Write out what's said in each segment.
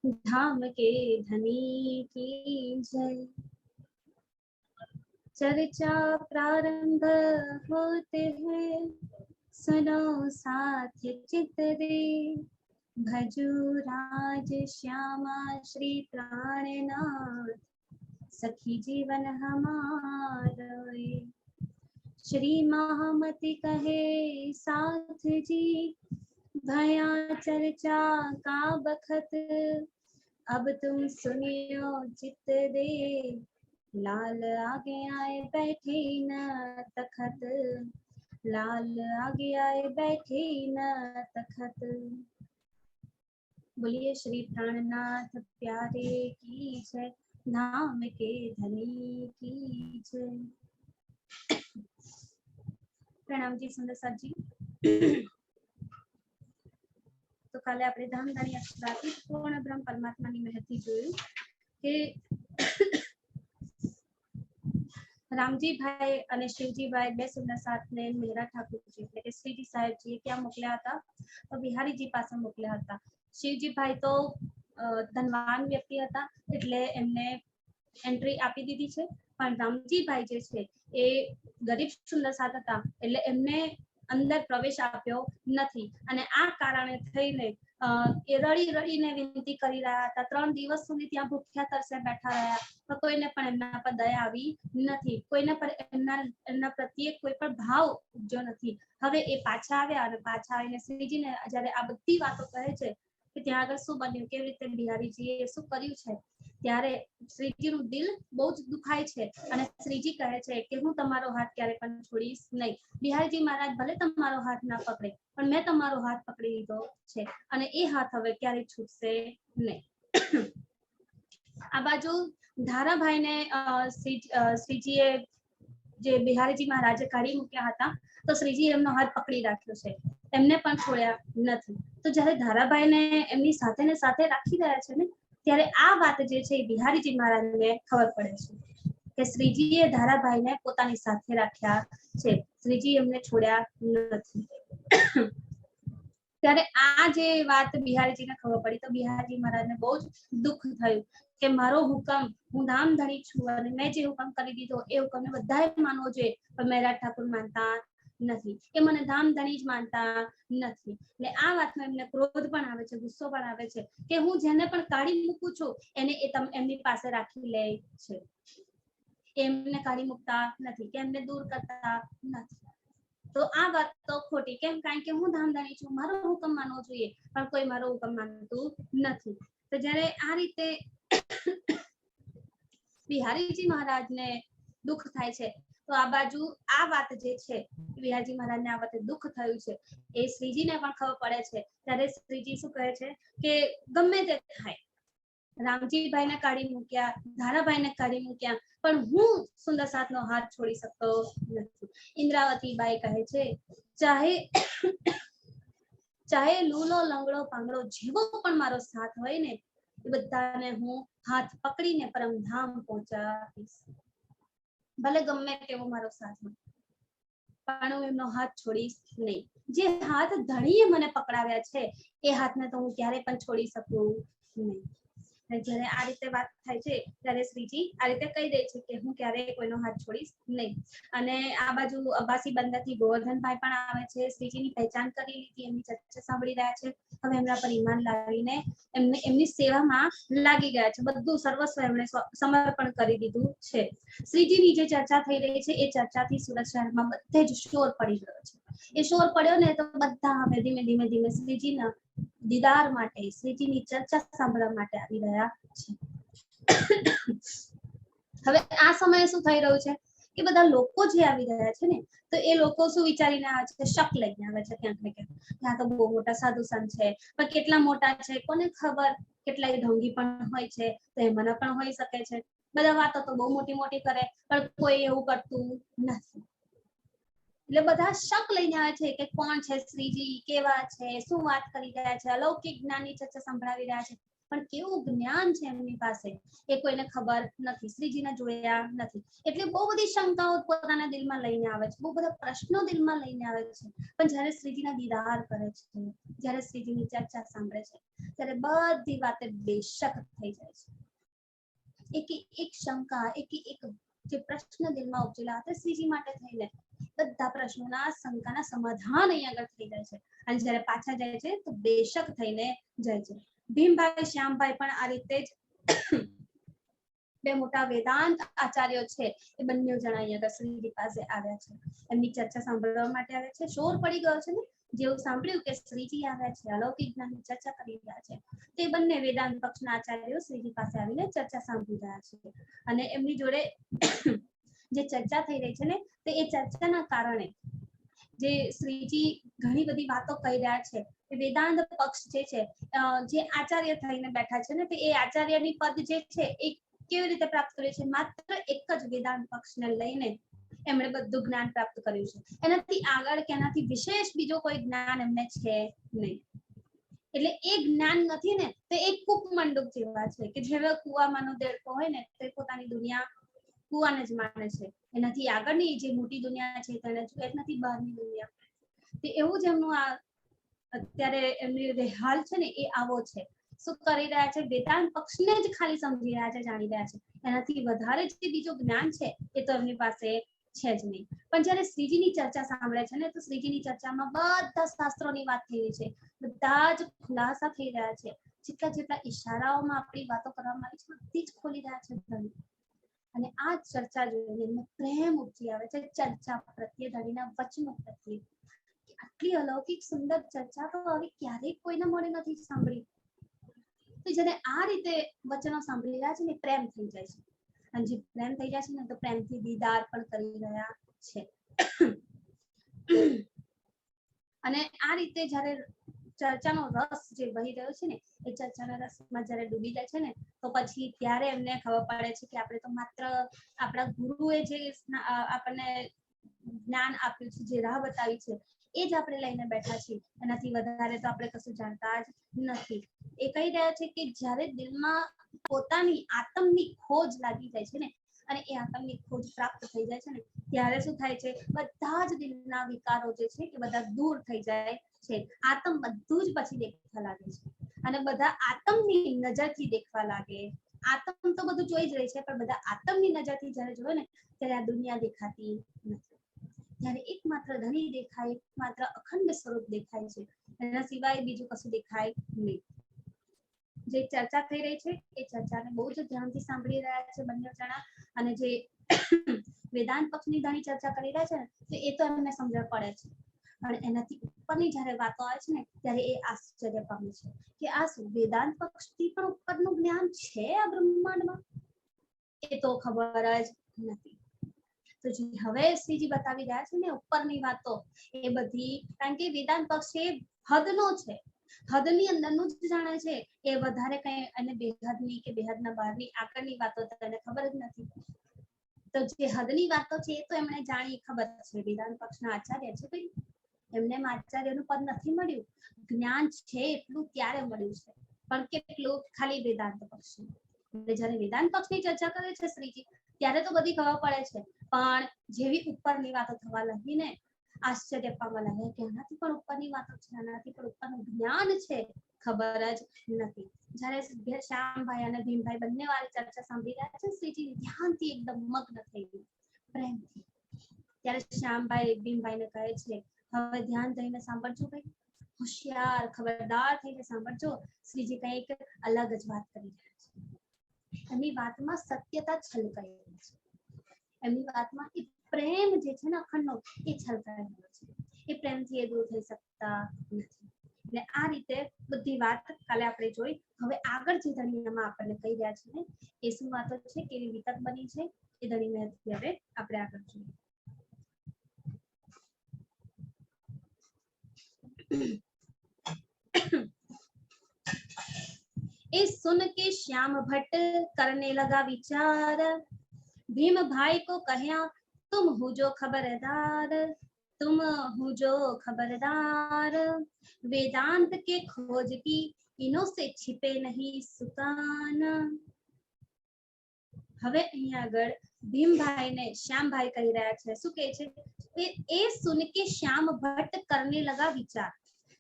धाम के धनी की जय। चर्चा प्रारंभ होते हैं, सुनो साथ चित दे। भजू राज श्यामा श्री प्राणनाथ, सखी जीवन हमारे। श्री महामति कहे साथ जी, भया चर्चा का बखत। अब तुम सुनियो चित दे, लाल आगे आए बैठे न तखत। लाल आगे आए बैठे न तखत। बोलिए श्री प्राणनाथ प्यारे की जय, धाम के धनी की जय। प्रणाम जी सुंदर सर जी। तो काले આપણે ધામધણી અક્ષરાથી પૂર્ણ બ્રહ્મ પરમાત્માની મહેરથી જોયું કે રામજી ભાઈ અને શિવજી ભાઈ બે સુંદર સાથને મેરા ઠાકુરજી એટલે કે શ્રીજી સાહેબજીએ ક્યાં મોકલ્યા હતા? તો બિહારીજી પાસે મોકલ્યા હતા. શિવજી ભાઈ તો ધનવાન વ્યક્તિ હતા એટલે એમને એન્ટ્રી આપી દીધી છે, પણ રામજી ભાઈ જે છે એ ગરીબ સુંદર સાથ હતા એટલે એમને અંદર પ્રવેશ આપ્યો નથી. અને આ કારણે થઈને એ રડી રડીને વિનંતી કરી રહ્યા હતા. 3 દિવસ સુધી ત્યાં ભૂખ્યા તરસ્યા બેઠા રહ્યા, પણ કોઈને પણ એમના પર દયા આવી નથી, કોઈને પર એમના પ્રત્યે કોઈ પણ ભાવ ઉપજ્યો નથી. હવે એ પાછા આવ્યા અને પાછા આવીને શ્રીજીને જ્યારે આ બધી વાતો કહે છે કે ત્યાં આગળ શું બન્યું, કેવી રીતે બિહારીજીએ શું કર્યું છે, ત્યારે શ્રીજીનું દિલ બહુ જ દુખાય છે અને શ્રીજી કહે છે કે હું તમારો હાથ ક્યારે પણ છોડીશ નહીં. બિહારીજી મહારાજ ભલે તમારો હાથ ના પકડે, પણ મેં તમારો હાથ પકડી લીધો છે અને એ હાથ હવે ક્યારેય છૂટશે નહીં. આ બાજુ ધારાભાઈને શ્રીજીએ જે બિહારીજી મહારાજે કાઢી મૂક્યા હતા તો શ્રીજી એમનો હાથ પકડી રાખ્યો છે, એમને પણ છોડ્યા નથી. તો જ્યારે ધારાભાઈને એમની સાથે ને સાથે રાખી રહ્યા છે ને, ત્યારે આ વાત જે છે એ બિહારીજી મહારાજને ખબર પડે છે કે શ્રીજીએ ધારાભાઈને પોતાની સાથે રાખ્યા છે, શ્રીજી એમને છોડ્યા નથી. ત્યારે આ જે વાત બિહારીજીને ખબર પડી તો બિહારીજી મહારાજને બહુ જ દુઃખ થયું કે મારો હુકમ, હું ધામધણી છું અને મેં જે હુકમ કરી દીધો એ હુકમને બધાએ માનવો જોઈએ, પણ મેરા ઠાકુર માનતા નથી, એ મને ધામધણી જ માનતા નથી. એટલે આ વાતનો એમને ક્રોધ પણ આવે છે, ગુસ્સો પણ આવે છે કે હું જેને પણ કાઢી મૂકું છું એને એ એમની પાસે રાખી લે છે, એમને કાઢી મૂકતા નથી કે એમને દૂર કરતા નથી. તો આ વાત તો ખોટી, કેમ? કારણ કે હું ધામધણી છું, મારો હુકમ માનવો જોઈએ, પણ કોઈ મારો હુકમ માનતું નથી. તો જ્યારે આ રીતે બિહારીજી મહારાજને દુઃખ થાય છે તો આ બાજુ આ વાત જે છે બિહારીજી મહારાજને આ વાતે દુઃખ થયું છે એ શ્રીજીને પણ ખબર પડે છે. ત્યારે શ્રીજી શું કહે છે કે ગમે તે થાય, રામજીભાઈને કાઢી મૂક્યા, ધારાભાઈને કાઢી મૂક્યા, પણ હું સુંદર સાથનો હાથ છોડી શકતો નથી. ઇન્દ્રાવતીબાઈ કહે છે ચાહે લૂલો લંગડો પાંગડો જેવો પણ મારો સાથ હોય ને એ બધાને હું હાથ પકડીને પરમધામ પહોંચાડીશ. ભલે ગમે તેવો મારો સાથ હોય પણ હું એમનો હાથ છોડીશ નહીં. જે હાથ ધણીએ મને પકડાવ્યા છે એ હાથને તો હું ક્યારે પણ છોડી શકું નહીં. જ્યારે આ રીતે વાત થાય છે ત્યારે શ્રીજી આ રીતે કહી દે છે કે હું ક્યારેય કોઈનો હાથ છોડીશ નહીં. અને આ બાજુ અબ્બાસી બંદરથી ગોવર્ધનભાઈ પણ આવે છે, શ્રીજીની પહેચાન કરી લીધી, એમની ચર્ચા સાંભળી રહ્યા છે, હવે એમના પર ઈમાન લાવીને એમની સેવામાં લાગી ગયા છે, બધું સર્વસ્વ એમણે સમર્પણ કરી દીધું છે. શ્રીજીની જે ચર્ચા થઈ રહી છે એ ચર્ચાથી સુરત શહેરમાં બધે જ શોર પડી ગયો છે. એ શોર પડ્યો ને તો બધા હવે ધીમે ધીમે ધીમે શ્રીજીના દીદાર માટે, શ્રીજીની ચર્ચા સાંભળવા માટે આવી રહ્યા છે. હવે આ સમયે શું થઈ રહ્યું છે કે બધા લોકો જે આવી રહ્યા છે ને તો એ લોકો શું વિચારીને આવે છે, શક લઈને આવે છે ક્યાંક ને ક્યાંક, ત્યાં તો બહુ મોટા સાધુ સંત છે, પણ કેટલા મોટા છે કોને ખબર, કેટલાય ઢોંગી પણ હોય છે તો એમાંના પણ હોઈ શકે છે. બધા વાતો તો બહુ મોટી મોટી કરે પણ કોઈ એવું કરતું નથી. એટલે બધા શક લઈને આવે છે કે કોણ છે શ્રીજી, કેવા છે, શું વાત કરી રહ્યા છે, અલૌકિક જ્ઞાનની ચર્ચા સંભળાવી રહ્યા છે. પણ કેવું જ્ઞાન છે એમની પાસે એ કોઈને ખબર નથી, શ્રીજીને જોયા નથી, એટલે બહુ બધી શંકાઓ પોતાના દિલમાં લઈને આવે છે, બહુ બધા પ્રશ્નો દિલમાં લઈને આવે છે, પણ જ્યારે શ્રીજીના દીદાર કરે છે, જ્યારે શ્રીજીની ચર્ચા સાંભળે છે, ત્યારે બધી વાતે બેશક થઈ જાય છે। એક શંકા, એક જે પ્રશ્ન દિલમાં ઉપજેલા હતા શ્રીજી માટે થઈને બધા પ્રશ્નોના શંકાના સમાધાન અહીં આગળ થઈ જાય છે, અને જ્યારે પાછા જાય છે તો બેશક થઈને જાય છે। ભીમભાઈ શ્યામભાઈ પણ આ રીતે જ બે મોટા વેદાંત આચાર્યો છે એ બંને જણા અહીંયા શ્રીજી પાસે આવ્યા છે, એમની ચર્ચા સાંભળવા માટે આવ્યા છે। શોર પડી ગયો છે ને, જેવું સાંભળ્યું કે શ્રીજી આવ્યા છે, અલૌકિક જ્ઞાનની ચર્ચા કરી રહ્યા છે, તે બંને વેદાંત પક્ષના આચાર્યો શ્રીજી પાસે આવીને ચર્ચા સાંભળી રહ્યા છે, અને એમની જોડે જે ચર્ચા થઈ રહી છે ને, તો એ ચર્ચાના કારણે જે શ્રીજી ઘણી બધી વાતો કહી રહ્યા છે, એ વેદાંત પક્ષ જે છે, જે આચાર્ય થઈને બેઠા છે ને, તો એ આચાર્યની પદ જે છે એ કેવી રીતે પ્રાપ્ત કર્યું છે, માત્ર એક જ વેદાંત પક્ષને લઈને એમણે બધું જ્ઞાન પ્રાપ્ત કર્યું છે, એનાથી આગળ કે એનાથી વિશેષ બીજો કોઈ જ્ઞાન એમને છે નહીં। એટલે એ જ્ઞાન નથી ને, તો એક કૂપમંડુક જેવા છે કે જેવા કુવામાંનો દેડકો હોય ને, તે પોતાની દુનિયા કુવાને જ માને છે, એનાથી આગળની જે મોટી દુનિયા છે તેને જોઈએ નથી, બહારની દુનિયા। તે એવું જ એમનું આ અત્યારે એમની હાલ છે ને એ આવો છે, શું કરી રહ્યા છે, વેદાંત પક્ષને જ ખાલી સમજી રહ્યા છે, જાણી રહ્યા છે, એનાથી વધારે જે બીજું જ્ઞાન છે એ તો એમની પાસે છે જ નહીં। પણ જ્યારે શ્રીજીની ચર્ચા સાંભળે છે ને, તો શ્રીજીની ચર્ચામાં બધા શાસ્ત્રોની વાત થઈ રહી છે, બધા જ ખુલાસા થઈ રહ્યા છે, જેટલા જેટલા ઈશારાઓમાં આપણી વાતો કરવામાં આવી છે બધી જ ખોલી રહ્યા છે, અને આ ચર્ચા જોઈને એમને પ્રેમ ઉપજી આવે છે ચર્ચા પ્રત્યે, ધણીના વચનો પ્રત્યે। આટલી અલૌકિક સુંદર ચર્ચા તો હવે ક્યારેય કોઈને મળે નથી સાંભળી, તો જ્યારે આ રીતે વચનો સાંભળી રહ્યા છે ને, પ્રેમ થઈ જાય છે, અને જે પ્રેમ થઈ જાય છે ને, તો પ્રેમથી દીદાર પણ કરી રહ્યા છે। અને આ રીતે જ્યારે ચર્ચાનો રસ જે વહી રહ્યો છે ને, એ ચર્ચાના રસમાં જ્યારે ડૂબી જાય છે ને, તો પછી ત્યારે એમને ખબર પડે છે કે આપણે તો માત્ર આપણા ગુરુએ જે આપણને જ્ઞાન આપ્યું છે, જે રાહ બતાવી છે, એ જ આપણે લઈને બેઠા છીએ, એનાથી વધારે તો આપણે કશું જાણતા જ નથી। એ કહી રહ્યા છે કે જ્યારે દિલમાં પોતાની આત્મની ખોજ લાગી જાય છે ને, અને એ આત્મની ખોજ પ્રાપ્ત થઈ જાય છે ને, ત્યારે શું થાય છે, બધા જ દિલના વિકારો જે છે એ બધા દૂર થઈ જાય છે, આત્મ બધું જ પછી દેખવા લાગે છે, અને બધા આત્મની નજરથી દેખવા લાગે। આત્મ તો બધું જોઈ જ રહી છે, પણ બધા આત્મની નજરથી જ્યારે જોવે ને, ત્યારે આ દુનિયા દેખાતી નથી, ત્યારે એકમાત્ર ધણી દેખાય, એકમાત્ર અખંડ સ્વરૂપ દેખાય છે, એના સિવાય બીજું કશું દેખાય નહીં। જે ચર્ચા થઈ રહી છે એ ચર્ચાને બહુ જ ધ્યાનથી સાંભળી રહ્યા છે બંને જણા, અને જે વેદાંત પક્ષની ઘણી ચર્ચા કરી રહ્યા છે ને, તો એ તો એમને સમજણ પડે છે, પણ એનાથી ઉપરની જ્યારે વાતો આવે છે ને, ત્યારે એ આશ્ચર્ય પામે છે કે આ વેદાંત પક્ષથી પણ ઉપરનું જ્ઞાન છે આ બ્રહ્માંડમાં, એ તો ખબર જ નથી। તો જે હવે શ્રીજી બતાવી રહ્યા છે ને ઉપરની વાતો, એ બધી, કારણ કે વેદાંત પક્ષ એ હદનો છે, હદની અંદરનું જ જાણે છે, એ વધારે કઈ અને બેહદની કે બેહદના બહારની આગળની વાતો તેને ખબર જ નથી। તો જે હદની વાતો છે એ તો એમણે જાણી ખબર છે, વેદાંત પક્ષના આચાર્ય છે, ભાઈ એમને આચાર્યનું પદ નથી મળ્યું, જ્ઞાન છે એટલું ત્યારે મળ્યું છે, પણ કેટલું, ખાલી વેદાંત પક્ષ। જ્યારે વેદાંત પક્ષની ચર્ચા કરે છે શ્રીજી, ત્યારે તો બધી ખબર પડે છે, પણ જેવી ઉપરની વાતો થવા લાગી ને, આશ્ચર્ય પામવા લાગે કે આનાથી પણ ઉપરની વાતો છે, આનાથી પણ ઉપરનું જ્ઞાન છે, ખબર જ નથી। જ્યારે શ્યામભાઈ અને ભીમભાઈ બંને વાળી ચર્ચા સાંભળી રહ્યા છે શ્રીજી ધ્યાનથી એકદમ મગ્ન થઈ ગયું પ્રેમથી, ત્યારે શ્યામભાઈ ભીમભાઈને કહે છે, હવે ધ્યાન દઈને સાંભળજો ભાઈ, હોશિયાર ખબરદાર થઈને સાંભળજો, શ્રીજી કંઈક અલગ જ વાત કરી રહ્યા છે, એમની વાતમાં સત્યતા છલકાઈ રહી છે, એમની વાતમાં એ પ્રેમ જે છે ને અખંડનો, એ છલકાઈ રહ્યો છે, એ પ્રેમથી એ દૂર થઈ શકતા નથી। એટલે આ રીતે બધી વાત કાલે આપણે જોઈ। હવે આગળ જે ધણીમાં આપણને કહી રહ્યા છે ને, એ શું વાતો છે, કેવી વિતક બની છે, એ ધણીને હવે આપણે આગળ જોઈએ। ए सुन के श्याम भट्ट करने लगा विचार, भीम भाई को कहया तुम हो जो खबरदार, तुम हो जो खबरदार, वेदांत के खोज की इनो से छिपे नहीं सुकान। હવે અહીંયા આગળ ભીમભાઈ ને શ્યામભાઈ કહી રહ્યા છે, શું કહે છે? એ સુન કે શ્યામ ભટ્ટ કરને લગા વિચાર.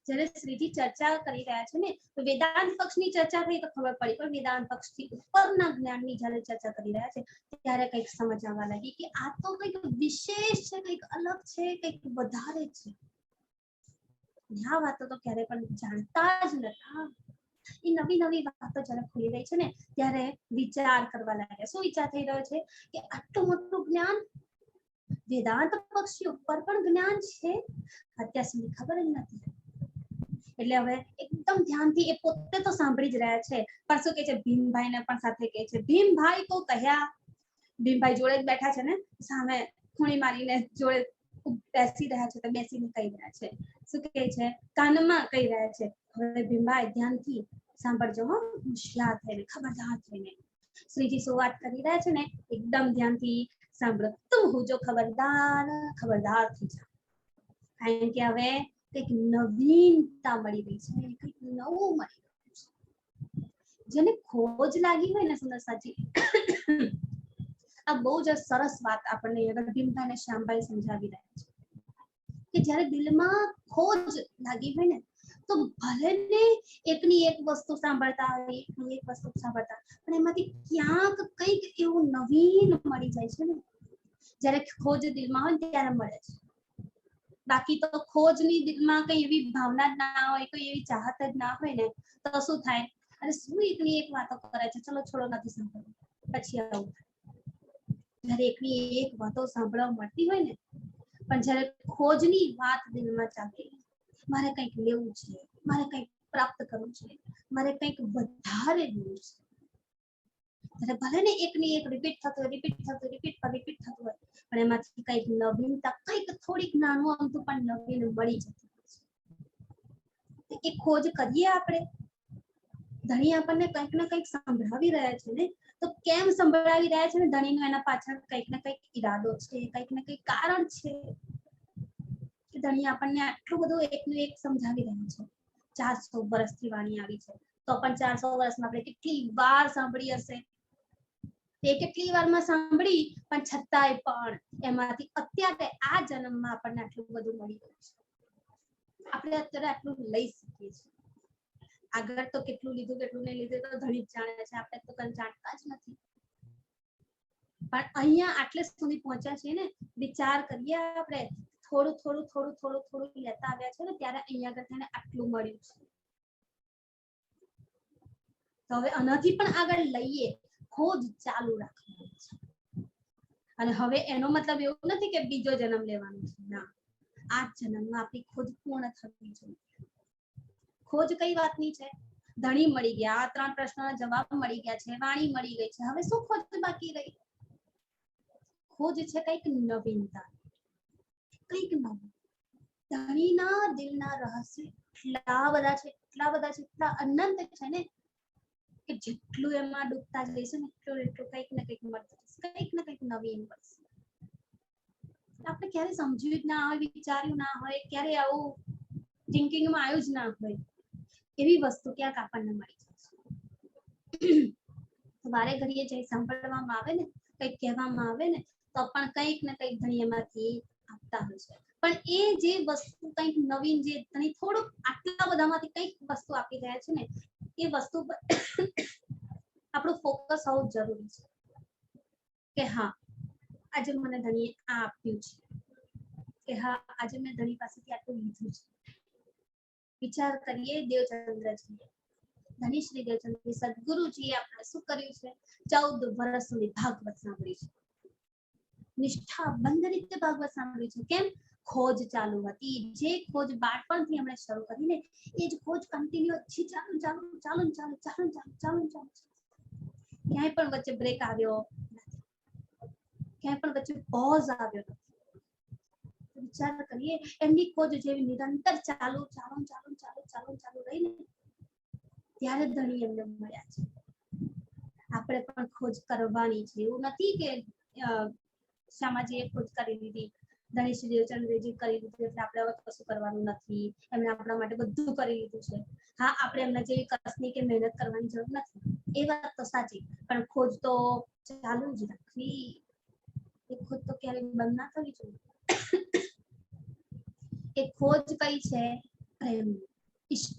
જ્યારે શ્રીજી ચર્ચા કરી રહ્યા છે ને, તો વેદાંત પક્ષની ચર્ચા થઈ તો ખબર પડી, પણ વેદાંત પક્ષથી ઉપરના જ્ઞાનની જ્યારે ચર્ચા કરી રહ્યા છે ત્યારે કંઈક સમજ આવવા લાગી કે આ તો કંઈક વિશેષ છે, કંઈક અલગ છે, કંઈક વધારે છે. આ વાતો તો ક્યારે પણ જાણતા જ નતા. એ નવી નવી વાતો જ્યારે ખુલી રહી છે ને ત્યારે વિચાર કરવા લાગ્યા. શું વિચાર થઈ રહ્યો છે કે આટલું મોટું જ્ઞાન, વેદાંત પક્ષી ઉપર પણ જ્ઞાન છે, અત્યાર સુધી ખબર જ નથી. એટલે હવે એકદમ ધ્યાનથી એ પોતે તો સાંભળી જ રહ્યા છે, પણ શું કહે છે? ભીમભાઈને પણ સાથે કહે છે. ભીમભાઈ તો કહ્યા, ભીમભાઈ જોડે જ બેઠા છે ને, સામે ખૂણી મારીને જોડે બેસી રહ્યા છે, તો બેસીને કહી રહ્યા છે. શું કહે છે? કાનમાં કહી રહ્યા છે. હવે ભીમભાઈ ધ્યાનથી સાંભળજો, હો, હોશિયાર થઈને, ખબરદાર થઈને. શ્રીજી શું વાત કરી રહ્યા છે ને, એકદમ ધ્યાનથી સાંભળો. તું હું જો ખબરદાર ખબરદાર થઈ જા. કારણ કે હવે કંઈક નવીનતા મળી રહી છે, કંઈક નવું મળી રહ્યું છે. જેને ખોજ લાગી હોય ને સુંદર સાચી, આ બહુ જ સરસ વાત આપણને ભીમભાઈ અને શ્યામભાઈ સમજાવી રહ્યા છે કે જ્યારે દિલમાં ખોજ લાગી હોય ને, તો ભલે ને એકની એક વસ્તુ સાંભળતા હોય, એકની એક વસ્તુ સાંભળતા, પણ એમાંથી ક્યાંક કંઈક એવું નવીન મળી જાય છે ને. જ્યારે ખોજ દિલમાં હોય ત્યારે મળે છે. બાકી તો ખોજની દિલમાં કઈ એવી ભાવના જ ના હોય, કોઈ એવી ચાહત જ ના હોય ને, તો શું થાય? અરે શું એકની એક વાતો કરે છે, ચલો છોડો, નથી સાંભળવું. પછી આવું થાય. જ્યારે એકની એક વાતો સાંભળવા મળતી હોય ને, પણ જ્યારે ખોજની વાત દિલમાં ચાલે, મારે કંઈક લેવું છે, મારે કંઈક પ્રાપ્ત કરવું છે, મારે કંઈક વધારે લેવું છે, ત્યારે ભલે ને એકની એક રિપીટ થતું હોય, પણ એમાંથી કંઈક નવીનતા, કંઈક થોડીક નાનું અમથું પણ નવીન મળી જતું હોય છે. એ ખોજ કરીએ આપણે. ધણી આપણને કંઈક ને કંઈક સંભળાવી રહ્યા છે ને, તો કેમ સંભળાવી રહ્યા છે ને, ધણીનો એના પાછળ કંઈક ને કંઈક ઈરાદો છે, કંઈક ને કંઈક કારણ છે કે ધણી આપણને આટલું બધું એકનું એક સમજાવી રહ્યા છે. 400 વર્ષથી વાણી આવી છે, તો પણ 400 વર્ષમાં આપણે કેટલી વાર સાંભળી હશે, તે કેટલી વારમાં સાંભળી, પણ છતાંય પણ એમાંથી અત્યારે આ જન્મમાં આપણને આટલું બધું મળી ગયું છે. આપણે અત્યારે આટલું લઈ શકીએ છીએ. આગળ તો કેટલું લીધું, કેટલું નહીં લીધું તો ધણી જ જાણે છે, આપણે તો કંઈ જાણતા જ નથી. પણ અહીંયા આટલે સુધી પહોંચ્યા છીએ ને, વિચાર કરીએ આપણે, થોડું થોડું થોડું થોડું થોડું લેતા આવ્યા છે ને, ત્યારે અહીંયા આગળ થઈને આટલું મળ્યું છે. તો હવે આનાથી પણ આગળ લઈએ, ખોજ ચાલુ રાખવાની છે. અને હવે એનો મતલબ એવું નથી કે બીજો જન્મ લેવાનો છે, ના, આ જન્મમાં આપણી ખોજ પૂર્ણ થવી જોઈએ. ખોજ કઈ વાતની છે? ધણી મળી ગયા, 3 પ્રશ્નોના જવાબ મળી ગયા છે, વાણી મળી ગઈ છે, હવે શું ખોજ બાકી રહી? ખોજ છે કંઈક નવીનતા, કંઈક નવું. ધણીના દિલના રહસ્ય એટલા બધા છે, એટલા બધા છે, એટલા અનંત છે ને, કે જેટલું એમાં ડૂબતા જઈશું ને, એટલું કંઈક ને કંઈક મળતું જશે, કંઈક ને કંઈક નવીન મળશે. આપણે ક્યારે સમજ્યું જ ના હોય, વિચાર્યું ના હોય, ક્યારે આવું થિંકિંગમાં આવ્યું જ ના હોય, એવી વસ્તુ ક્યાંક આપણને મળી જશે. વારે ઘડીએ જે સાંભળવામાં આવે ને, કંઈક કહેવામાં આવે ને, તો પણ કંઈક ને કંઈક ધણી એમાંથી આપતા હોય છે. પણ એ જે વસ્તુ કંઈક નવીન, જે ધણી થોડુંક આટલા બધામાંથી કંઈક વસ્તુ આપી રહ્યા છે ને, એ વસ્તુ પર આપણું ફોકસ હોવું જરૂરી છે કે હા, આજે મને ધણીએ આ આપ્યું છે, કે હા, આજે મેં ધણી પાસેથી આટલું લીધું છે. વિચાર કરીએ દેવચંદ્રજી, ધણી શ્રી દેવચંદ્રજી સદગુરુજીએ આપણે શું કર્યું છે? 14 વર્ષ સુધી ભાગવત સાંભળી છે, નિષ્ઠાબંધ રીતે ભાગવત સાંભળી છે. કેમ? ખોજ ચાલુ હતી. જે ખોજ બાળપણથી એમણે શરૂ કરીને, એ જ ખોજ કન્ટિન્યુ છે, ચાલુ ચાલુ ચાલુ ચાલુ ચાલુ ચાલુ ચાલુ. ક્યાંય પણ વચ્ચે બ્રેક આવ્યો નથી, ક્યાંય પણ વચ્ચે પોઝ આવ્યો નથી. વિચાર કરીએ, એમની ખોજ જેવી નિરંતર ચાલુ ચાલુ ચાલુ ચાલુ ચાલુ ચાલુ રહીને, ત્યારે ધણી એમને મળ્યા છે. આપણે પણ ખોજ કરવાની છે. એવું નથી કે શ્યામાજીએ ખોજ કરી લીધી, ધણી શ્રી દેવચંદ્રજી કરી લીધું એટલે આપણે હવે કશું કરવાનું નથી, એમણે આપણા માટે બધું કરી લીધું છે. હા, આપણે એમના જેવી કસની કે મહેનત કરવાની જરૂર નથી, એ વાત તો સાચી, પણ ખોજ તો ચાલુ જ રાખવી, એ ખોજ તો ક્યારેય બંધ ના થવી જોઈએ. એ ખોજ કઈ છે? પ્રેમ, ઇશ્ક,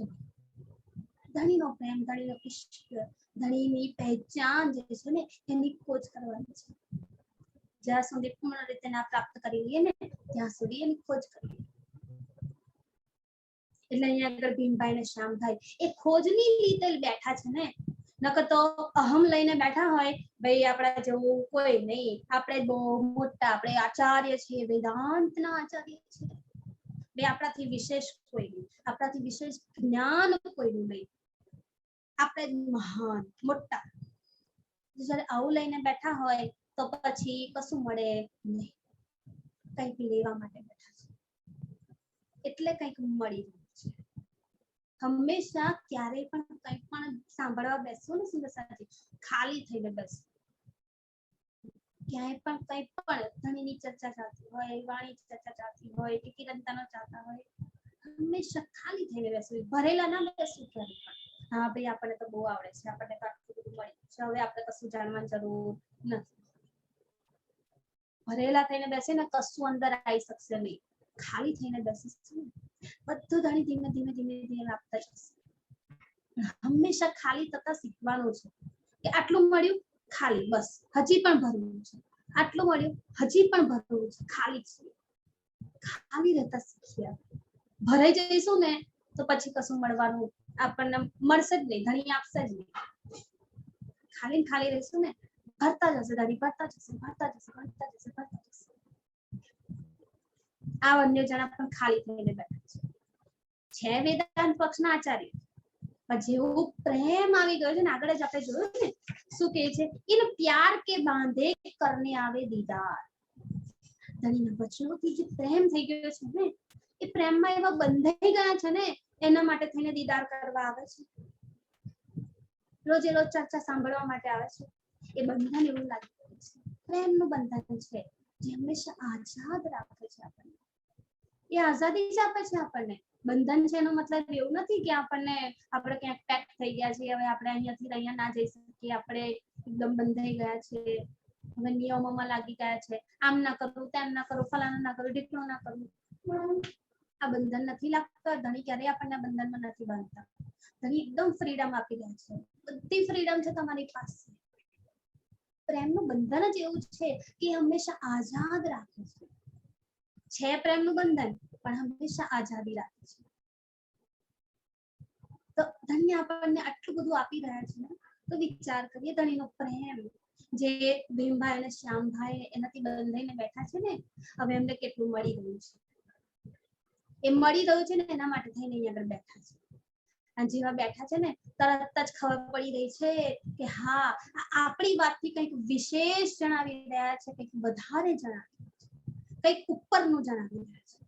ધણીનો પ્રેમ, ધણીનો ઇશ્ક, ધણીની પહેચાન જે છે ને એની ખોજ કરવાની છે. જ્યાં સુધી પૂર્ણ રીતે ના પ્રાપ્ત કરી લઈએ ને ત્યાં સુધી એની ખોજ કરીએ. એટલે અહીંયા આગળ ભીમભાઈ ને શ્યામભાઈ એ ખોજની રીતે બેઠા છે ને, નકર તો અહમ લઈને બેઠા હોય, ભાઈ આપણા જેવું કોઈ નહીં, આપણે બહુ મોટા, આપણે આચાર્ય છીએ, વેદાંતના આચાર્ય છીએ, બે આપણાથી વિશેષ કોઈ નહીં, આપણાથી વિશેષ જ્ઞાન કોઈનું નહીં, આપણે મહાન મોટા. જ્યારે આવું લઈને બેઠા હોય તો પછી કશું મળે નહીં, કંઈક લેવા માટે બેઠા છે એટલે કંઈક મળી રહ્યું છે. હંમેશા ક્યારેય પણ કંઈક પણ સાંભળવા બેસો ને સુંદરસાજી, ખાલી થઈને બેસો. ક્યાંય પણ કંઈ પણ ધણીની ચર્ચા ચાલતી હોય, વાણી ચર્ચા ચાલતી હોય, કે કિરણતાનો ચાલતા હોય, હંમેશા ખાલી થઈને બેસવું, ભરેલા ના બેસવું ક્યારેય પણ. હા ભાઈ આપણને તો બહુ આવડે છે, આપણને તો આટલું બધું મળી છે, હવે આપણે કશું જાણવાની જરૂર નથી. ભરેલા થઈને બેસે ને કશું અંદર આવી શકશે નહીં, ખાલી થઈને બેસીશું ને બધું ધણી ધીમે ધીમે ધીમે ધીમે આપતા જશે. હંમેશા ખાલી થતા શીખવાનું છે કે આટલું મળ્યું ખાલી, બસ હજી પણ ભરવું છે, આટલું મળ્યું હજી પણ ભરવું છે, ખાલી છે. ખાલી રહેતા શીખીએ. ભરાઈ જઈશું ને તો પછી કશું મળવાનું આપણને મળશે જ નહીં, ધણી આપશે જ નહીં. ખાલી ખાલી રહીશું ને ભરતા જશે, ધણી ભરતા જશે, ભરતા જશે, ભરતા જશે, ભરતા જશે. આ બંને જણા પણ ખાલી થઈને બેઠા છે વેદાંત પક્ષના આચાર્ય. જેવું પ્રેમ આવી ગયો છે ને, આગળ જ આપણે જોયું ને શું કહે છે, ઇન પ્યાર કે બાંધે કરને આવે દીદાર. ધણીના વચનોથી જે પ્રેમ થઈ ગયો છે ને, એ પ્રેમમાં એવા બંધાઈ ગયા છે ને, એના માટે થઈને દીદાર કરવા આવે છે, રોજે રોજ ચર્ચા સાંભળવા માટે આવે છે. એ બંધન એવું લાગી રહ્યું છે, પ્રેમનું બંધન છે જે હંમેશા આઝાદ રાખે છે આપણને. એ આઝાદી જ આપે છે આપણને. બંધન છે એનો મતલબ એવું નથી કે આપણે ક્યાંક પેક થઈ ગયા છીએ, હવે આપણે અહીંયાથી અહીંયા ના જઈ શકીએ, આપણે એકદમ બંધાઈ ગયા છે, હવે નિયમોમાં લાગી ગયા છે, આમ ના કરવું, તેમ ના કરવું, ફલાણું ના કરવું, ઢીકણું ના કરવું. આ બંધન નથી લાગતા. ધણી ક્યારેય આપણને બંધનમાં નથી બાંધતા. ધણી એકદમ ફ્રીડમ આપી દે છે, બધી ફ્રીડમ છે તમારી પાસે. પ્રેમનું બંધન જ એવું છે કે હંમેશા આઝાદ રાખે છે પ્રેમનું બંધન, પણ હંમેશા આઝાદી રાખે છે. તો ધણી આપણને આટલું બધું આપી રહ્યા છે ને, તો વિચાર કરીએ ધણીનો પ્રેમ જે ભીમભાઈ અને શ્યામભાઈ એનાથી બંધાઈને બેઠા છે ને, હવે એમને કેટલું મળી રહ્યું છે. એ મળી રહ્યું છે ને એના માટે થઈને અહીંયા આગળ બેઠા છે. અને જેવા બેઠા છે ને તરત જ ખબર પડી રહી છે કે હા આપણી વાતથી કંઈક વિશેષ જણાવી રહ્યા છે, કંઈક વધારે જણાવી રહ્યા છે, કંઈક ઉપરનું જણાવી રહ્યા છે.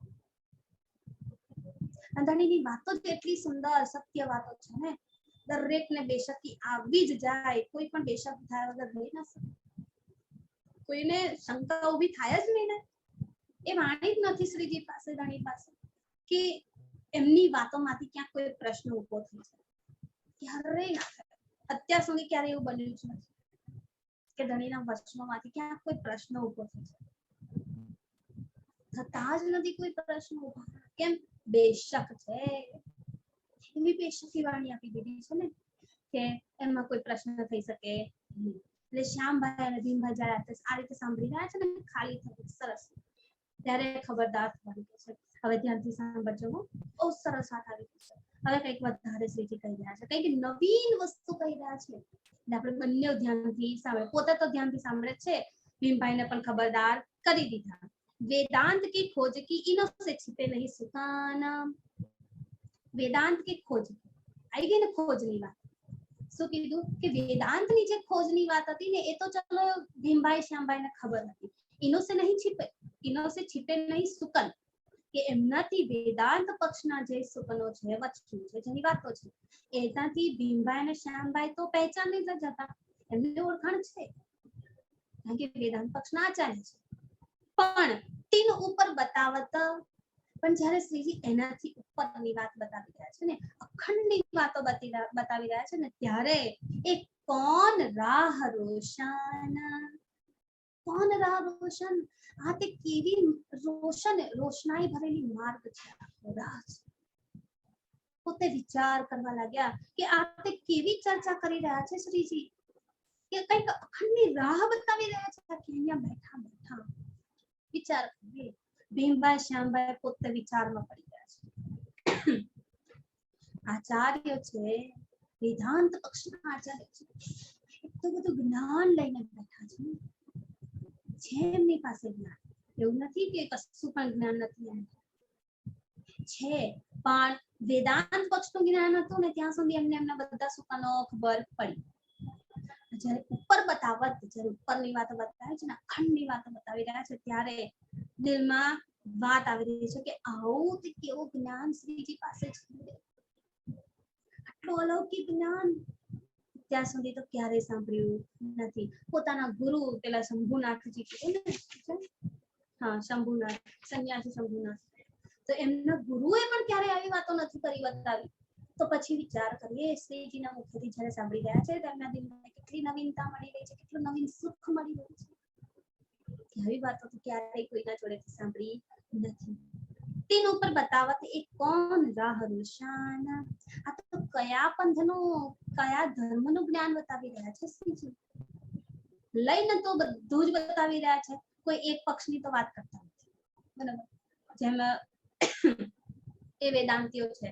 ધણીની વાતો જ એટલી સુંદર સત્ય વાતો છે ને, દરેકને બેશકી આવી જ જાય, કોઈ પણ બેશક થયા વગર રહી ના શકે, કોઈને શંકા ઊભી થાય જ નહીં ને. એ વાણી જ નથી શ્રીજી પાસે, ધણી પાસે, કે એમની વાતોમાંથી ક્યાંક કોઈ પ્રશ્ન ઉભો થઈ જાય. ક્યારેય ના થાય, અત્યાર સુધી ક્યારે એવું બન્યું જ નથી કે ધણીના વચનોમાંથી ક્યાંક કોઈ પ્રશ્ન ઉભો થઈ જાય. થતા જ નથી કોઈ પ્રશ્ન ઉભા. કેમ? બેશક છે, એવી બેશકી વાણી આપી દીધી છે ને કે એમાં કોઈ પ્રશ્ન થઈ શકે નહીં. એટલે શ્યામભાઈ અને ભીમભાઈ જયારે આ રીતે સાંભળી રહ્યા છે ને, ખાલી થયું સરસ, ત્યારે ખબરદાર થવાનું છે. હવે ધ્યાનથી સાંભળજો, બહુ સરસ વાત આવી છે. હવે કંઈક વધારે શ્રીજી કહી રહ્યા છે, કંઈક નવીન વસ્તુ કહી રહ્યા છે. એટલે આપણે બંને ધ્યાનથી સાંભળે, પોતે તો ધ્યાનથી સાંભળે છે, ભીમભાઈને પણ ખબરદાર કરી દીધા. वेदांत की खोज की इनो से छिपे नहीं सुकाना. वेदांत की खोज आई गई ने खोजની વાત. શું કીધું કે વેદાંતની જે ખોજની વાત હતી ને, એ તો ચલો ભીમભાઈ શ્યામભાઈને ખબર હતી. ઇનો સે નહીં छिपे, ઇનો સે छिपे नहीं सुकन, કે એમનાથી વેદાંત પક્ષના જે સુકનો છે, વચનો છે, જેની વાતો છે, એનાથી ભીમભાઈ અને શ્યામભાઈ તો પહેચાની જ જતા, એમની ઓળખાણ છે, કારણ કે વેદાંત પક્ષના આચાર્ય છે. પણ તીન ઉપર બતાવત પણ જ્યારે શ્રીજી એનાથી ઉપરની વાત બતાવી રહ્યા છે ને, અખંડની વાતો બતાવી રહ્યા છે ને, ત્યારે એક કોણ રાહ રોશન, કોણ રાહ રોશન, આ તે કેવી રોશનાઈ ભરેલી માર્ગ છે, રાહ છે. પોતે વિચાર કરવા લાગ્યા કે આ તે કેવી ચર્ચા કરી રહ્યા છે શ્રીજી, કે કંઈક અખંડની રાહ બતાવી રહ્યા છે, કે અહીંયા બેઠા બેઠા વિચાર કરીએ. ભીમભાઈ શ્યામભાઈ પોતે વિચારમાં પડી ગયા છે. આચાર્ય છે, વેદાંત પક્ષના આચાર્ય છે, એટલું બધું જ્ઞાન લઈને બેઠા છે એમની પાસે જ્ઞાન. એવું નથી કે કશું પણ જ્ઞાન નથી એમ છે, પણ વેદાંત પક્ષનું જ્ઞાન હતું ને ત્યાં સુધી એમને એમના બધા સુખાનો ખબર પડી. જ્યારે ઉપર બતાવત, જ્યારે ઉપરની વાતો બતાવે છે ને, અખંડની વાતો બતાવી રહ્યા છે, ત્યારે દિલમાં વાત આવી રહી છે કે આવું તે કેવું જ્ઞાન શ્રીજી પાસે છે, આટલું અલૌકિક જ્ઞાન ત્યાં સુધી તો ક્યારેય સાંભળ્યું નથી. પોતાના ગુરુ પેલા શંભુનાથજી છે ને, હા શંભુનાથ, સંન્યાસી શંભુનાથ, તો એમના ગુરુએ પણ ક્યારે આવી વાતો નથી કરી બતાવી. તો પછી વિચાર કરીએ, શ્રીજીના મુખથી જ્યારે સાંભળી રહ્યા છે, તેમના દિલમાં કેટલી નવીનતા મળી રહી છે, કેટલું નવીન સુખ મળી રહ્યું છે. આવી વાતો તો ક્યારેય કોઈના જોડેથી સાંભળી નથી. તેના ઉપર બતાવત એક કોણ રાહ રોશન, આ તો કયા પંથનું, કયા ધર્મનું જ્ઞાન બતાવી રહ્યા છે શ્રીજી. લઈને તો બધું જ બતાવી રહ્યા છે, કોઈ એક પક્ષની તો વાત કરતા નથી. બરાબર, જેમ એ વેદાંતિઓ છે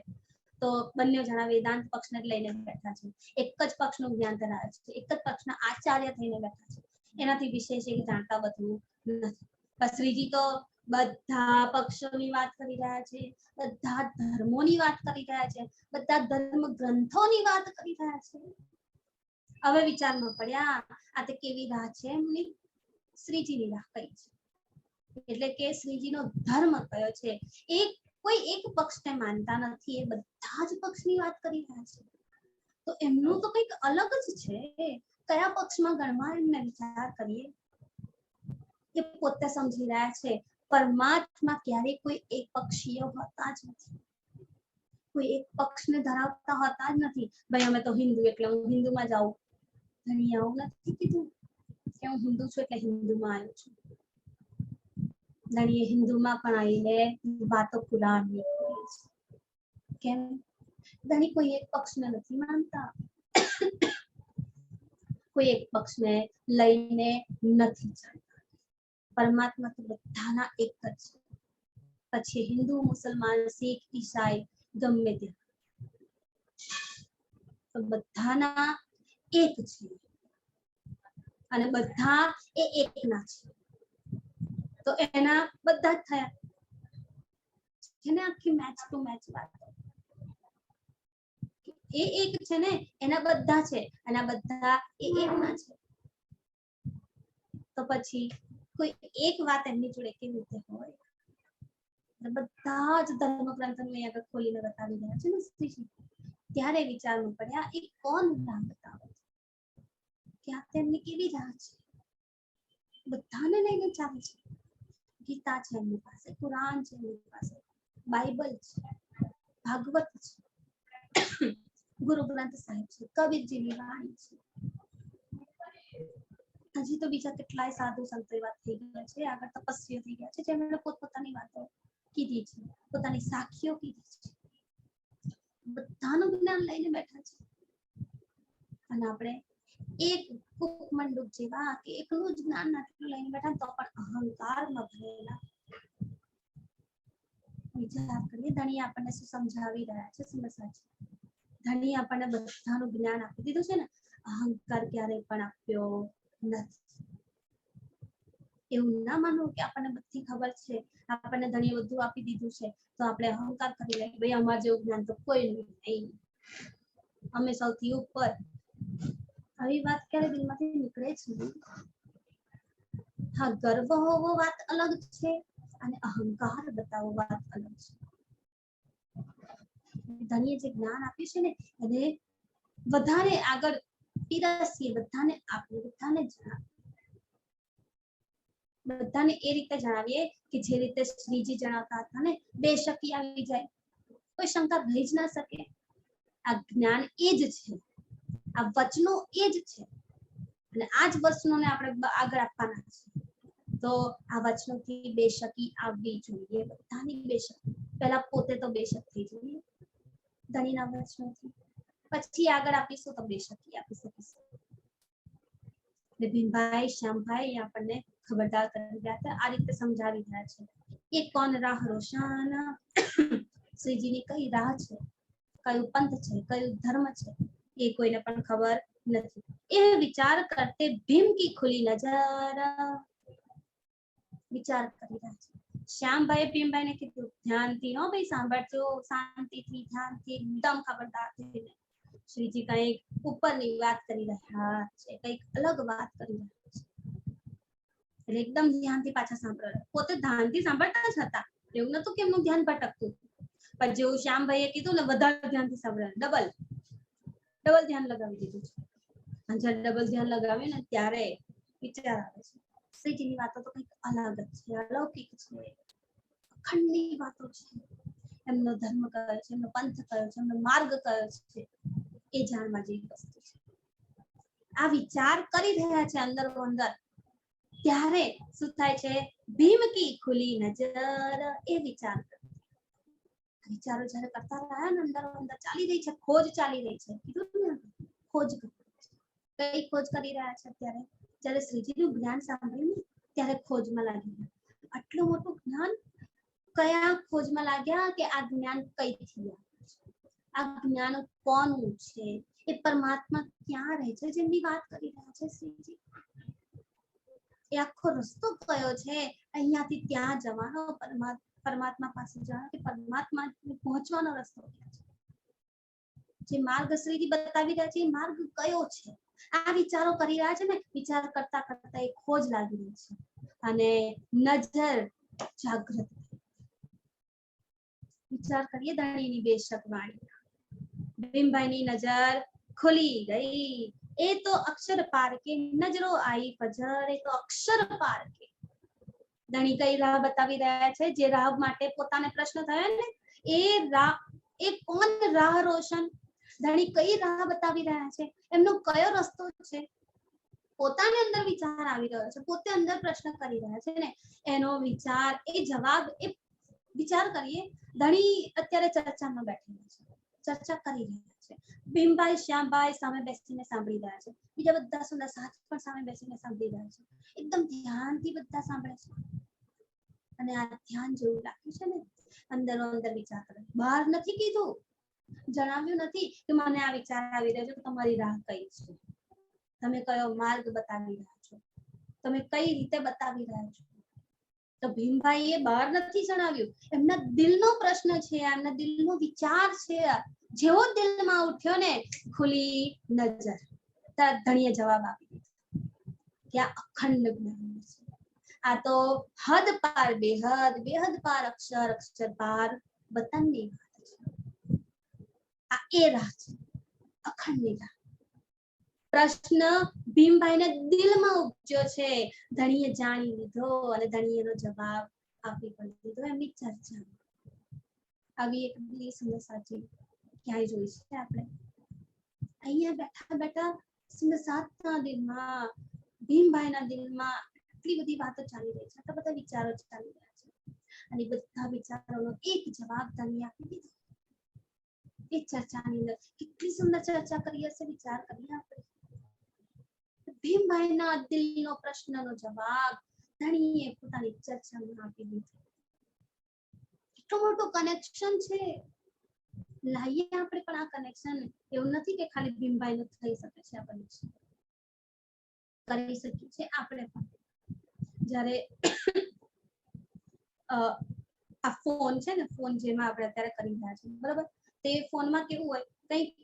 તો બંને જણા વેદાંત પક્ષને લઈને બેઠા છે, એક જ પક્ષનું જ્ઞાન ધરાવે છે, એક જ પક્ષના આચાર્ય થઈને બેઠા છે, એનાથી વિશેષ એક જાણતા બધું નથી. શ્રીજી તો બધા પક્ષોની વાત કરી રહ્યા છે, બધા ધર્મોની વાત કરી રહ્યા છે, બધા ધર્મ ગ્રંથોની વાત કરી રહ્યા છે. હવે વિચારમાં પડ્યા, આ તે કેવી રાહ છે એમની, શ્રીજીની રાહ કઈ છે, એટલે કે શ્રીજીનો ધર્મ કયો છે. કોઈ એક પક્ષને માનતા નથી, એ બધા જ પક્ષની વાત કરી રહ્યા છે. તો એમનું તો કંઈક અલગ જ છે. કયા પક્ષમાં ગણવા એમને વિચાર કરીએ. એ પોતે સમજી રહ્યા છે પરમાત્મા ક્યારેય કોઈ એક પક્ષીય હોતા જ નથી, કોઈ એક પક્ષને ધરાવતા હોતા જ નથી. ભાઈ અમે તો હિન્દુ એટલે હું હિન્દુમાં જાઉં, આવું નથી કીધું કે હું હિન્દુ છું એટલે હિન્દુમાં આવ્યો છું. ધણીએ હિન્દુમાં પણ આવીને વાતો પુરાણની કેમ, ધણી કોઈ એક પક્ષને નથી માનતા, કોઈ એક પક્ષને લઈને નથી ચાલતા. પરમાત્મા તો બધાના એક જ છે. પછી હિન્દુ, મુસલમાન, શીખ, ઈસાઈ ગમે તે, તો બધાના એક છે અને બધા એ એકના છે. તો એના બધા જ થયા. જેને આખી મેચ ટુ મેચ વાત, એ એક છે ને, એના બધા છે, એના બધા એ એકના છે. તો પછી કોઈ એક વાત એમની જોડે કેવી રીતે હોય? બધા જ ધર્મ ગ્રંથોને આગળ ખોલીને બતાવી રહ્યા છે ને શ્રીજી. ત્યારે વિચારવું પડ્યા, એ કોણ રાહ બતાવે છે, કે આ તેમની કેવી રાહ છે? બધાને લઈને ચાલે છે. ગીતા છે એમની પાસે, કુરાન છે એમની પાસે, બાઇબલ છે, ભાગવત છે, ગુરુ ગ્રંથ સાહિબ છે, કબીરજીની વાણી છે. હજી તો બીજા કેટલાય સાધુ સંતો એવા થઈ ગયા છે, આગળ તપસ્વીઓ થઈ ગયા છે, જેમણે પોતપોતાની વાતો કીધી છે, પોતાની સાખીઓ કીધી છે. બધાનું જ્ઞાન લઈને બેઠા છે. અને આપણે એક કુકમંડુક જેવા કે એકલું જ જ્ઞાન નથી લઈને બેઠા, તો પણ અહંકારમાં ભરેલા. વિચાર કરીએ, ધણી આપણને શું સમજાવી રહ્યા છે, સમજવા છે. ધણી આપણને બધાનું જ્ઞાન આપી દીધું છે ને, અહંકાર ક્યારેય પણ આપ્યો નથી. એવું ના માનવું કે આપણને બધી ખબર છે, આપણને ધણી બધું આપી દીધું છે તો આપણે અહંકાર કરી લઈએ, ભાઈ અમાર જેવું જ્ઞાન તો કોઈ નહીં, અમે સૌથી ઉપર. આવી વાત ક્યારે દિલમાંથી નીકળે જ નહીં. હા, ગર્વ હોવો વાત અલગ છે અને અહંકાર બતાવવો વાત અલગ છે. ધણીએ જે જ્ઞાન આપ્યું છે ને, એને વધારે આગળ પીરસીએ, બધાને આપીએ, બધાને જણાવીએ. બધાને એ રીતે જણાવીએ કે જે રીતે શ્રીજી જણાવતા હતા ને, બેશકી આવી જાય, કોઈ શંકા રહી જ ના શકે. આ જ્ઞાન એ જ છે, આ વચનો એ જ છે, અને આ જ વચનોને આપણે આગળ આપવાના છે. તો આ વચનોથી બેશકી આવવી જોઈએ, બધાની બેશકી. પહેલા પોતે તો બેશક થઈ જોઈએ ધણીના વચનોથી, પછી આગળ આપીશું તો બેશકી આપી શકીશું. એટલે ભીમભાઈ શ્યામભાઈ આપણને ખબરદાર કરી રહ્યા છે, આ રીતે સમજાવી રહ્યા છે. એ કોણ રાહ રોશન, શ્રીજીની કઈ રાહ છે, કયું પંથ છે, કયું ધર્મ છે, એ કોઈને પણ ખબર નથી. એ વિચાર કરતે ભીમ કી ખુલી નજર, વિચાર કરી રહ્યા છે. શ્યામભાઈ ભીમભાઈને કીધું ધ્યાનથી, હો ભાઈ સાંભળજો, શાંતિથી, ધ્યાનથી, એકદમ ખબરદાર થઈને. શ્રીજી કંઈક ઉપરની વાત કરી રહ્યા છે, કંઈક અલગ વાત કરી રહ્યા છે, એટલે એકદમ ધ્યાનથી પાછા સાંભળો. પોતે ધ્યાનથી સાંભળતા જ હતા, એવું નતું કે એમનું ધ્યાન ભટકતું. પણ જેવું શ્યામભાઈએ કીધું ને, વધારે ધ્યાનથી સાંભળે, ડબલ ધ્યાન લગાવી દીધું છે. અને જ્યારે ડબલ ધ્યાન લગાવ્યું ને ત્યારે વિચાર આવે છે, શ્રીજીની વાતો તો કંઈક અલગ જ છે, અલૌકિક છે, અખંડની વાતો છે. એમનો ધર્મ કયો છે, એમનો પંથ કયો છે, એમનો માર્ગ કયો છે, એ જાણવા જેવી વસ્તુ છે. આ વિચાર કરી રહ્યા છે અંદર અંદર, ત્યારે શું થાય છે? ભીમ કી ખુલી નજર, એ વિચાર વિચારો જ્યારે કરતા રહ્યા ને, અંદર અંદર ચાલી રહી છે, ખોજ ચાલી રહી છે. કીધું ને, ખોજ કઈ ખોજ કરી રહ્યા છે અત્યારે? જ્યારે શ્રીજીનું જ્ઞાન સાંભળ્યું ત્યારે ખોજમાં લાગી ગયા. આટલું મોટું જ્ઞાન, કયા ખોજમાં લાગ્યા કે આ જ્ઞાન કઈથી આવે છે, આ જ્ઞાન કોનું છે, એ પરમાત્મા ક્યાં રહે છે, જેમની વાત કરી રહ્યા છે શ્રીજી. એ આખો રસ્તો કયો છે અહીંયાથી ત્યાં જવાનો, પરમાત્મા પાસે જવાનો, કે પરમાત્મા પહોંચવાનો રસ્તો ક્યાં છે? જે માર્ગ શ્રીજી બતાવી રહ્યા છે એ માર્ગ કયો છે? આ વિચારો કરી રહ્યા છે ને, વિચાર કરતા કરતા એક ખોજ લાગી રહી છે, અને નજર જાગૃત. વિચાર કરીએ ધણીની બેશક વાણી, ભીમભાઈની નજર ખુલી ગઈ. એ તો અક્ષર પાર કે નજરો આઈ ફજર, એ તો અક્ષર પાર કે. ધણી કઈ રાહ બતાવી રહ્યા છે? જે રાહ માટે પોતાને પ્રશ્ન થયો ને, એ રાહ, એ કોણ રાહ રોશન? ધણી કઈ રાહ બતાવી રહ્યા છે? એમનો કયો રસ્તો છે? પોતાની અંદર વિચાર આવી રહ્યો છે, પોતે અંદર પ્રશ્ન કરી રહ્યા છે ને, એનો વિચાર, એ જવાબ, એ વિચાર કરીએ. ધણી અત્યારે ચર્ચામાં બેઠેલા છે, ચર્ચા કરી રહ્યા છે. ભીમભાઈ શ્યામભાઈ સામે બેસીને સાંભળી રહ્યા છે, બીજા બધા સુંદર સાથી પણ સામે બેસીને સાંભળી રહ્યા છે. એકદમ ધ્યાનથી બધા સાંભળે છે, અને આ ધ્યાન જેવું લાગ્યું છે ને, અંદરો અંદર વિચાર કરે. બહાર નથી કીધું, જણાવ્યું નથી કે મને આ વિચાર આવી રહ્યો છે, તમારી રાહ કઈ છે, તમે કયો માર્ગ બતાવી રહ્યા છો, તમે કઈ રીતે બતાવી રહ્યા છો. તો ભીમભાઈ એ બહાર નથી જણાવ્યું, એમના દિલનો પ્રશ્ન છે, એમના દિલનો વિચાર છે. જેવો દિલમાં ઉઠ્યો ને, ખુલી નજર, તરત ધણીએ જવાબ આપી દીધો કે આ અખંડ જ્ઞાન છે. આ તો હદ પાર બેહદ, બેહદ પાર અક્ષર, અક્ષર પાર વતનની વાત છે. આ એ રાહ છે, અખંડની રાહ. પ્રશ્ન ભીમભાઈને દિલમાં ઉપજ્યો છે, ધણીએ જાણી લીધો, અને ધણીએ એનો જવાબ આપી પણ દીધો. એમની ચર્ચા આવી એક દિલી સુંદર સાચી ક્યાંય જોઈ છે આપણે? અહીંયા બેઠા બેઠા સુંદર સાતના દિલમાં, ભીમભાઈના દિલમાં એટલી બધી વાતો ચાલી રહી છે, આટલા બધા વિચારો ચાલી રહ્યા છે, અને બધા વિચારોનો એક જવાબ ધણીએ આપી દીધો. એ ચર્ચાની અંદર કેટલી સુંદર ચર્ચા કરી હશે, વિચાર કરીએ આપણે. ભીમભાઈના દિલનો પ્રશ્નનો જવાબ ધણીએ પોતાની ચર્ચામાં આપી દીધો. કેટલું મોટું કનેક્શન છે. લાઈએ આપણે પણ આ કનેક્શન. એવું નથી કે ખાલી ભીમભાઈનું થઈ શકે છે, આ કનેક્શન કરી શકીએ છીએ આપણે પણ. જ્યારે આ ફોન છે ને, ફોન જેમાં આપણે અત્યારે કરી રહ્યા છીએ, બરાબર? તે ફોનમાં કેવું હોય, કંઈક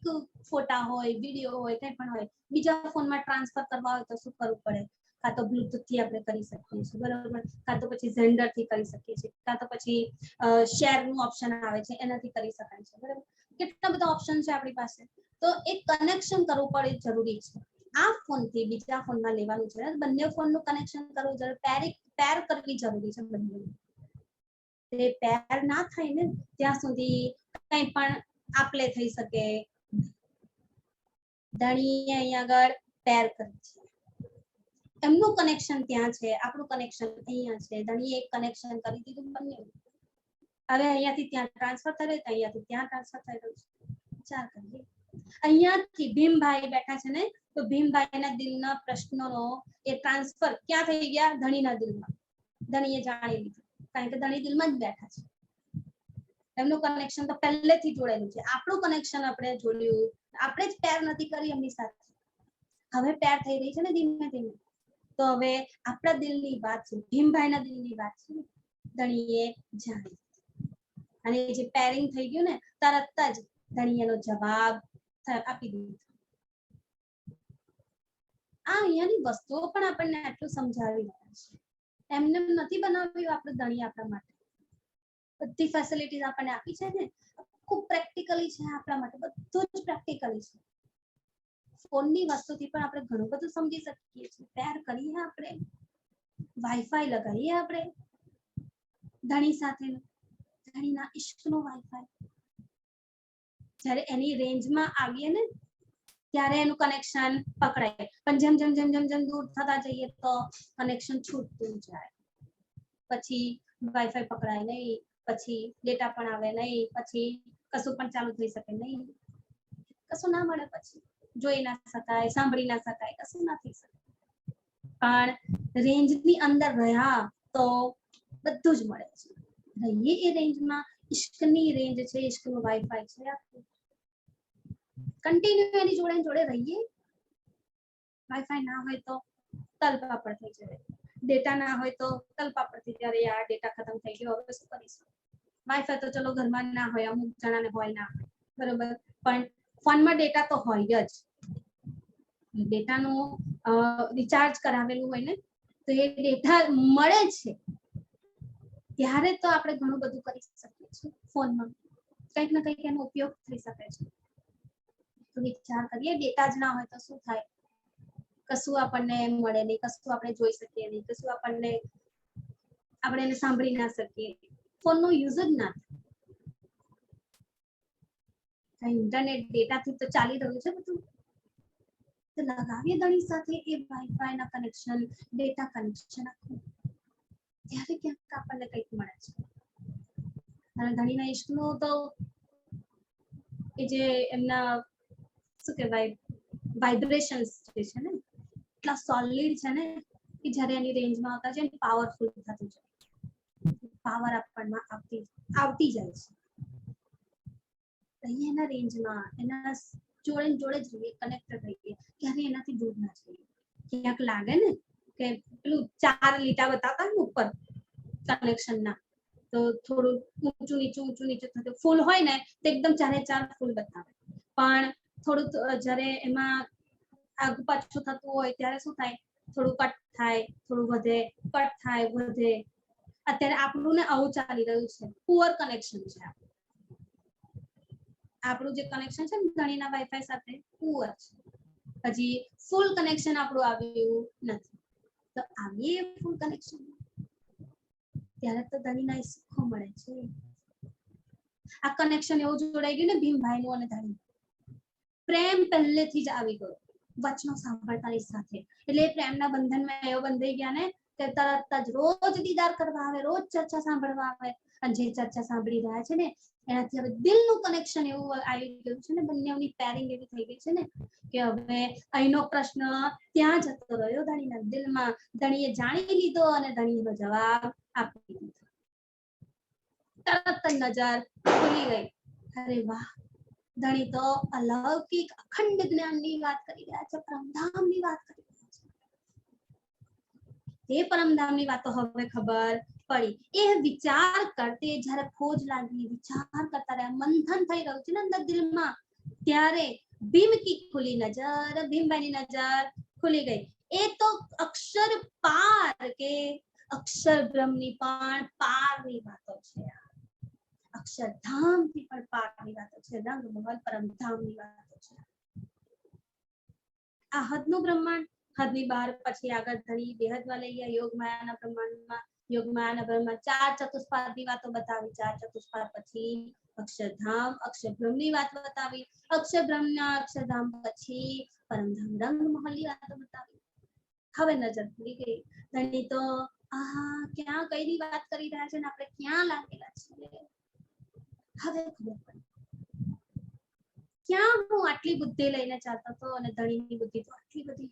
ફોટા હોય, વિડીયો હોય, કંઈ પણ હોય, બીજા ફોનમાં ટ્રાન્સફર કરવા હોય તો શું કરવું પડે? કાં તો બ્લુટૂથ થી આપણે કરી શકીએ છીએ, બરાબર? કાં તો પછી ઝેન્ડર થી કરી શકીએ છીએ, કાં તો પછી શેર નું ઓપ્શન આવે છે, એનાથી કરી શકાય છે, બરાબર? કેટલા બધા ઓપ્શન છે આપણી પાસે. તો એક કનેક્શન કરવું પડે જરૂરી છે. આ ફોન થી બીજા ફોનમાં લેવાનું છે, બંને ફોનનું કનેક્શન કરવું જરૂરી, પેર કરવી જરૂરી છે બંને. તે પેર ના થાય ને ત્યાં સુધી કઈ પણ આપલે થઈ શકે. ધણીએ અહીંયા આગળ પેર કરી છે, એમનું કનેક્શન ત્યાં છે, આપણું કનેક્શન અહીંયા છે. ધણીએ એક કનેક્શન કરી દીધું બંને. હવે અહીંયાથી ત્યાં ટ્રાન્સફર કરે તો અહીંયાથી ત્યાં ટ્રાન્સફર થઈ રહ્યું છે. વિચાર કરીએ, અહીંયાથી ભીમભાઈ બેઠા છે ને, તો ભીમભાઈના દિલના પ્રશ્નોનો એ ટ્રાન્સફર ક્યાં થઈ ગયા? ધણીના દિલમાં. ધણીએ જાણી લીધું, કારણ કે ધણી દિલમાં જ બેઠા છે. એમનું કનેક્શન તો પહેલેથી જોડેલું છે. આપણું કનેક્શન આપણે જોડ્યું, આપણે જ પેર નથી કરી એમની સાથે, હવે પેર થઈ રહી છે ને ધીમે ધીમે. તો હવે આપણા દિલની વાત છે, ભીમભાઈના દિલની વાત છે, ધણીએ જાણી. અને જે પેરિંગ થઈ ગયું ને, તરત જ ધણીએનો જવાબ આપી દીધો. આ અહીંયાની વસ્તુઓ પણ આપણને આટલું સમજાવી રહ્યા છે. એમને નથી બનાવ્યું આપણે ધણી આપણા માટે. બધી ફેસિલિટીઝ આપણને આપી છે ને, ખૂબ પ્રેક્ટિકલી છે આપણા માટે, બધું જ પ્રેક્ટિકલી છે. ફોનની વસ્તુથી પણ આપણે ઘણું બધું સમજી શકીએ છીએ. પેર કરીએ આપણે, વાઈફાઈ લગાવીએ આપણે ધણી સાથે, ધણીના ઇશ્કનો વાઈફાઈ. જ્યારે એની રેન્જમાં આવીએ ને ત્યારે એનું કનેક્શન પકડાય, પણ જેમ જેમ જેમ જેમ જેમ દૂર થતા જઈએ તો કનેક્શન છૂટતું જાય. પછી વાઈફાઈ પકડાય નહીં, પછી ડેટા પણ આવે નહીં, પછી કશું પણ ચાલુ થઈ શકે નહીં, કશું ના મળે, પછી જોઈ ના શકાય, સાંભળી ના શકાય, કશું ના થઈ શકે. પણ રેન્જની અંદર રહ્યા તો બધું જ મળે છે. રહીએ એ રેન્જમાં, ઇશ્કની રેન્જ છે, ઇશ્કનું વાઈફાઈ છે આપણું. કન્ટિન્યુ એની જોડે જોડે રહીએ. વાઈફાઈ ના હોય તો તલપાપડ થઈ જાય, ડેટા ના હોય તો તલપાપડ થઈ જાય. યાર ડેટા ખતમ થઈ ગયો, હવે શું કરીશું? વાઈફાઈ તો ચલો ઘરમાં ના હોય, અમુક જણાને હોય ના હોય, બરોબર, પણ ફોનમાં ડેટા તો હોય જ. ડેટાનું રિચાર્જ કરાવેલું હોય ને, તો એ ડેટા મળે છે ત્યારે તો આપણે ઘણું બધું કરી શકીએ છીએ. ફોનમાં કંઈક ને કંઈક એનો ઉપયોગ થઈ શકે છે. તો વિચાર કરીએ, ડેટા જ ના હોય તો શું થાય? કશું આપણને મળે નહીં, કશું આપણે જોઈ શકીએ નહીં, કશું આપણે એને સાંભળી ના શકીએ. ફોનનો યુઝ જ ના થાય. ઇન્ટરનેટ ડેટાથી તો ચાલી રહ્યું છે બધું. તો લગાવીએ ધણી સાથે એ વાઈફાઈ ના કનેક્શન, ડેટા કનેક્શન આખું, ત્યારે ક્યાંક આપણને કંઈક મળે છે. અને ધણીના ઇશ્કનું તો એ જે એમના શું કહેવાય વાઇબ્રેશન્સ જે છે ને, એટલા સોલિડ છે ને કે જ્યારે એની રેન્જમાં આવતા છે ને પાવરફુલ થતું જાય, પાવર આપણને આવતી જાય છે. એના રેન્જમાં એના જોડે જોડે જ રહીએ, કનેક્ટેડ રહીએ, ક્યારે એનાથી દૂર ના જઈએ. ક્યાંક લાગે ને કે પેલું 4 લીટા બતાવતા ને ઉપર કનેક્શન ના, તો થોડું ઊંચું નીચું થતું, ફૂલ હોય ને તો એકદમ 4 ફૂલ બતાવે, પણ થોડું જ્યારે એમાં આગુ પાછું થતું હોય ત્યારે શું થાય? થોડું કટ થાય, થોડું વધે, કટ થાય, વધે. અત્યારે આપણું ને આવું ચાલી રહ્યું છે, પુઅર કનેક્શન છે. આપણું જે કનેક્શન છે ને ધણીના વાઈફાઈ સાથે પુઅર છે. હજી ફૂલ કનેક્શન આપણું આવ્યું નથી. તો આવીએ ફૂલ કનેક્શન ત્યારે તો ધણીના સુખો મળે છે. આ કનેક્શન એવું જોડાઈ ગયું ને ભીમભાઈનું અને ધણી, પ્રેમ પહેલેથી જ આવી ગયો વચનો સાંભળતાની સાથે. એટલે પ્રેમના બંધનમાં એવો બંધાઈ ગયા ને કે તરત જ રોજ દીદાર કરવા આવે, રોજ ચર્ચા સાંભળવા આવે. અને જે ચર્ચા સાંભળી રહ્યા છે ને એનાથી હવે દિલનું કનેક્શન એવું આવી ગયું છે ને, બંનેની પેરિંગ એવી થઈ ગઈ છે ને કે હવે અહીંનો પ્રશ્ન ત્યાં જતો રહ્યો ધણીના દિલમાં. ધણીએ જાણી લીધો અને ધણીનો જવાબ આપી દીધો. તરત જ નજર ખુલી ગઈ. અરે વાહ, ધણી તો અલૌકિક અખંડ જ્ઞાનની વાત કરી રહ્યા છે, પરમધામની વાત કરી રહ્યા છે. એ પરમધામની વાતો હવે ખબર પડી. એ વિચાર કરતે જ્યારે ખોજ લાગી, વિચાર કરતા રહ્યા, મંથન થઈ રહ્યું છે ને અંદર દિલમાં, ત્યારે ભીમ કી ખુલી નજર, ભીમભાઈની નજર ખુલી ગઈ. એ તો અક્ષર પાર કે અક્ષર બ્રહ્મની પણ પારની વાતો છે. અક્ષરધામથી પણ પારની વાતો છે, રંગમહલ પરમધામની વાતો છે. આ હદનું બ્રહ્માંડ, હદની બહાર પછી આગળ ધણી બેહદમાં લઈ ગયા યોગ માયાના બ્રહ્માંડમાં. યોગ માયાના બ્રહ્માંડ 4 ચતુષ્પાદની વાતો બતાવી. 4 ચતુષ્પાદ પછી અક્ષરધામ અક્ષરબ્રહ્મની વાત બતાવી. અક્ષરબ્રહ્મના અક્ષરધામ પછી પરમધામ રંગમહલની વાતો બતાવી. હવે નજર ખુલી ગઈ. ધણી તો ક્યાં કઈની વાત કરી રહ્યા છે ને આપણે ક્યાં લાગેલા છીએ. હવે ખબર પડી ક્યાં હું આટલી બુદ્ધિ લઈને ચાલતો હતો અને ધણીની બુદ્ધિ તો આટલી બધી.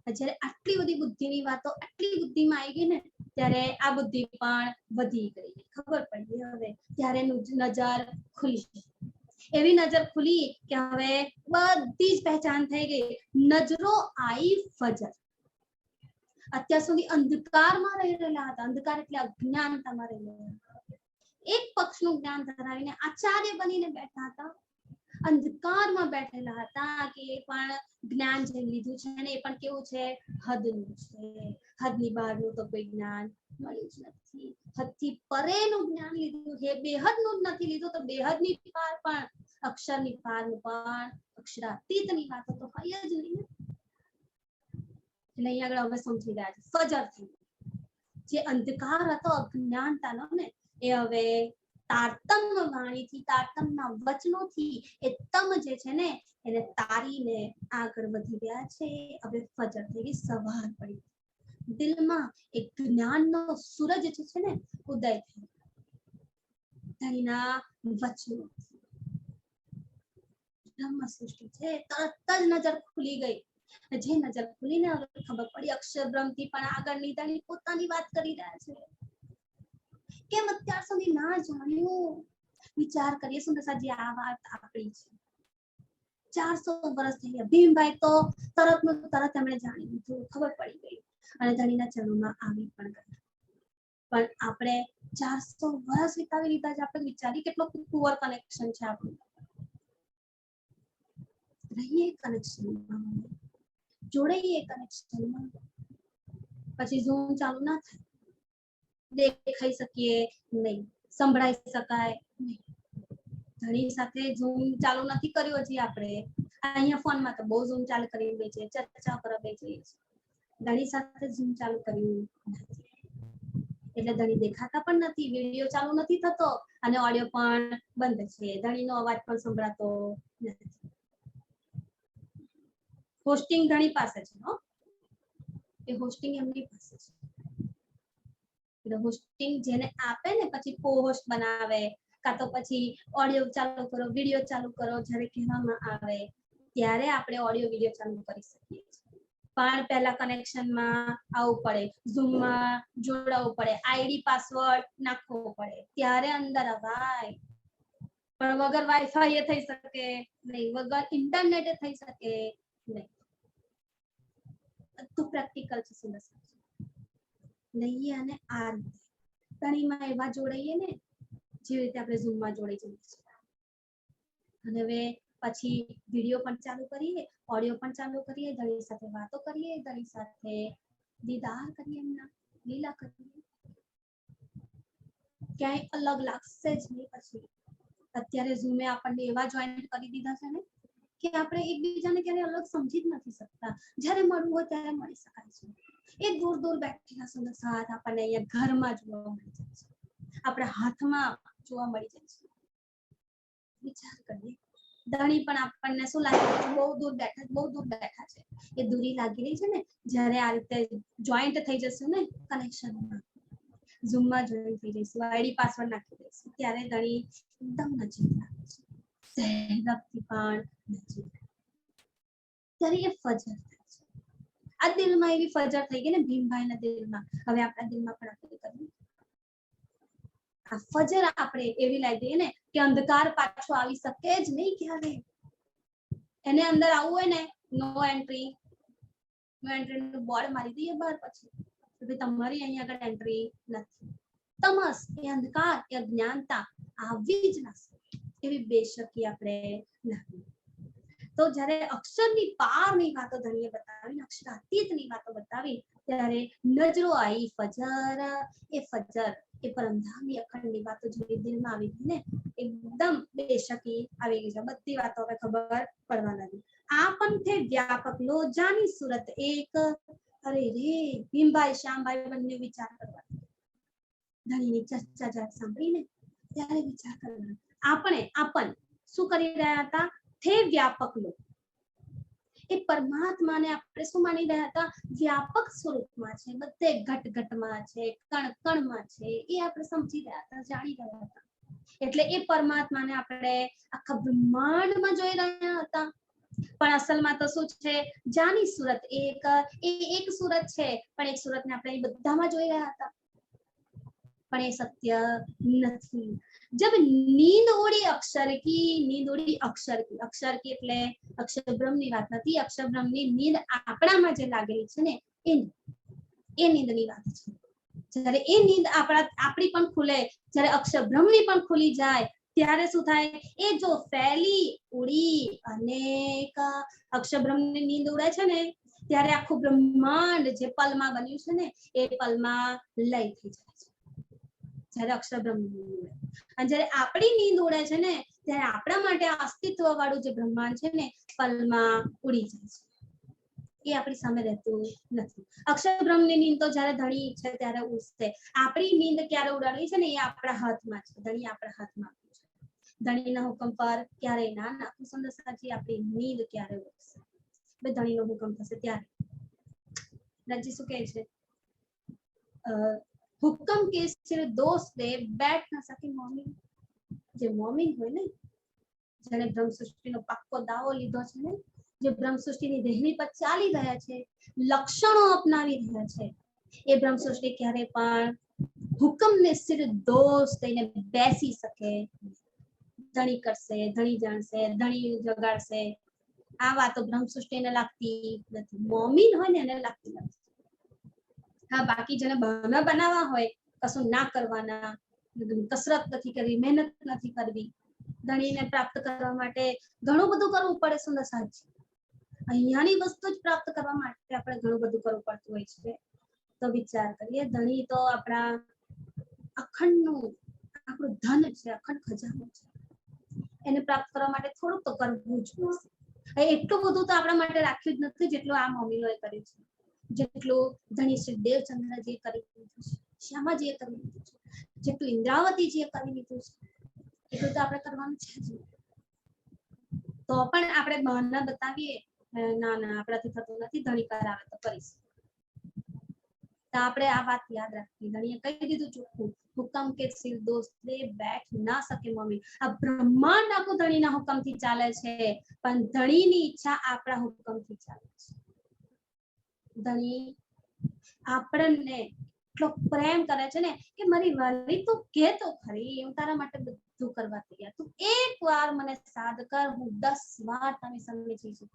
જ્યારે આટલી બધી બુદ્ધિની વાતો આટલી બુદ્ધિમાં આવી ગઈ ને ત્યારે આ બુદ્ધિ પણ વધી ગઈ. ખબર પડી હવે ત્યારે નજર ખુલી. એવી નજર ખુલી કે હવે બધી જ પહેચાન થઈ ગઈ. નજરો આઈ ફજર. અત્યાર સુધી અંધકારમાં રહી રહેલા હતા. અંધકાર એટલે અજ્ઞાનતામાં રહેલા હતા. એક પક્ષનું જ્ઞાન ધરાવીને આચાર્ય બનીને બેઠા હતા. અંધકારમાં બેઠેલા હતા કે એ પણ જ્ઞાન જે લીધું છે ને એ પણ કેવું છે, હદનું છે. હદની બહારનું તો કોઈ જ્ઞાન મળ્યું જ નથી. હદથી પરેનું જ્ઞાન લીધું છે. બેહદનું જ નથી લીધું તો બેહદની પાર પણ અક્ષરની પારનું પણ અક્ષરાતીતની વાતો તો હોય જ નહીં. એટલે અહીંયા આગળ હવે સમજી ગયા છે ફજર થઈ. જે અંધકાર હતો અજ્ઞાનતાનો ને એ હવે તારતમ્ય વાણીથી તારતમ્યના વચનોથી એ તમ જે છે ને એને તારીને આગળ વધી ગયા છે. હવે ફજર થઈ ગઈ, સવાર પડી. દિલમાં એક જ્ઞાનનો સૂરજ જે છે ને ઉદય થયો. ધણીના વચનો બ્રહ્મ સૃષ્ટિ છે. તરત જ નજર ખુલી ગઈ. જે નજર ખુલીને હવે ખબર પડી અક્ષરબ્રહ્મથી પણ આગળની ધણી પોતાની વાત કરી રહ્યા છે. કેમ અત્યાર સુધી ના જાણ્યું? વિચાર કરીએ સુંદરસાજી આ વાત આપણી છે. 400 વર્ષ થઈ ગયા. ભીમભાઈ તો તરત એમણે જાણી લીધું, ખબર પડી ગઈ અને ધણીના ચરણોમાં આવી પણ ગયા. પણ આપણે 400 વર્ષ વિતાવી લીધા છે. આપણે વિચારી કેટલો પુઅર કનેક્શન છે આપણું. રહીએ કનેક્શનમાં, જોડાઈએ કનેક્શનમાં. પછી ઝૂમ ચાલુ ના થાય, દેખાઈ શકીએ નહીં, સંભળાઈ શકાય નહીં. ધણી સાથે ઝૂમ ચાલુ નથી કર્યો હજી આપણે. અહીંયા ફોનમાં તો બહુ ઝૂમ ચાલુ કરી દે છે, ચર્ચા કરવા બેસીએ છીએ. ધણી સાથે ઝૂમ ચાલુ કર્યું નથી એટલે ધણી દેખાતા પણ નથી, વિડીયો ચાલુ નથી થતો અને ઓડિયો પણ બંધ છે. ધણીનો અવાજ પણ સંભળાતો નથી. હોસ્ટિંગ ધણી પાસે છે હો, એ હોસ્ટિંગ એમની પાસે છે. એટલે હોસ્ટિંગ જેને આપે ને પછી કો-હોસ્ટ બનાવે કાં તો પછી ઓડિયો ચાલુ કરો, વિડીયો ચાલુ કરો જ્યારે કહેવામાં આવે ત્યારે આપણે ઓડિયો વિડીયો ચાલુ કરી શકીએ છીએ. પણ પહેલા કનેક્શનમાં આવવું પડે, ઝૂમમાં જોડાવવું પડે, આઈડી પાસવર્ડ નાખવો પડે ત્યારે અંદર અવાય. પણ વગર વાઈફાઈ થઈ શકે નહીં, વગર ઇન્ટરનેટ થઈ શકે નહીં. બધું પ્રેક્ટિકલ છે. લઈએ અને આ ધણીમાં એવા જોડાઈએ ને જેવી રીતે આપણે ઝૂમમાં જોડાઈ જઈએ છીએ. અને હવે પછી વિડીયો પણ ચાલુ કરીએ, ઓડિયો પણ ચાલુ કરીએ, ધણી સાથે વાતો કરીએ, ધણી સાથે દીદાર કરીએ, એમના લીલા કરીએ. ક્યાંય અલગ લાગશે જ નહીં. પછી અત્યારે ઝૂમે આપણને એવા જોઈન્ટ કરી દીધા છે ને કે આપણે એકબીજાને ક્યારે અલગ સમજી જ નથી શકતા. જ્યારે મળવું હોય ત્યારે મળી શકાય છે. એ દૂર બેઠેલા સુંદર સાથ આપણને અહીંયા ઘરમાં જોવા મળી જાય છે, આપણા હાથમાં જોવા મળી જાય છે. વિચાર કરીએ, ધણી પણ આપણને શું લાગે છે બહુ દૂર બેઠા છે. એ દૂરી લાગી રહી છે ને જ્યારે આ રીતે જોઈન્ટ થઈ જશું ને કનેક્શનમાં, ઝૂમમાં જોઈન્ટ થઈ જઈશું, આઈડી પાસવર્ડ નાખી દઈશું ત્યારે ધણી એકદમ નજીક લાગે છે. સહેલાઈથી પણ નજીક. ત્યારે એ ફજર થાય છે. આ દિલમાં એવી ફજર થઈ ગઈ ને ભીમભાઈના દિલમાં. હવે આપણા દિલમાં પણ આપણે કરીએ આ ફજર. આપણે એવી લાગી દઈએ ને કે અંધકાર પાછો આવી શકે જ નહીં ક્યારે. એને અંદર આવવું હોય ને નો એન્ટ્રી નું બોર્ડ મારી દઈએ બહાર. પછી તમારી અહીંયા આગળ એન્ટ્રી નથી. તમસ એ અંધકાર એ અજ્ઞાનતા આવી જ ના શકે એવી બેશકી આપણે લાગી. તો જ્યારે અક્ષરની પારની વાતો ધણીએ બતાવી, અક્ષરાતીતની વાતો બતાવી, ત્યારે નજરો આવી ફજર, એ ફજર એ પરમધામની અખંડની વાતો જેવી દિલમાં આવી ગઈ ને, એકદમ બેશકી આવી ગઈ છે, બધી વાતો હવે ખબર પડવા લાગી. આ પંથે વ્યાપક લો જાની સુરત એક, અરે રે ભીમભાઈ શ્યામભાઈ બંને વિચાર કરવા, ધણીની ચર્ચા જ્યારે સાંભળીને ત્યારે વિચાર કરવા, આપણ શું કરી રહ્યા હતા? થે વ્યાપક લો, એ પરમાત્માને આપણે શું માની રહ્યા હતા? વ્યાપક સ્વરૂપમાં છે, બધે ઘટ ઘટમાં છે, કણ કણમાં છે, એ આપણે સમજી રહ્યા હતા, જાણી રહ્યા હતા. એટલે એ પરમાત્માને આપણે આખા બ્રહ્માંડમાં જોઈ રહ્યા હતા. પણ અસલમાં તો શું છે? જાની સુરત એક, એ એક સુરત છે, પણ એક સુરતને આપણે બધામાં જોઈ રહ્યા હતા, પણ એ સત્ય નથી. जब नींद उड़ी अक्षर की, नींद उड़ी अक्षर की એટલે અક્ષર બ્રહ્મની વાત નથી, અક્ષર બ્રહ્મની નીંદ આપણામાં જે લાગેલી છે ને, એ નીંદની વાત છે. જ્યારે એ નીંદ આપણી પણ ખુલે, જ્યારે અક્ષર બ્રહ્મની પણ ખુલી જાય, ત્યારે શું થાય? એ જો ફેલી ઉડી અનેક અક્ષર બ્રહ્મની નીંદ ઉડે છે ને, ત્યારે આખું બ્રહ્માંડ જે પલમાં બન્યું છે ને, એ પલમાં લય થઈ જાય છે, જ્યારે અક્ષર બ્રહ્મની નીંદ ઉડે. અને જ્યારે આપણી નીંદ ઉડે છે ને, ત્યારે આપણા માટે અસ્તિત્વ વાળું જે બ્રહ્માંડ છે ને, પલમાં ઉડી જાય છે, એ આપણી સામે રહેતું નથી. અક્ષર બ્રહ્મની નીંદ તો જ્યારે ધણી છે ત્યારે ઉડશે, આપણી નીંદ ક્યારે ઉડાડવી છે ને, એ આપણા હાથમાં છે, ધણી આપણા હાથમાં છે. ધણીના હુકમ પર ક્યારેય ના નાખું સુંદર સાચી, આપણી નીંદ ક્યારે ઉડશે? ધણીનો હુકમ થશે ત્યારે. રાજી શું કહે છે? હુકમ કે સિર દોસ્ત દે બેઠ ના સકે મોમિન. જે મોમિન હોય ને, જેને બ્રહ્મ સૃષ્ટિનો પાક્કો દાવો લીધો છે ને, જે બ્રહ્મ સૃષ્ટિની રહેણી પર ચાલી રહ્યા છે, લક્ષણો અપનાવી રહ્યા છે, એ બ્રહ્મ સૃષ્ટિ ક્યારે પણ હુકમને સિર દોસ્ત દઈને બેસી શકે. ધણી કરશે, ધણી જાણશે, ધણી જગાડશે, આ વાતો બ્રહ્મ સૃષ્ટિને લાગતી નથી. મોમિન હોય ને એને લાગતી નથી. હા, બાકી જેને બહાના બનાવવા હોય, કશું ના કરવાના, કસરત નથી કરવી, મહેનત નથી કરવી, ધણીને પ્રાપ્ત કરવા માટે ઘણું બધું કરવું પડે. સુંદર સાચી, અહીંયાની વસ્તુ જ પ્રાપ્ત કરવા માટે આપણે ઘણું બધું કરવું પડતું હોય છે. તો વિચાર કરીએ, ધણી તો આપણા અખંડનું આપણું ધન છે, અખંડ ખજાનો છે. એને પ્રાપ્ત કરવા માટે થોડુંક તો કરવું જ પડશે. એટલું બધું તો આપણા માટે રાખ્યું જ નથી જેટલું આ મમ્મીઓએ કર્યું છે, જેટલું ધણી શ્રી દેવચંદ્રજીએ કરી દીધું છે, શ્યામાજીએ કરી દીધું છે, જેટલું ઇન્દ્રાવતીજીએ કરી દીધું છે, એટલું તો આપણે કરવાનું છે જ. તો પણ આપણે બહાના બતાવીએ, ના ના આપણાથી થતું નથી, ધણી કરાવે તો કરીશ. તો આપણે આ વાત યાદ રાખવી. ધણીએ કહી દીધું ચોખ્ખું, હુકમ કે સિર દોસ્ત દે બેઠ ના શકે મમ્મી. આ બ્રહ્માંડ આખું ધણીના હુકમથી ચાલે છે, પણ ધણીની ઈચ્છા આપણા હુકમથી ચાલે છે. ધણી આપણને એટલો પ્રેમ કરે છે ને, કે મારી વાલી તું કે તો ખરી, હું તારા માટે બધું કરવા તૈયાર, તું એક વાર મને સાદ કર, હું 10 વાર તને સમજી છું.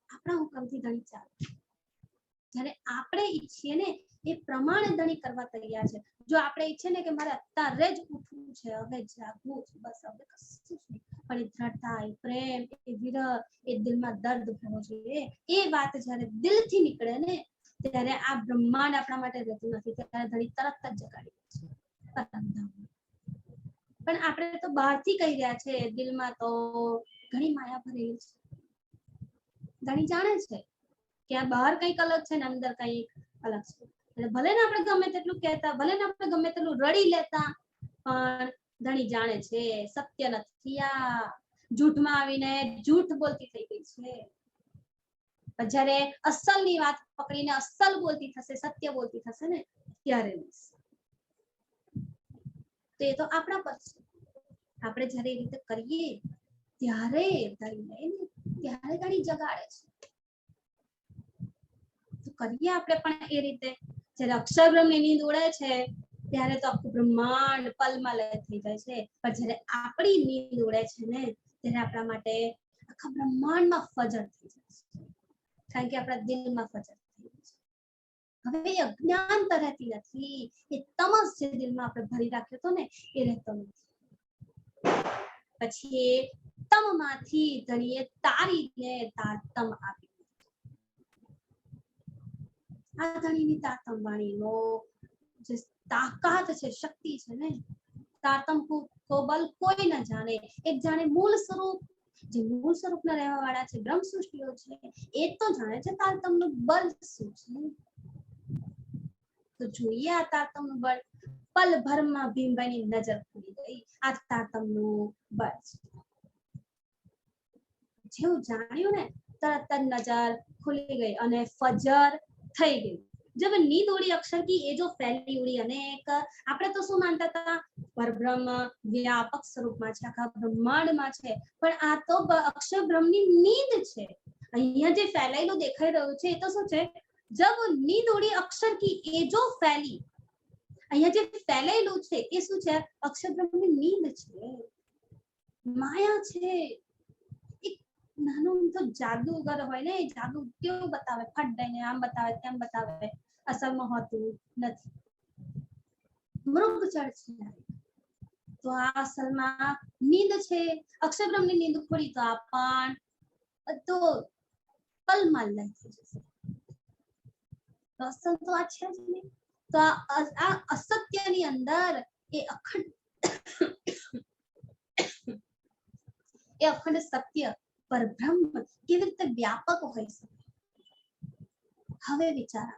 આપણા હુકમથી ધણી ચાલે. જ્યારે આપણે ઈચ્છીએ ને એ પ્રમાણે ધણી કરવા તૈયાર છે. જો આપણે ઈચ્છીએ ને કે મારે અત્યારે જ ઉઠવું છે, હવે જાગવું છે, બસ હવે કશું જ નહીં, પણ એ દ્રઢતા, એ પ્રેમ, એ વિરહ, એ દિલમાં દર્દ ભરવો જોઈએ, એ વાત જ્યારે દિલથી નીકળે ને, ત્યારે આ બ્રહ્માંડ આપણા માટે રહેતું નથી, ત્યારે ધણી તરત જ જગાડી દે છે. પણ આપણે તો બહારથી કહી રહ્યા છે, દિલમાં તો ઘણી માયા ભરેલી છે. ધણી જાણે છે કે આ બહાર કંઈક અલગ છે ને અંદર કંઈક અલગ છે. એટલે ભલે ને આપણે ગમે તેટલું કહેતા, ભલે ને આપણે ગમે તેટલું રડી લેતા, પણ ધણી જાણે છે સત્ય નથી, આ જૂઠમાં આવીને જૂઠ બોલતી થઈ ગઈ છે. જ્યારે અસલની વાત પકડીને અસલ બોલતી થશે, સત્ય બોલતી થશે ને, ત્યારે તો એ તો આપણા પર છે. આપણે જ્યારે એ રીતે કરીએ ત્યારે ધણી જગાડે છે. તો કરીએ આપણે પણ એ રીતે. જ્યારે અક્ષર બ્રહ્મની નીંદ ઉડે છે, ત્યારે તો આખું બ્રહ્માંડ પલમાં લય થઈ જાય છે, પણ જ્યારે આપણી નીંદ ઉડે છે ને, ત્યારે આપણા માટે આખા બ્રહ્માંડમાં ફજર થઈ જાય છે, કારણ કે આપણા દિલમાં ફજર થઈ જાય છે. હવે અજ્ઞાનતા રહેતી નથી, એ તમસ જે દિલમાં આપણે ભરી રાખ્યો હતો ને, એ રહેતો નથી. પછી તમમાંથી ધણીએ તારીને તારતમ આપી. આ ધણીની તારતમ વાણીનો જે તાકાત છે, શક્તિ છે ને, તારતમ કો બલ કોઈ ન જાણે. એક જાણે મૂળ સ્વરૂપ, જે મૂળ સ્વરૂપના રહેવા વાળા છે, બ્રહ્મ સૃષ્ટિઓ છે, એ તો જાણે છે તારતમનું બળ શું છે. તો જોઈએ આ તારતમનું બળ. પલ ભરમાં ભીમભાઈની નજર ખુલી ગઈ. આ તારતમનું બળ છે. જેવું જાણ્યું ને, તરત જ નજર ખુલી ગઈ અને ફજર થઈ ગઈ. जब नींद उड़ी अक्षर की ये जो फैली उड़ी अनेक આપણે તો શું માનતા હતા, પરબ્રહ્મ વ્યાપક સ્વરૂપમાં છે, આખા બ્રહ્માંડમાં છે, પણ આ તો અક્ષર બ્રહ્મની નીંદ છે. અહીંયા જે ફેલાયેલું દેખાઈ રહ્યું છે એ તો શું છે, જબ નીંદ ઉડી અક્ષર की ये जो फैली, અહીંયા જે ફેલાયેલું છે એ શું છે, અક્ષર બ્રહ્મની નીંદ છે, માયા છે. એક નાનું તો જાદુગર હોય ને, જાદુ કેવું બતાવે, ફટ દઈને આમ બતાવે તેમ બતાવે, અસલમાં હોતું નથી. મૃગ જળ છે તો આ અસલમાં નીંદ છે. અક્ષર બ્રહ્મની નીંદ ખોલી તો આ પણ તો પલમાં લઈ જશે. તો અસલ તો આ છે જ નહીં. તો આ અસત્યની અંદર એ અખંડ સત્ય પરબ્રહ્મ કેવી રીતે વ્યાપક હોય શકે. હવે વિચાર,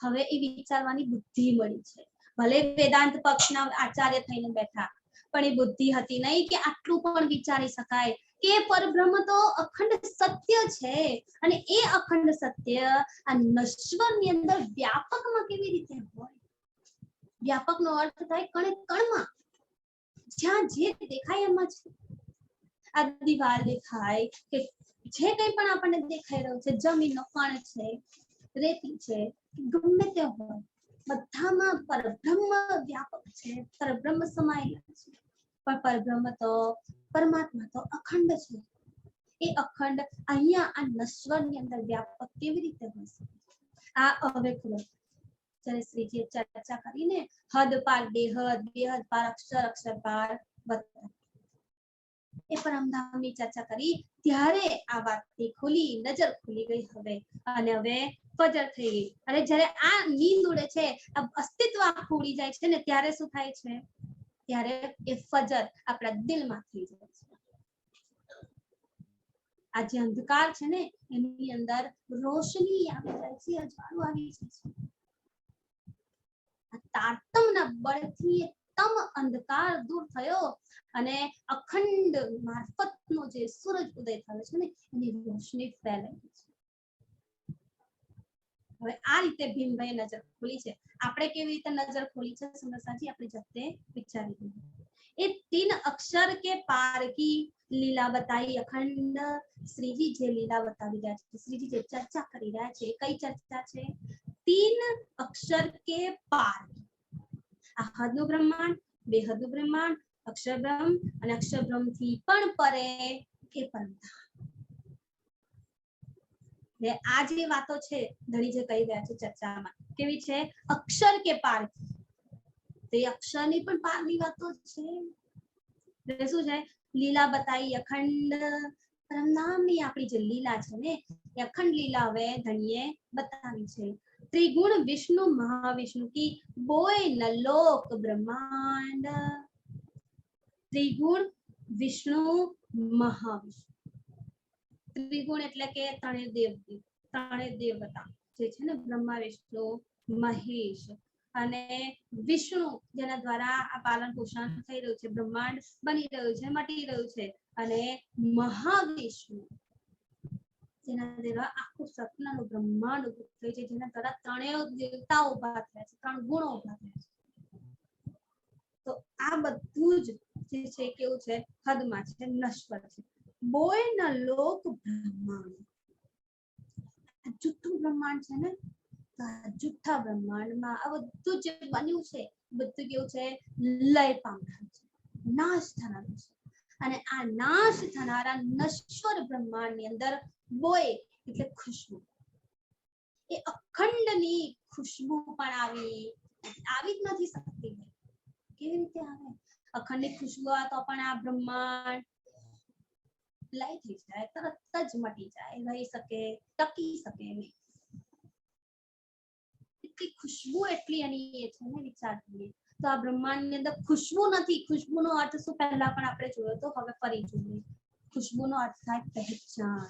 હવે એ વિચારવાની બુદ્ધિ મળી છે. ભલે વેદાંત પક્ષના આચાર્ય થઈને બેઠા, પણ એ બુદ્ધિ હતી નહીં કે આટલું પણ વિચારી શકાય કે પરબ્રહ્મ તો અખંડ સત્ય છે, અને એ અખંડ સત્ય આ નશ્વરની અંદર વ્યાપકમાં કેવી રીતે હોય. વ્યાપકનો અર્થ થાય કણે કણમાં, જ્યાં જે દેખાય એમાં છે. આ દિવાલ દેખાય કે જે કંઈ પણ આપણને દેખાઈ રહ્યું છે, જમીનનો કણ છે, રેતી છે, ગમે તે હોય, બધામાં પરબ્રહ્મ વ્યાપક છે, પરબ્રહ્મ સમાયેલા છે. પણ પરબ્રહ્મ તો પરમાત્મા તો અખંડ છે. એ અખંડ અહીંયા આ નશ્વરની અંદર વ્યાપક કેવી રીતે હોય શકે. આ હવે ખબર જ્યારે શ્રીજીએ ચર્ચા કરીને હદ પાર બેહદ, બેહદ પાર અક્ષર, અક્ષર પાર વતન, એ પરમધામની ચર્ચા કરી ત્યારે આ વાતની ખુલી નજર ખુલી ગઈ હવે. અને હવે ફજર થઈ ગઈ. અને જ્યારે આ નીંદ ઉડે છે, આ અસ્તિત્વ આખું ઉડી જાય છે ને, ત્યારે શું થાય છે, ત્યારે એ ફજર આપણા દિલમાં થઈ જાય છે. આ જે અંધકાર છે ને, એની અંદર રોશની આવી જાય છે, અજવાળું આવી જાય છે. આ તારતમના બળથી તમ અંધકાર દૂર થયો અને અખંડ મારફતનો જે સૂરજ ઉદય થયો છે ને, એની રોશની ફેલાઈ છે. હવે આ રીતે ભીમભાઈ નજર ખોલી છે. આપણે કેવી રીતે નજર ખોલી છે સમરસાજી, આપણી જાતે વિચારી દઈએ. એ 3 અક્ષર કે પાર કી લીલા બતાઈ. અખંડ શ્રીજી જે લીલા બતાવી રહ્યા છે, શ્રીજી જે ચર્ચા કરી રહ્યા છે, કઈ ચર્ચા છે, 3 અક્ષર કે પાર. આ હદનું બ્રહ્માંડ, બેહદનું બ્રહ્માંડ, અક્ષર બ્રહ્મ અને અક્ષર બ્રહ્મ થી પણ પરે એ પરમધામ. આ જે વાતો છે ધણી જે કહી રહ્યા છે ચર્ચામાં, કેવી છે, અક્ષર કે પાર. તે અક્ષરની પણ પારની વાતો છે. શું છે, લીલા બતાઈ. અખંડ પરમધામની આપણી જે લીલા છે ને, એ અખંડ લીલા હવે ધણીએ બતાવી છે. त्रिगुण विष्णु महाविष्णु की बोय न लोक ब्रह्मांड. त्रिगुण विष्णु महाविष्णु. ત્રિગુણ એટલે કે ત્રણે દેવતા જે છે ને, બ્રહ્મા વિષ્ણુ મહેશ અને વિષ્ણુ, જેના દ્વારા આ પાલન પોષણ થઈ રહ્યું છે, બ્રહ્માંડ બની રહ્યું છે, મટી રહ્યું છે, અને મહાવિષ્ણુ જેના દ્વારા આખું સપનાનું બ્રહ્માંડ ઉભું થયું છે, જેના દ્વારા ત્રણેય દેવતાઓ ઉભા થયા છે, 3 ગુણો ઉભા થયા છે. તો આ બધું જ જે છે કેવું છે, હદમાં છે, નશ્વર છે. બોય ન લોક બ્રહ્માંડ. જુઠ્ઠું બ્રહ્માંડ છે ને, જુઠ્ઠા બ્રહ્માંડમાં આ બધું જે બન્યું છે, બધું કેવું છે, લય પામનાર છે, નાશ થનારું છે. અને આ નાશ થનારા નશ્વર બ્રહ્માંડની અંદર બોય એટલે ખુશ્બુ, એ અખંડની ખુશ્બુ પણ આવી જ નથી શકતી. કેવી રીતે આવે? અખંડની ખુશ્બુ આવે તો પણ આ બ્રહ્માંડ લય થઈ જાય, તરત જ મટી જાય, રહી શકે, ટકી શકે નહીં. એટલી ખુશ્બુ એટલી એની એ છે ને, વિચાર કરીએ તો આ બ્રહ્માંડની અંદર ખુશ્બુ નથી. ખુશ્બુનો અર્થ શું પહેલા પણ આપણે જોયો તો, હવે ફરી જોઈએ. ખુશ્બુનો અર્થ થાય પહેચાન.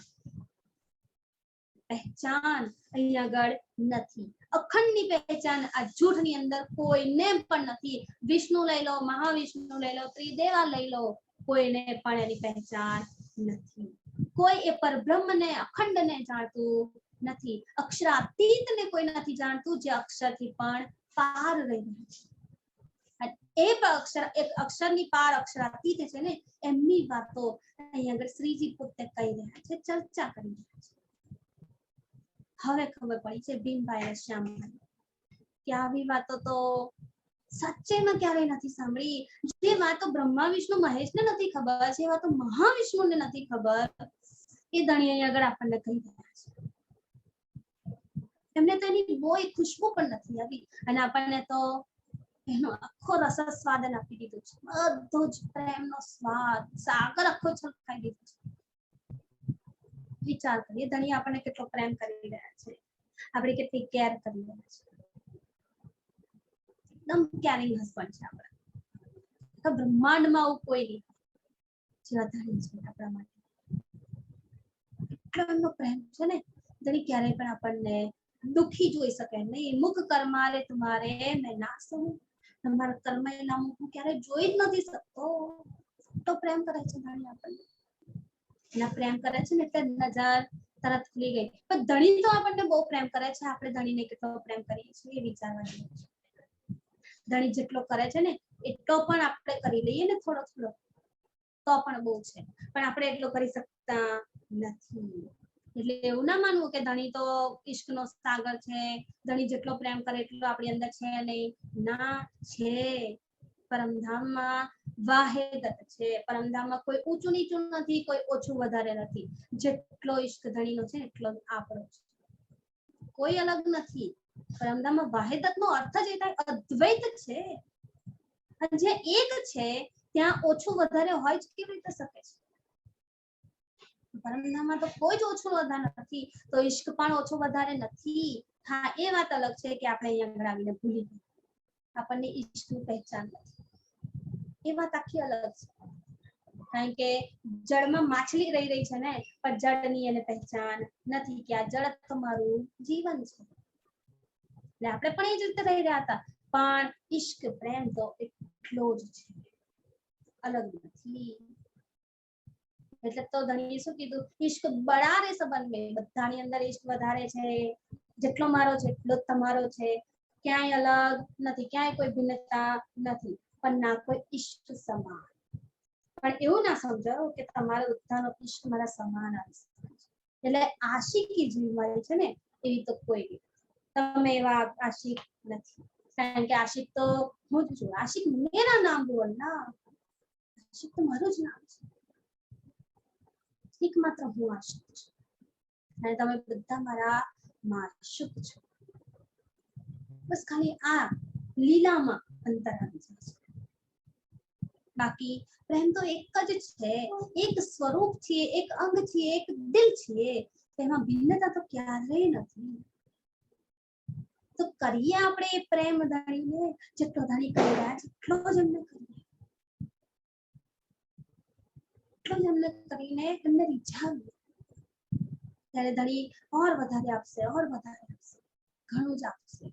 પહેચાન અહીં આગળ નથી. અખંડની પહેચાન આ જૂઠની અંદર કોઈને પણ નથી. વિષ્ણુ લઈ લો, મહાવિષ્ણુ લઈ લો, ત્રિદેવા લઈ લો, કોઈને પણ એની પહેચાન નથી. કોઈ એ પરબ્રહ્મને અખંડને જાણતું નથી. અક્ષરાતીતને કોઈ નથી જાણતું, જે અક્ષરથી પણ પાર રહી રહ્યું છે. એક અક્ષરની પાર અક્ષરાતીત છે ને, એમની વાતો અહીં આગળ શ્રીજી પોતે કહી રહ્યા છે, ચર્ચા કરી રહ્યા છે. હવે ખબર પડી છે ભીમભાઈ અને શ્યામભાઈ કે આવી વાતો તો સચ્ચેમાં ક્યારેય નથી સાંભળી. જે વાતો બ્રહ્મા વિષ્ણુ મહેશને નથી ખબર, જે વાતો મહાવિષ્ણુને નથી ખબર, એ ધણી અહીં આગળ આપણને કહી રહ્યા છે. એમને તો એની બહુ ખુશ્બુ પણ નથી આવી, અને આપણને તો એનો આખો રસસ્વાદન આપી દીધું છે. બધો જ પ્રેમનો સ્વાદ, સાગર આખો છલકાઈ દીધો છે. વિચાર કરીએ, ધણી આપણને કેટલો પ્રેમ કરી રહ્યા છે, આપણે કેટલી કેર કરી રહ્યા છે. એકદમ કેરિંગ હસબન્ડ છે આપણા. તો બ્રહ્માંડમાં આવું કોઈ નહીં જેવા ધણી છે આપણા માટે. એટલો એમનો પ્રેમ છે ને, ધણી ક્યારેય પણ આપણને દુખી જોઈ શકે નહીં. મુખ કર્મારે તુમારે મેં ના સહું, તમારા કર્મના મુખ હું ક્યારેય જોઈ જ નથી શકતો. એટલો પ્રેમ કરે છે ધણી આપણને. એના પ્રેમ કરે છે ને એટલે નજર તરત ખુલી ગઈ. પણ ધણી તો આપણને બહુ પ્રેમ કરે છે, આપણે ધણીને કેટલો પ્રેમ કરીએ છીએ એ વિચારવા જેવું છે. ધણી જેટલો કરે છે ને એટલો પણ આપણે કરી લઈએ ને થોડો થોડો તો પણ બહુ છે, પણ આપણે એટલો કરી શકતા નથી. એટલે એવું ના માનવું કે ધણી તો ઈશ્કનો સાગર છે, ધણી જેટલો પ્રેમ કરે એટલો આપણી અંદર છે નહીં. ના છે. પરમધામમાં વાહેદત છે. પરમધામમાં કોઈ ઊંચું નીચું નથી, કોઈ ઓછું વધારે નથી. જેટલો ઈશ્ક ધણીનો છે એટલો આપણો છે, કોઈ અલગ નથી. પરમધામમાં વાહેદતનો અર્થ જ એ થાય અદ્વૈત છે. જે એક છે ત્યાં ઓછું વધારે હોય જ કેવી રીતે શકે છે? પરમધામમાં તો કોઈ જ ઓછું વધારે નથી, તો ઈશ્ક પણ ઓછો વધારે નથી. હા, એ વાત અલગ છે કે આપણે અહીંયા આગળ આવીને ભૂલી ગયા, આપણને ઈશ્કની પહેચાન નથી. એ વાત આખી અલગ છે. કારણ કે જળમાં માછલી રહી છે ને, પણ જળની એને પહેચાન નથી કે આ જળ તમારું જીવન છે. એટલે આપણે પણ એ જ રીતે રહી રહ્યા હતા, પણ ઈશ્ક પ્રેમ તો એટલો જ છે, અલગ નથી. એટલે તો ધણીએ શું કીધું? ઈશ્ક બડા રે સંબંધ મેં, બધાની અંદર ઈશ્ક વધારે છે. જેટલો મારો છે એટલો જ તમારો છે. ક્યાંય અલગ નથી, ક્યાંય કોઈ ભિન્નતા નથી, પણ ના કોઈ ઈશ્ક સમાન. પણ એવું ના સમજો કે તમારો બધાનો ઈશ્ક મારા સમાન આવી શકે છે. એટલે આશિકી જીવવાની છે ને એવી તો કોઈ નહીં. તમે એવા આશિક નથી, કારણ કે આશિક તો હું જ છું. આશિક મેરા નામ બોલ ના, આશિક તો મારું જ નામ છે. એકમાત્ર હું આશિક છું, અને તમે બધા મારા માશુક છો. બસ ખાલી આ લીલામાં અંતર આવી જાય છે. બાકી પ્રેમ તો એક જ છે, એક સ્વરૂપ છે, એક અંગ છે, એક દિલ છે. તેમાં ભિન્નતા તો ક્યારેય નથી. તો કરીએ આપણે એ પ્રેમ ધણીને, જેટલો ધણી કરી રહ્યા છે એટલો જ એમને કરીએ, એટલો જ એમને કરીને એમને રીઝાવીએ. ત્યારે ધણી ઓર વધારે આપશે, ઓર વધારે આપશે, ઘણું જ આપશે.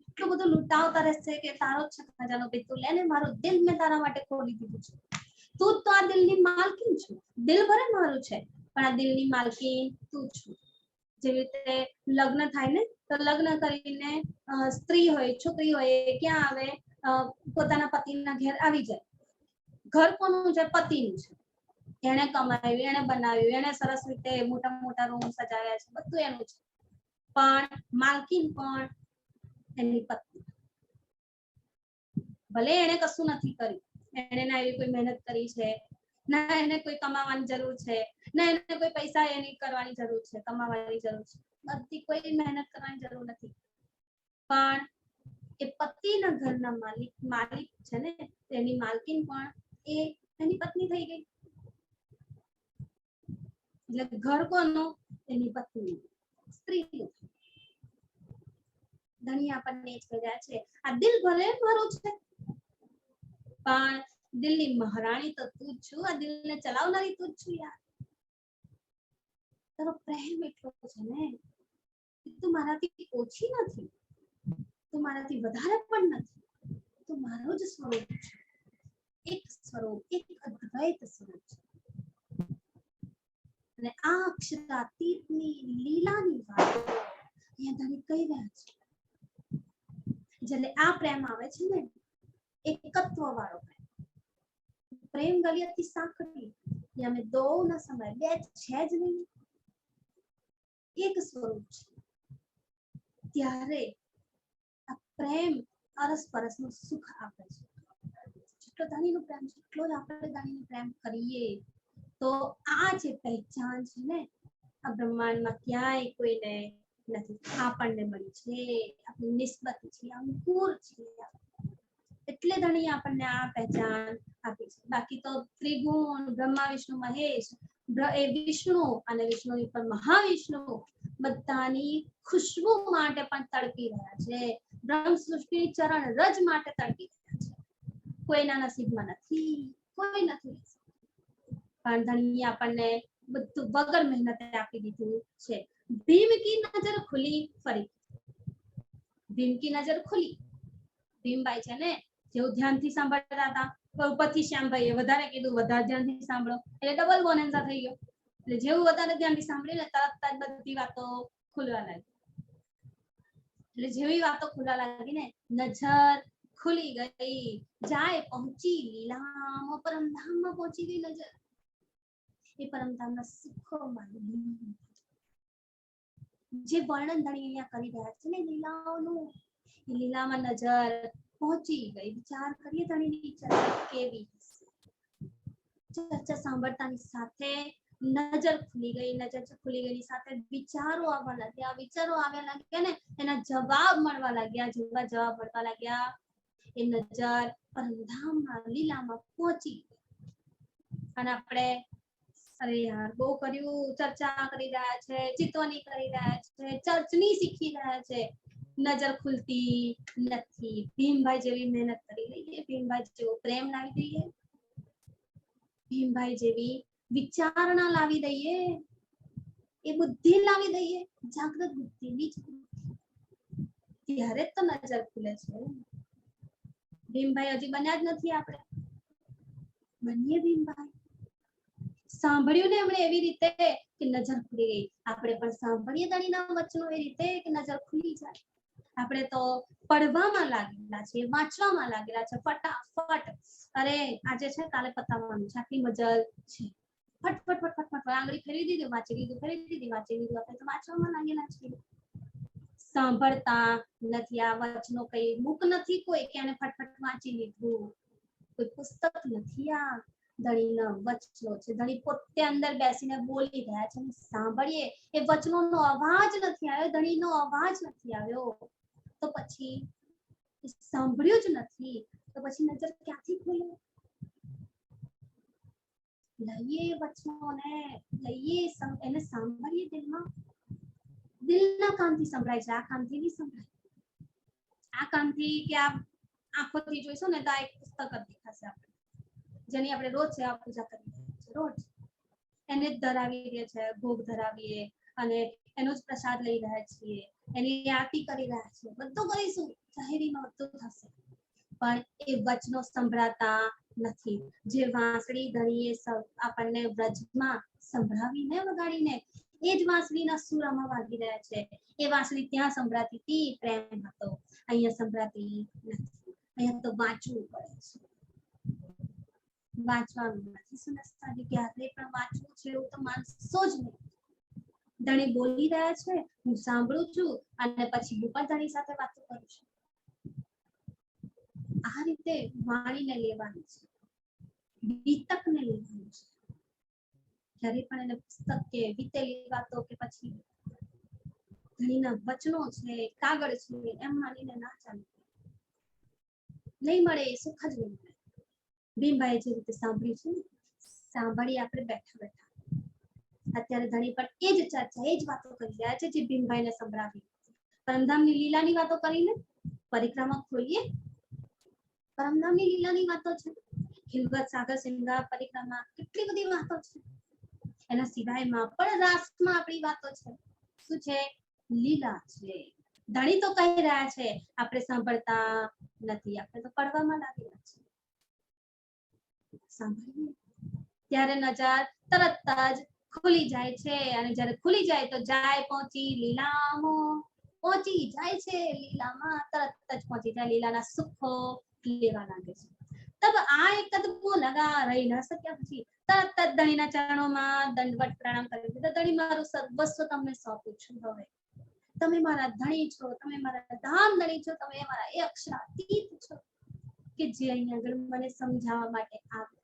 એટલું બધું લૂંટાવતા રહેશે કે તારો જ છે ખજાનો, ભાઈ તું લે ને, મારું દિલ મેં તારા માટે ખોલી દીધું છે. તું તો આ દિલની માલકીન છું. દિલ ભલે મારું છે, પણ આ દિલની માલકીન તું છું. જેવી રીતે લગ્ન થાય ને, તો લગ્ન કરીને સ્ત્રી હોય, છોકરી હોય, ક્યાં આવે? પોતાના પતિના ઘેર આવી જાય. ઘર કોનું છે? પતિનું છે. એને કમાવ્યું, એને બનાવ્યું, એને સરસ રીતે મોટા મોટા રૂમ સજાવ્યા છે, બધું એનું છે. પણ માલકીન પણ એની પત્ની. ભલે એને કશું નથી કર્યું, એને ના એવી કોઈ મહેનત કરી છે, ના એને કોઈ કમાવાની જરૂર છે, ના એને કોઈ પૈસા એની કરવાની જરૂર છે, કમાવાની જરૂર છે. બધી કોઈ મહેનત કરવાની જરૂર નથી. પણ એ પતિના ઘરના માલિક છે ને, તેની માલકીન પણ એ એની પત્ની થઈ ગઈ. એટલે ઘર કોનું? એની પત્ની, સ્ત્રી. ધણી આપણને જ કહ્યા છે આ દિલ ભલે મારું છે પણ દિલની મહારાણી તો તું જ છું, આ દિલને ચલાવનારી તું જ છું યાર. તારો પ્રેમ એટલો છે ને, તું મારાથી ઓછી નથી, તું મારાથી વધારે પણ નથી, તું મારું જ સ્વરૂપ છે, એક સ્વરૂપ, એક અદ્વૈત સ્વરૂપ છે. અને આ અક્ષરાતીતની લીલાની વાત અહીંયા ધણી કહી રહ્યા છે. જ્યારે આ પ્રેમ આવે છે ને, એકત્વ વાળો પ્રેમ, પ્રેમ ગલિયાથી સાંકળી, અમે દો ના સમય બે છે જ નહીં, એક સ્વરૂપ છે. ત્યારે આ પ્રેમ અરસપરસનું સુખ આપે છે. જેટલો ધણીનો પ્રેમ છે એટલો જ આપણે ધણીનો પ્રેમ કરીએ તો આ જે પહેચાન છે ને, આ બ્રહ્માંડમાં ક્યાંય કોઈને નથી, આપણને મળી છે, આપણી નિસ્બત છે, અંકુર છે. એટલે ધણી આપણને આ પહેચાન આપી છે. બાકી તો ત્રિગુણ, બ્રહ્મા વિષ્ણુ મહેશ, એ વિષ્ણુ અને વિષ્ણુની પર મહાવિષ્ણુ બધાની ખુશ્બુ માટે પણ તડપી રહ્યા છે, બ્રહ્મ સૃષ્ટિની ચરણ રજ માટે તડપી રહ્યા છે. કોઈના નસીબમાં નથી, કોઈ નથી, પણ ધણી આપણને બધું વગર મહેનતે આપી દીધું છે. ભીમ કી નજર ખુલી, ફરી ભીમ કી નજર ખુલી. ભીમભાઈ છે ને, જેવું ધ્યાનથી સાંભળતા હતા, ઉપરથી શ્યામભાઈએ વધારે કીધું, વધારે ધ્યાનથી સાંભળો એટલે ડબલ બોનેન્સા થઈ ગયો. એટલે જેવું વધારે ધ્યાનથી સાંભળીને તરત જ બધી વાતો ખુલવા લાગી. એટલે જેવી વાતો ખુલવા લાગી ને, નજર ખુલી ગઈ, જાય પહોંચી લીલામાં, પરમધામમાં પહોંચી ગઈ નજર. એ પરમધામના સુખોમાં જે વર્ણન ધણી અહીંયા કરી રહ્યા છે ને લીલાઓનું, એ લીલામાં નજર પહોંચી ગઈ. વિચાર કરીએ ધણીની ચર્ચા કેવી, ચર્ચા સાંભળતાની સાથે નજર ખુલી ગઈ. નજર ખુલી ગઈ સાથે વિચારો આવવા લાગ્યા, વિચારો આવ્યા લાગ્યા ને એના જવાબ મળવા લાગ્યા, જેવા જવાબ મળવા લાગ્યા એ નજર પરમધામમાં લીલામાં પહોંચી ગઈ. અને આપણે અરે યાર બહુ કર્યું, ચર્ચા કરી રહ્યા છે, ચિતવણી કરી રહ્યા છે, ચર્ચની શીખી રહ્યા છે, નજર ખુલતી નથી. ભીમભાઈ જેવી મહેનત કરી લઈએ, ભીમભાઈ જેવો પ્રેમ લાવી દઈએ, ભીમભાઈ જેવી વિચારણા લાવી દઈએ, એ બુદ્ધિ લાવી દઈએ, જાગૃત બુદ્ધિ, બીજ ત્યારે તો નજર ખુલે છે. ભીમભાઈ હજી બન્યા જ નથી, આપણે બનીએ ભીમભાઈ. સાંભળ્યું ને એમણે એવી રીતે કે નજર ખુલી ગઈ, આપણે પણ સાંભળીએ ધણીના વચનો એ રીતે કે નજર ખુલી જાય. આપણે તો પડવામાં લાગેલા છે, વાંચવામાં લાગેલા છે, ફટાફટ અરે આજે છે કાલે પતાવવાનું છે, આટલી મજલ છે, ફટફટ ફટફટ ફટફટ આંગળી ફેરવી દીધી, વાંચી લીધું, ફેરવી દીધી, વાંચી લીધું. આપણે તો વાંચવામાં લાગેલા છીએ, સાંભળતા નથી. આ વચનો કઈ બુક નથી કોઈ કે એને ફટફટ વાંચી લીધું, કોઈ પુસ્તક નથી, આ ધણીના વચનો છે. ધણી પોતે અંદર બેસીને બોલી રહ્યા છે, સાંભળીએ એ વચનોનો અવાજ નથી આવ્યો, ધણીનો અવાજ નથી આવ્યો, તો પછી સાંભળ્યું જ નથી, તો પછી નજર ક્યાંથી ખુલે? લઈએ વચનોને, લઈએ એને સાંભળીએ દિલમાં. દિલના કાનથી સંભળાય છે, આ કાનથી નહીં સંભળાય. આ કાનથી કે આ આંખોથી જોઈશું ને તો આ એક પુસ્તક જ દેખાશે આપણે, જેની આપણે રોજ સેવા પૂજા કરીએ છીએ, રોજ એને જ ધરાવી દે છે, ભોગ ધરાવીએ અને એનો જ પ્રસાદ લઈ રહ્યા છીએ, એની આરતી કરી રહ્યા છીએ, બધું કરીશું, જાહેરીમાં બધું થશે, પણ એ વચનો સંભળાતા નથી. જે વાંસળી ધણીએ આપણને વ્રજમાં સંભળાવીને વગાડીને એ જ વાંસળીના સુરમાં વાગી રહ્યા છે. એ વાંસળી ત્યાં સંભળાતી હતી, પ્રેમ હતો, અહીંયા સંભળાતી નથી. અહીંયા તો વાંચવું પડે છે, વાંચવાનું નથી સમજતા, ક્યારે પણ વાંચવું છે એવું તો માનશો જ નહીં. ધણી બોલી રહ્યા છે, હું સાંભળું છું અને પછી હું પણ ધણી સાથે વાતો કરું છું. આ રીતે વાણીને લેવાની છે, વિતકને લેવાની છે. જ્યારે પણ એને પુસ્તક કે વીતેલી વાતો કે પછી ધણીના વચનો છે, કાગળ છે, એમ માનીને ના ચાલે, નહીં મળે એ સુખ જ નહીં મળે. ભીમભાઈએ જે રીતે સાંભળ્યું છે ને, સાંભળી આપણે બેઠા બેઠા અત્યારે ધણી પણ એ જ ચર્ચા, એ જ વાતો કરી રહ્યા છે જે ભીમભાઈને સંભળાવી. પરમધામની લીલાની વાતો કરીને પરિક્રમા ખોલીએ, પરમધામની લીલાની વાતો છે. હિલવત સાગર સિંગા પરિક્રમા, કેટલી બધી વાતો છે. એના સિવાયમાં પણ રાસમાં આપણી વાતો છે. શું છે? લીલા છે. ધણી તો કહી રહ્યા છે, આપણે સાંભળતા નથી, આપણે તો પડવામાં લાગી રહ્યા છે. સાંભળીએ ત્યારે નજર તરત જ ખુલી જાય છે, અને જ્યારે ખુલી જાય તો જાય પહોંચી લીલામાં, પહોંચી જાય છે લીલામાં, તરત જ પહોંચી જાય લીલાના સુખો લેવા લાગે છે. તબ આય કદમો લગા, રહી ન શક્યા પછી તરત જ ધણીના ચરણોમાં દંડવત પ્રણામ કરી દીધા. ધણી મારું સર્વસ્વ તમને સોંપું છું. હવે તમે મારા ધણી છો, તમે મારા ધામ ધણી છો, તમે મારા એ અક્ષરાતીત છો કે જે અહીંયા આગળ મને સમજાવવા માટે આવે,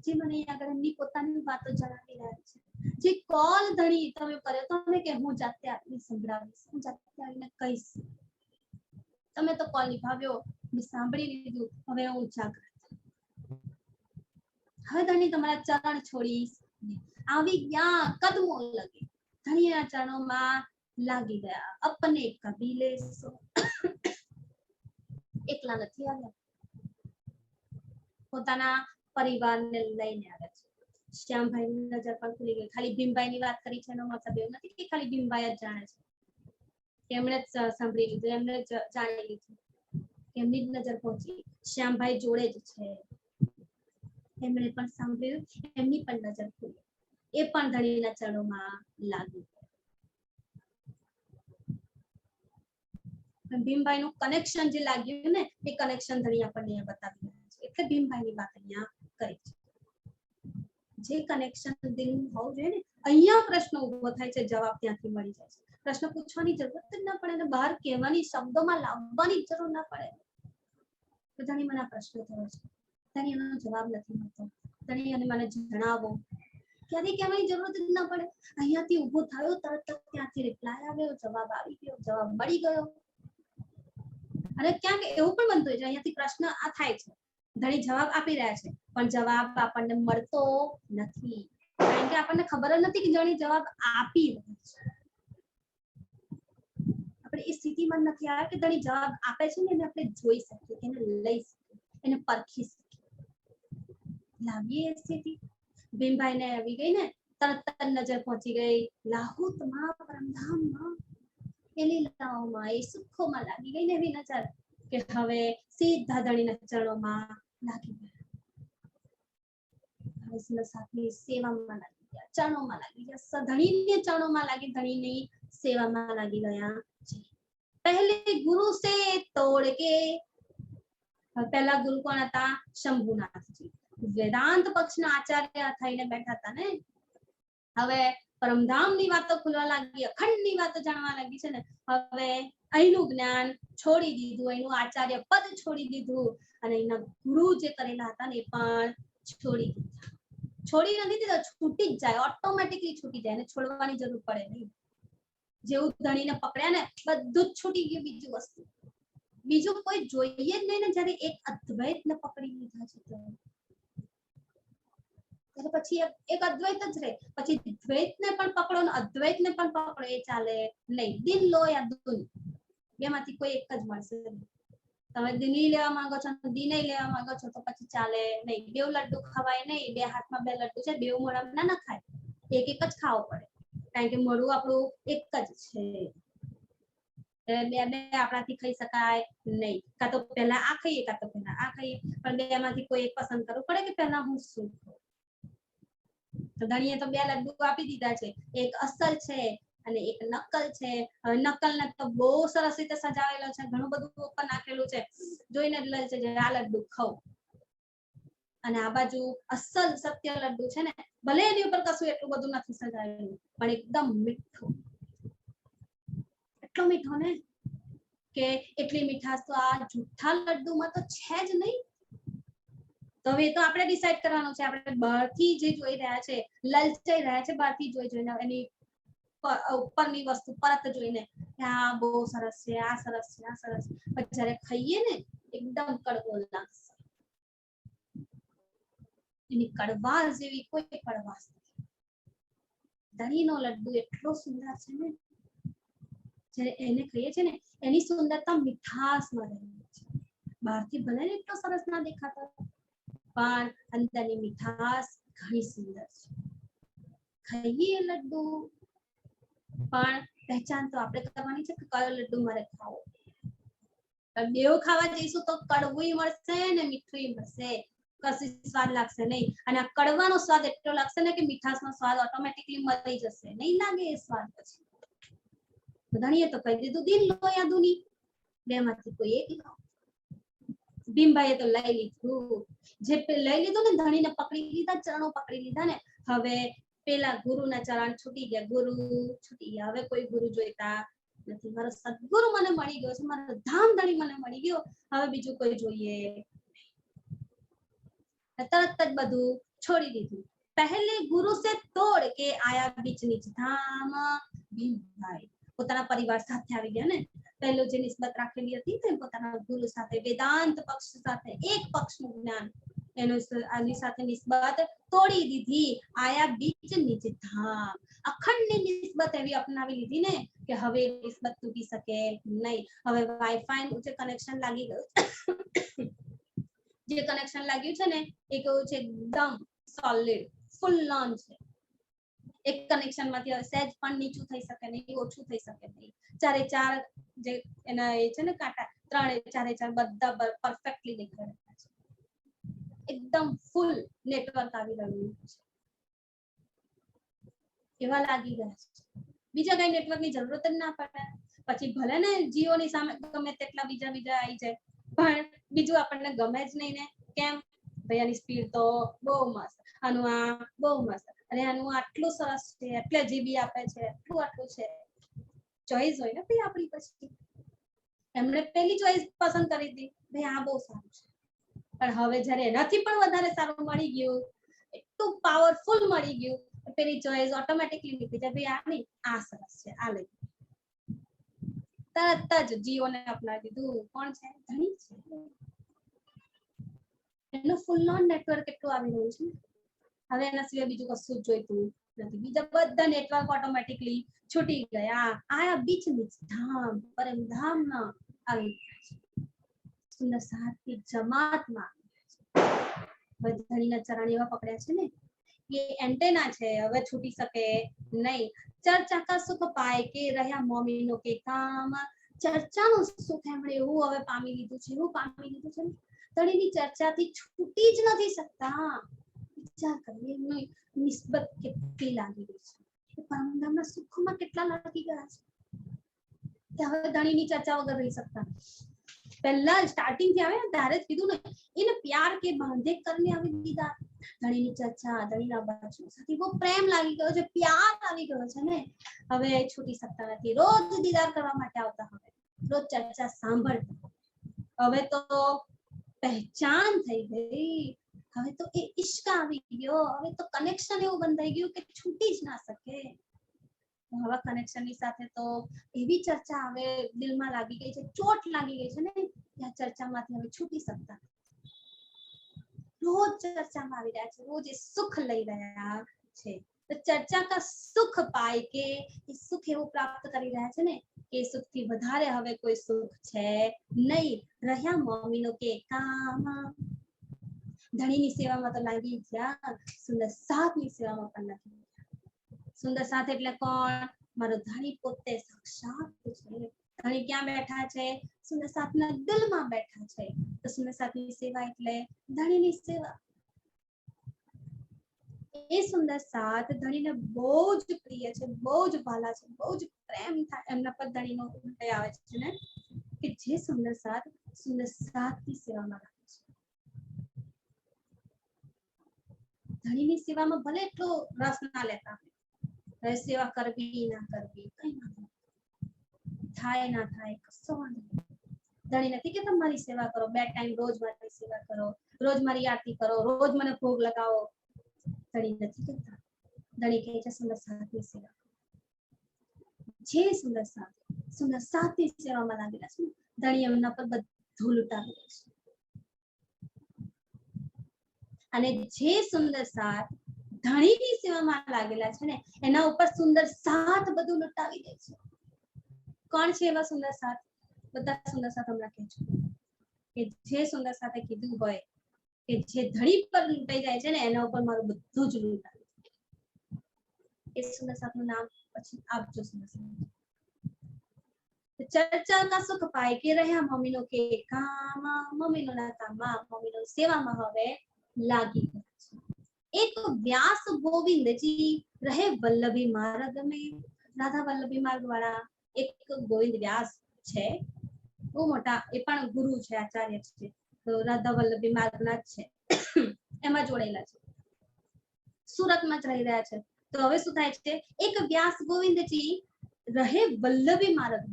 જે મને અહીંયા આગળ એમની પોતાની વાતો જણાવી રહ્યા છે. જે કોલ ધણી તમે કર્યો તમે કે હું જાતે આપને સંભળાવીશ, હું જાતે આવીને કહીશ. તમે તો કોલ નિભાવ્યો, મેં સાંભળી લીધું, હવે હું જાગૃત. હવે ધણી તમારા ચરણ છોડીશ, આવી ગયા કદમો લગે, ધણીના ચરણોમાં લાગી ગયા. અપને કબીલે સો, એકલા નથી આવ્યા, પોતાના પરિવારને લઈને આવ્યા છે. શ્યામભાઈની નજર પણ ખુલી ગઈ. ખાલી ભીમભાઈની વાત કરી છે એનો મતલબ એવું નથી કે ખાલી ભીમભાઈ જ જાણે છે. એમણે જ સાંભળી લીધું, એમણે જ જાણી લીધું, એમની જ નજર પહોંચી. શ્યામભાઈ જોડે જ છે, એમણે પણ સાંભળ્યું, એમની પણ નજર ખુલી. એ પણ ધણીના ચરણોમાં લાગી. ભીમભાઈનું કનેક્શન જે લાગ્યું ને, એ કનેક્શન ધણી આપણને બતાવી રહ્યા છે. એટલે ભીમભાઈની વાત અહીંયા કરી છે. જે કનેક્શન દિલનું હોવું જોઈએ ને, અહીંયા પ્રશ્ન ઉભો થાય છે, જવાબ ત્યાંથી મળી જાય છે. પ્રશ્ન પૂછવાની જરૂરત જ ના પડે ને, બહાર કહેવાની, શબ્દોમાં લાવવાની જરૂર ના પડે. તો ધણી મને આ પ્રશ્ન થયો છે, ધણી એનો જવાબ નથી મળતો, ધણી અને મને જણાવો. ક્યારેય કહેવાની જરૂરત જ ના પડે, અહીંયાથી ઉભો થયો, તરત જ ત્યાંથી રિપ્લાય આવ્યો, જવાબ આવી ગયો, જવાબ મળી ગયો. અને ક્યાંક એવું પણ બનતું હોય છે, અહીંયાથી પ્રશ્ન આ થાય છે, ધણી જવાબ આપી રહ્યા છે, પણ જવાબ આપણને મળતો નથી, કારણ કે આપણને ખબર જ નથી કે ધણી જવાબ આપી રહી છે. આપણે એ સ્થિતિમાં નથી આવ્યા કે ધણી જવાબ આપે છે ને એને આપણે જોઈ શકીએ, એને લઈ શકીએ, એને પરખી શકીએ. લાવીએ એ સ્થિતિ. ભીમભાઈને આવી ગઈ ને, તરત જ નજર પહોંચી ગઈ લાહુતમાં, પરમધામમાં, એ લીલાઓમાં, એ સુખોમાં લાગી ગઈ ને એવી નજર કે હવે સીધા ધણીના ચરણોમાં લાગી ગયા. હવે સાથની સેવામાં લાગી ગયા, ચરણોમાં લાગી ગયા, ધણીને ચરણોમાં લાગી, ધણીની સેવામાં લાગી ગયા છે. પહેલે ગુરુ સે તોડ કે, પહેલા ગુરુ કોણ હતા? શંભુનાથજી, વેદાંત પક્ષના આચાર્ય થઈને બેઠા હતા ને. હવે પરમધામની વાતો ખુલવા લાગી, અખંડની વાતો જાણવા લાગી છે ને. હવે અહીંનું જ્ઞાન છોડી દીધું, અહીંનું આચાર્ય પદ છોડી દીધું, અને અહીંના ગુરુ જે કરેલા હતા ને એ પણ છોડી દીધા. છોડી નથી દીધા, છૂટી જ જાય, ઓટોમેટિકલી છૂટી જાય, અને છોડવાની જરૂર પડે નહીં. જેવું ધણીને પકડ્યા ને, બધું જ છૂટી ગયું. બીજું વસ્તુ, બીજું કોઈ જોઈએ જ નહીં ને. જ્યારે એક અદ્વૈતને પકડી લીધા છે ત્યારે પછી એક અદ્વૈત જ રહે, પછી દ્વૈતને પણ પકડો ને અદ્વૈતને પણ પકડો, એ ચાલે નહીં. દિન લો યા દુન, બેમાંથી કોઈ એક જ મળશે. તમે દિની લેવા માંગો છો, દિને લેવા માંગો છો, તો પછી ચાલે નહીં. બેવ લડ્ડુ ખવાય નહીં, બે હાથમાં બે લડ્ડુ છે, બેવ મોઢામાં ના ખાય, એક એક જ ખાવો પડે, કારણ કે મોઢું આપણું એક જ છે. બે બે આપણાથી ખાઈ શકાય નહીં. કાં તો પહેલા આ ખાઈએ, કાં તો પહેલા આ ખાઈએ, પણ બે માંથી કોઈ એક પસંદ કરવું પડે કે પહેલા હું શું ખાઉં. તો ધણીએ તો બે લડ્ડુ આપી દીધા છે, એક અસલ છે અને એક નકલ છે. નકલને તો બહુ સરસ રીતે સજાવેલો છે, ઘણું બધું ઉપર નાખેલું છે, જોઈને જ લલચે છે આ લડ્ડુ ખાઉં. અને આ બાજુ અસલ સત્ય લડ્ડુ છે ને, ભલે એની ઉપર કશું એટલું બધું નથી સજાવેલું, પણ એકદમ મીઠું, એટલો મીઠો ને કે એટલી મીઠાશ તો આ જૂઠા લડ્ડુમાં તો છે જ નહીં. તો હવે તો આપણે ડિસાઈડ કરવાનું છે. આપણે બહારથી જે જોઈ રહ્યા છે, લલચાઈ રહ્યા છે, બહારથી જોઈને એની ઉપરની વસ્તુ પરત જોઈને આ બહુ સરસ છે, આ સરસ છે, આ સરસ, પણ જ્યારે ખાઈએ ને એકદમ કડવો લાગશે. એની કડવાશ જેવી કોઈ કડવાશ નથી. ધણીનો લડ્ડુ એટલો સુંદર છે ને, જ્યારે એને કહીએ છે ને એની સુંદરતા મીઠાશમાં રહેલી છે. બહારથી ભલે ને એટલો સરસ ના દેખાતો, પણ અંદરની મીઠાશ ઘણી સુંદર છે. ખાઈએ લડ્ડુ, પણ પહેચાન તો આપણે કરવાની છે કે કયો લડ્ડુ મારે ખાવો. બેવ ખાવા જઈશું તો કડવું મળશે ને મીઠું મળશે, કશી સ્વાદ લાગશે નહીં. અને આ કડવાનો સ્વાદ એટલો લાગશે ને કે મીઠાશનો સ્વાદ ઓટોમેટિકલી મરી જશે, નહીં લાગે એ સ્વાદ. પછી ધણીએ તો કહી દીધું દિલ લો યા દુની, બેમાંથી કોઈ એક લો. ભીમભાઈએ તો લઈ લીધું. જે લઈ લીધું ને, ધણીને પકડી લીધા, ચરણો પકડી લીધા ને, હવે પેલા ગુરુના ચરણ છૂટી ગયા. ગુરુ છૂટી ગયા, હવે કોઈ ગુરુ જોઈતા નથી. મારો સદગુરુ મને મળી ગયો છે, મારો ધામ ધણી મને મળી ગયો, હવે બીજું કોઈ જોઈએ. તરત જ બધું છોડી દીધું. પહેલે ગુરુ સે તોડ કે આયા બીચ નીચ ધામ. ભીમભાઈ પોતાના પરિવાર સાથે આવી ગયા ને, પહેલો જે નિસ્બત રાખેલી હતી તે પોતાના ગુરુ સાથે, વેદાંત પક્ષ સાથે, એક પક્ષનું જ્ઞાન, આની સાથે નિસ્બત તોડી દીધી. આયા બીચ નીચ ધામ, અખંડ નિસ્બત એવી અપનાવી લીધી ને કે હવે નિસ્બત તૂટી શકે નહીં. હવે વાઈફાઈ નું જે કનેક્શન લાગી ગયું, જે કનેક્શન લાગ્યું છે ને એ કેવું છે, એકદમ સોલિડ ફૂલ ઓન છે. એક કનેક્શન માંથી સહેજ પણ નીચું થઈ શકે નહીં, ઓછું થઈ શકે નહીં. ચારે ચાર જે એના એ છે ને કાંટા, ત્રણે ચારે ચાર બધા પરફેક્ટલી દેખાઈ રહ્યા છે. એકદમ ફૂલ નેટવર્ક આવી રહ્યું છે, એવા લાગી ગયા છે. બીજા કઈ નેટવર્ક ની જરૂરત જ ના પડે. પછી ભલે ને જીઓ ની સામે ગમે તેટલા બીજા આવી જાય, પણ બીજું આપણને ગમે જ નહીં ને. કેમ? ભાઈ આની સ્પીડ તો બહુ મસ્ત, આનું આ બહુ મસ્ત, અને આનું આટલું સરસ છે, એટલે જીબી આપે છે, આટલું છે. ચોઈસ હોય ને ભાઈ આપણી. પછી એમણે પેલી ચોઈસ પસંદ કરી હતી, ભાઈ આ બહુ સારું છે. પણ હવે જ્યારે એનાથી પણ વધારે સારું મળી ગયું, એટલું પાવરફુલ મળી ગયું, પેલી ચોઈસ ઓટોમેટિકલી નીકળી જાય, ભાઈ આ નહીં, આ સરસ છે, આ લઈ. તરત જ જીઓને અપનાવી દીધું. કોણ છે? ધણી છે. એનું ફૂલ ઓન નેટવર્ક એટલું આવી રહ્યું છે. હવે એના સિવાય બીજું કશું જ જોઈતું નથી. બીજા બધા નેટવર્ક ઓટોમેટિકલી છૂટી ગયા. આયા બીચ નીચ ધામ, પરમધામમાં આવી સુંદર સાથી જમાતમાં. ધણીના ચરણ એવા પકડ્યા છે ને કે એન્ટેના છે, હવે છૂટી શકે નહીં. ચર્ચા કા સુખ પાય કે રહ્યા મોમીનો કે કામ. ચર્ચાનું સુખ એમણે એવું હવે પામી લીધું છે, એવું પામી લીધું છે. ધણીની ચર્ચાથી છૂટી જ નથી શકતા. વિચાર કરીએ એમની નિસ્બત કેટલી લાગી ગઈ છે, પરમધામના સુખમાં કેટલા લાગી ગયા છે કે હવે ધણીની ચર્ચા વગર રહી શકતા. પહેલા સ્ટાર્ટિંગ થી આવે ને ત્યારે જ કીધું ને, એને પ્યાર કે બાંધે કરને આવી દીધા. ધણીની ચર્ચા, ધણીના બચનો સાથે બહુ પ્રેમ લાગી ગયો છે, પ્યાર આવી ગયો છે ને, હવે છૂટી શકતા નથી. રોજ દીદાર કરવા માટે આવતા, હવે રોજ ચર્ચા સાંભળતા. હવે તો પહેચાન થઈ ગઈ, હવે તો એ ઇશ્ક આવી ગયો, હવે તો કનેક્શન એવું બંધાઈ ગયું કે છૂટી જ ના શકે. હવે કનેક્શનની સાથે તો એવી ચર્ચા હવે દિલમાં લાગી ગઈ છે, ચોટ લાગી ગઈ છે ને, ત્યાં ચર્ચામાંથી હવે છૂટી શકતા. રોજ ચર્ચામાં આવી રહ્યા છે, રોજ એ સુખ લઈ રહ્યા છે. તો ચર્ચા કા સુખ પાય કે એ સુખ એવું પ્રાપ્ત કરી રહ્યા છે ને કે સુખથી વધારે હવે કોઈ સુખ છે નહીં. રહ્યા મોમીનો કે કામ. ધણીની સેવામાં તો લાગી ગયા, સુંદર સાથની સેવામાં પણ નથી. સુંદર સાથ એટલે કોણ? મારો ધણી પોતે સાક્ષાત છે. ધણી ક્યાં બેઠા છે? સુંદર સાથના દિલમાં બેઠા છે. તો સુંદર સાથની સેવા એટલે ધણીની સેવા. એ સુંદર સાથ ધણીને બહુ જ પ્રિય છે, બહુ જ વાલા છે, બહુ જ પ્રેમ થાય એમના પર ધણીનો આવે છે ને, કે જે સુંદર સાથની સેવામાં રાખે છે. ધણીની સેવામાં ભલે એટલો રસ ના લેતા, સેવા કરવી ના કરવી કઈ ના થાય, ના થાય કશો વાંધો નહીં. ધણી નથી કે તમારી સેવા કરો, 2 ટાઈમ રોજ મારી સેવા કરો, રોજ મારી આરતી કરો, રોજ મને ભોગ લગાવો. ધણી નથી કહેતા. ધણી કહે છે સુંદર સાથની સેવા. જે સુંદર સાથની સેવામાં લાગેલા છે, ધણી એમના પર બધું લૂંટાવી દે છે. અને જે સુંદર સાથ ધણીની સેવામાં લાગેલા છે ને એના ઉપર સુંદર સાથ બધું લૂંટાવી દે છે. કોણ છે એવા સુંદર સાથ? બધા સુંદર સાથ હમણાં કહેજો કે જે સુંદર સાથે કીધું હોય કે જે ધણી પર લૂંટાઈ જાય છે ને એના ઉપર મારું બધું જ લૂંટાવી. એ સુંદર સાથનું નામ પછી આપજો. સુંદર સાથ ચર્ચા કા સુખ પાય કે રહ્યા મમ્મીનો કે કામ, મમ્મીનો ના કામમાં, મમ્મીનો સેવામાં હવે લાગી ગયા છે. એક વ્યાસ ગોવિંદજી રહે વલ્લભી માર્ગ में. રાધા વલ્લભી માર્ગ વાળા એક ગોવિંદ વ્યાસ છે, બહુ મોટા, એ પણ ગુરુ છે, આચાર્ય છે, તો રાધા વલ્લભી માર્ગના જ છે, એમાં જોડેલા છે, સુરતમાં જ રહી રહ્યા છે. તો હવે શું થાય છે, એક વ્યાસ ગોવિંદજી રહે વલ્લભી માર્ગ,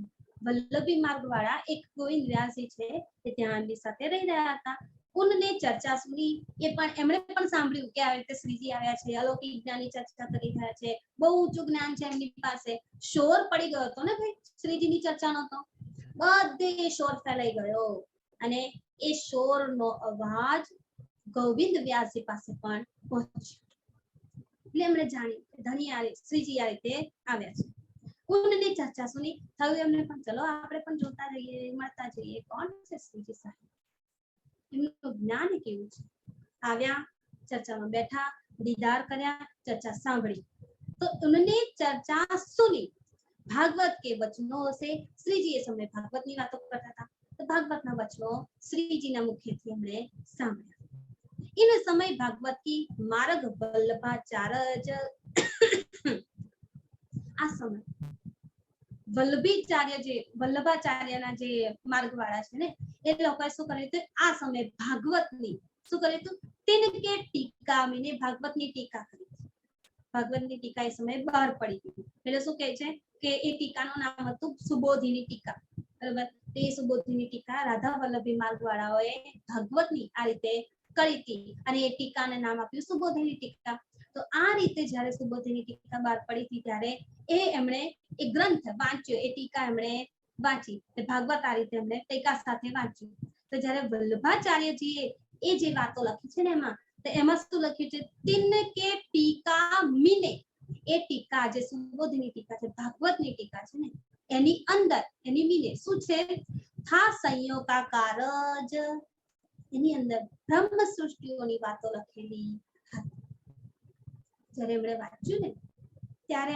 વલ્લભી માર્ગ વાળા એક ગોવિંદ વ્યાસજી છે તે ત્યાં એમની સાથે રહી રહ્યા હતા. ઉનને ચર્ચા સુની, એ પણ એમણે પણ સાંભળ્યું કે આવી રીતે શ્રીજી આવ્યા છે, અલૌકિક જ્ઞાનની ચર્ચા કરી રહ્યા છે, બહુ ઊંચું જ્ઞાન છે એમની પાસે. શોર પડી ગયો હતો ને ભાઈ, શ્રીજીની ચર્ચાનો તો બધે શોર ફેલાઈ ગયો અને એ શોરનો અવાજ ગોવિંદ વ્યાસજી પાસે પણ પહોંચ્યો. એટલે એમણે જાણ્યું ધણી આ શ્રીજી આ રીતે આવ્યા છે. ઉનની ચર્ચા સુની, થયું એમને પણ ચલો આપણે પણ જોતા રહીએ, મળતા જઈએ, કોણ છે શ્રીજી સાહેબ, એમનું જ્ઞાન કેવું છે. આવ્યા, ચર્ચામાં બેઠા, દીદાર કર્યા, ચર્ચા સાંભળી. તો ઉનને ચર્ચા સુની, ભાગવત के वचनों से, श्रीजी એ સમય ભાગવતની વાતો કરતા હતા, તો ભાગવતના વચનો શ્રીજીના મુખેથી એમણે સાંભળ્યા. इन समय भागवत की मार्ग वल्लभाचार्य આ સમય વલ્લભાચાર્યના જે માર્ગ વાળા છે ને એ લોકોએ શું કર્યું હતું, આ સમય ભાગવતની શું કર્યું હતું, તિનકે ટીકા મીને ભાગવતની ટીકા કરી. ભાગવતની ટીકા એ સમયે બહાર પડી હતી. એટલે શું કહે છે કે એ ટીકાનું નામ હતું સુબોધિની ટીકા. બરાબર, તે સુબોધિની ટીકા રાધા વલ્લભી માર્ગ વાળાઓએ ભાગવતની આ રીતે કરી હતી અને એ ટીકાને નામ આપ્યું સુબોધિની ટીકા. તો આ રીતે જ્યારે સુબોધિની ટીકા બહાર પડી હતી ત્યારે એ એમણે એ ગ્રંથ વાંચ્યો, એ ટીકા એમણે વાંચી, ભાગવત આ રીતે એમણે ટીકા સાથે વાંચ્યું. તો જ્યારે વલ્લભાચાર્યજીએ એ જે વાતો લખી છે ને એમાં શું લખ્યું છે, તિનકે ટીકા મીને, એ ટીકા જે સુબોધિની ટીકા છે, ભાગવતની ટીકા છે ને એની અંદર એની મીને શું છે, થા સંયોગા કારજ, એની અંદર બ્રહ્મ સૃષ્ટિઓની વાતો લખેલી હતી. જ્યારે એમણે વાંચ્યું ને ત્યારે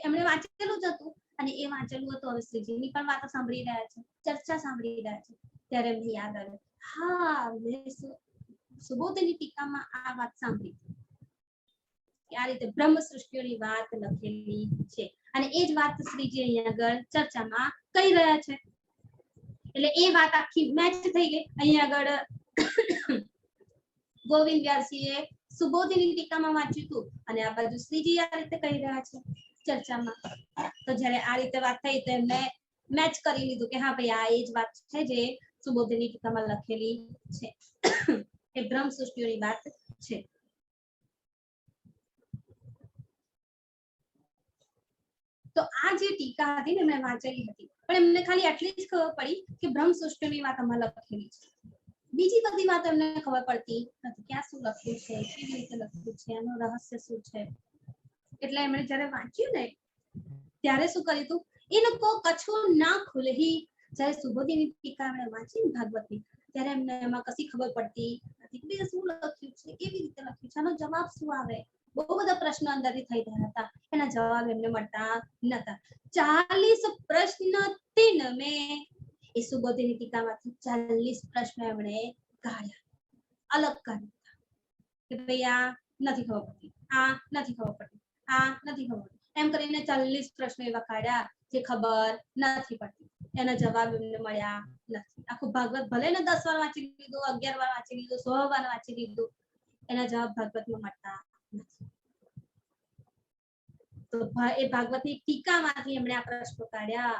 એમણે વાંચેલું જ હતું અને એ વાંચેલું હતું હવે શ્રીજીની પણ વાતો સાંભળી રહ્યા છે, ચર્ચા સાંભળી રહ્યા છે, ત્યારે એમને યાદ આવ્યું, હા મેં સુબોધિની ટીકામાં આ વાત સાંભળી, આ રીતે બ્રહ્મ સૃષ્ટિઓની વાત લખેલી છે અને એ જ વાત શ્રીજી અહીંયા આગળ ચર્ચામાં કહી રહ્યા છે. એટલે એ વાત આખી મેચ થઈ ગઈ. અહીંયા આગળ ગોવિંદ વ્યાસજીએ સુબોધિની ટીકામાં વાંચ્યું હતું અને આ બાજુ શ્રીજી આ રીતે કહી રહ્યા છે ચર્ચામાં. તો જ્યારે આ રીતે વાત થઈ તો એમને મેચ કરી લીધું કે હા ભાઈ આ એ જ વાત છે જે સુબોધિની ટીકામાં લખેલી છે, એ બ્રહ્મ સૃષ્ટિઓની વાત છે. તો આ જે ટીકા હતી ને મેં વાંચેલી હતી, પણ એમને ખાલી આટલી જ ખબર પડી કે બ્રહ્મ સૃષ્ટિની વાત આમાં લખેલી છે. બીજી બધી વાત એમને ખબર પડતી નથી, ક્યાં શું લખ્યું છે, કેવી રીતે લખ્યું છે, એનું રહસ્ય શું છે. એટલે એમણે જ્યારે વાંચ્યું ને ત્યારે શું કર્યું હતું, ઇनको કછું ના ખુલહી. જ્યારે સુબોધિની ટીકા એમણે વાંચી ભાગવતની ત્યારે એમને એમાં કશી ખબર પડતી નથી કે શું લખ્યું છે, કેવી રીતે લખ્યું છે, આનો જવાબ શું આવે. બહુ બધા પ્રશ્નો અંદરથી થઈ રહ્યા હતા, એના જવાબ એમને મળતા નતા. 40 પ્રશ્ન તીન મેં, એ સુબોધિની ટીકામાંથી 40 પ્રશ્નો એમણે કાઢ્યા, અલગ કાઢ્યા કે ભાઈ આ નથી ખબર પડતી, આ નથી ખબર પડતી, આ નથી ખબર પડતી, એમ કરીને 40 પ્રશ્નો એવા કાઢ્યા જે ખબર નથી પડતી, એના જવાબ એમને મળ્યા નથી. આખું ભાગવત ભલે ને 10 વાર વાંચી લીધું, 11 વાર વાંચી લીધું, 100 વાર વાંચી લીધું, એના જવાબ ભાગવતમાં મળતા નથી. તો એ ભાગવતની ટીકામાંથી એમણે આ પ્રશ્નો કાઢ્યા,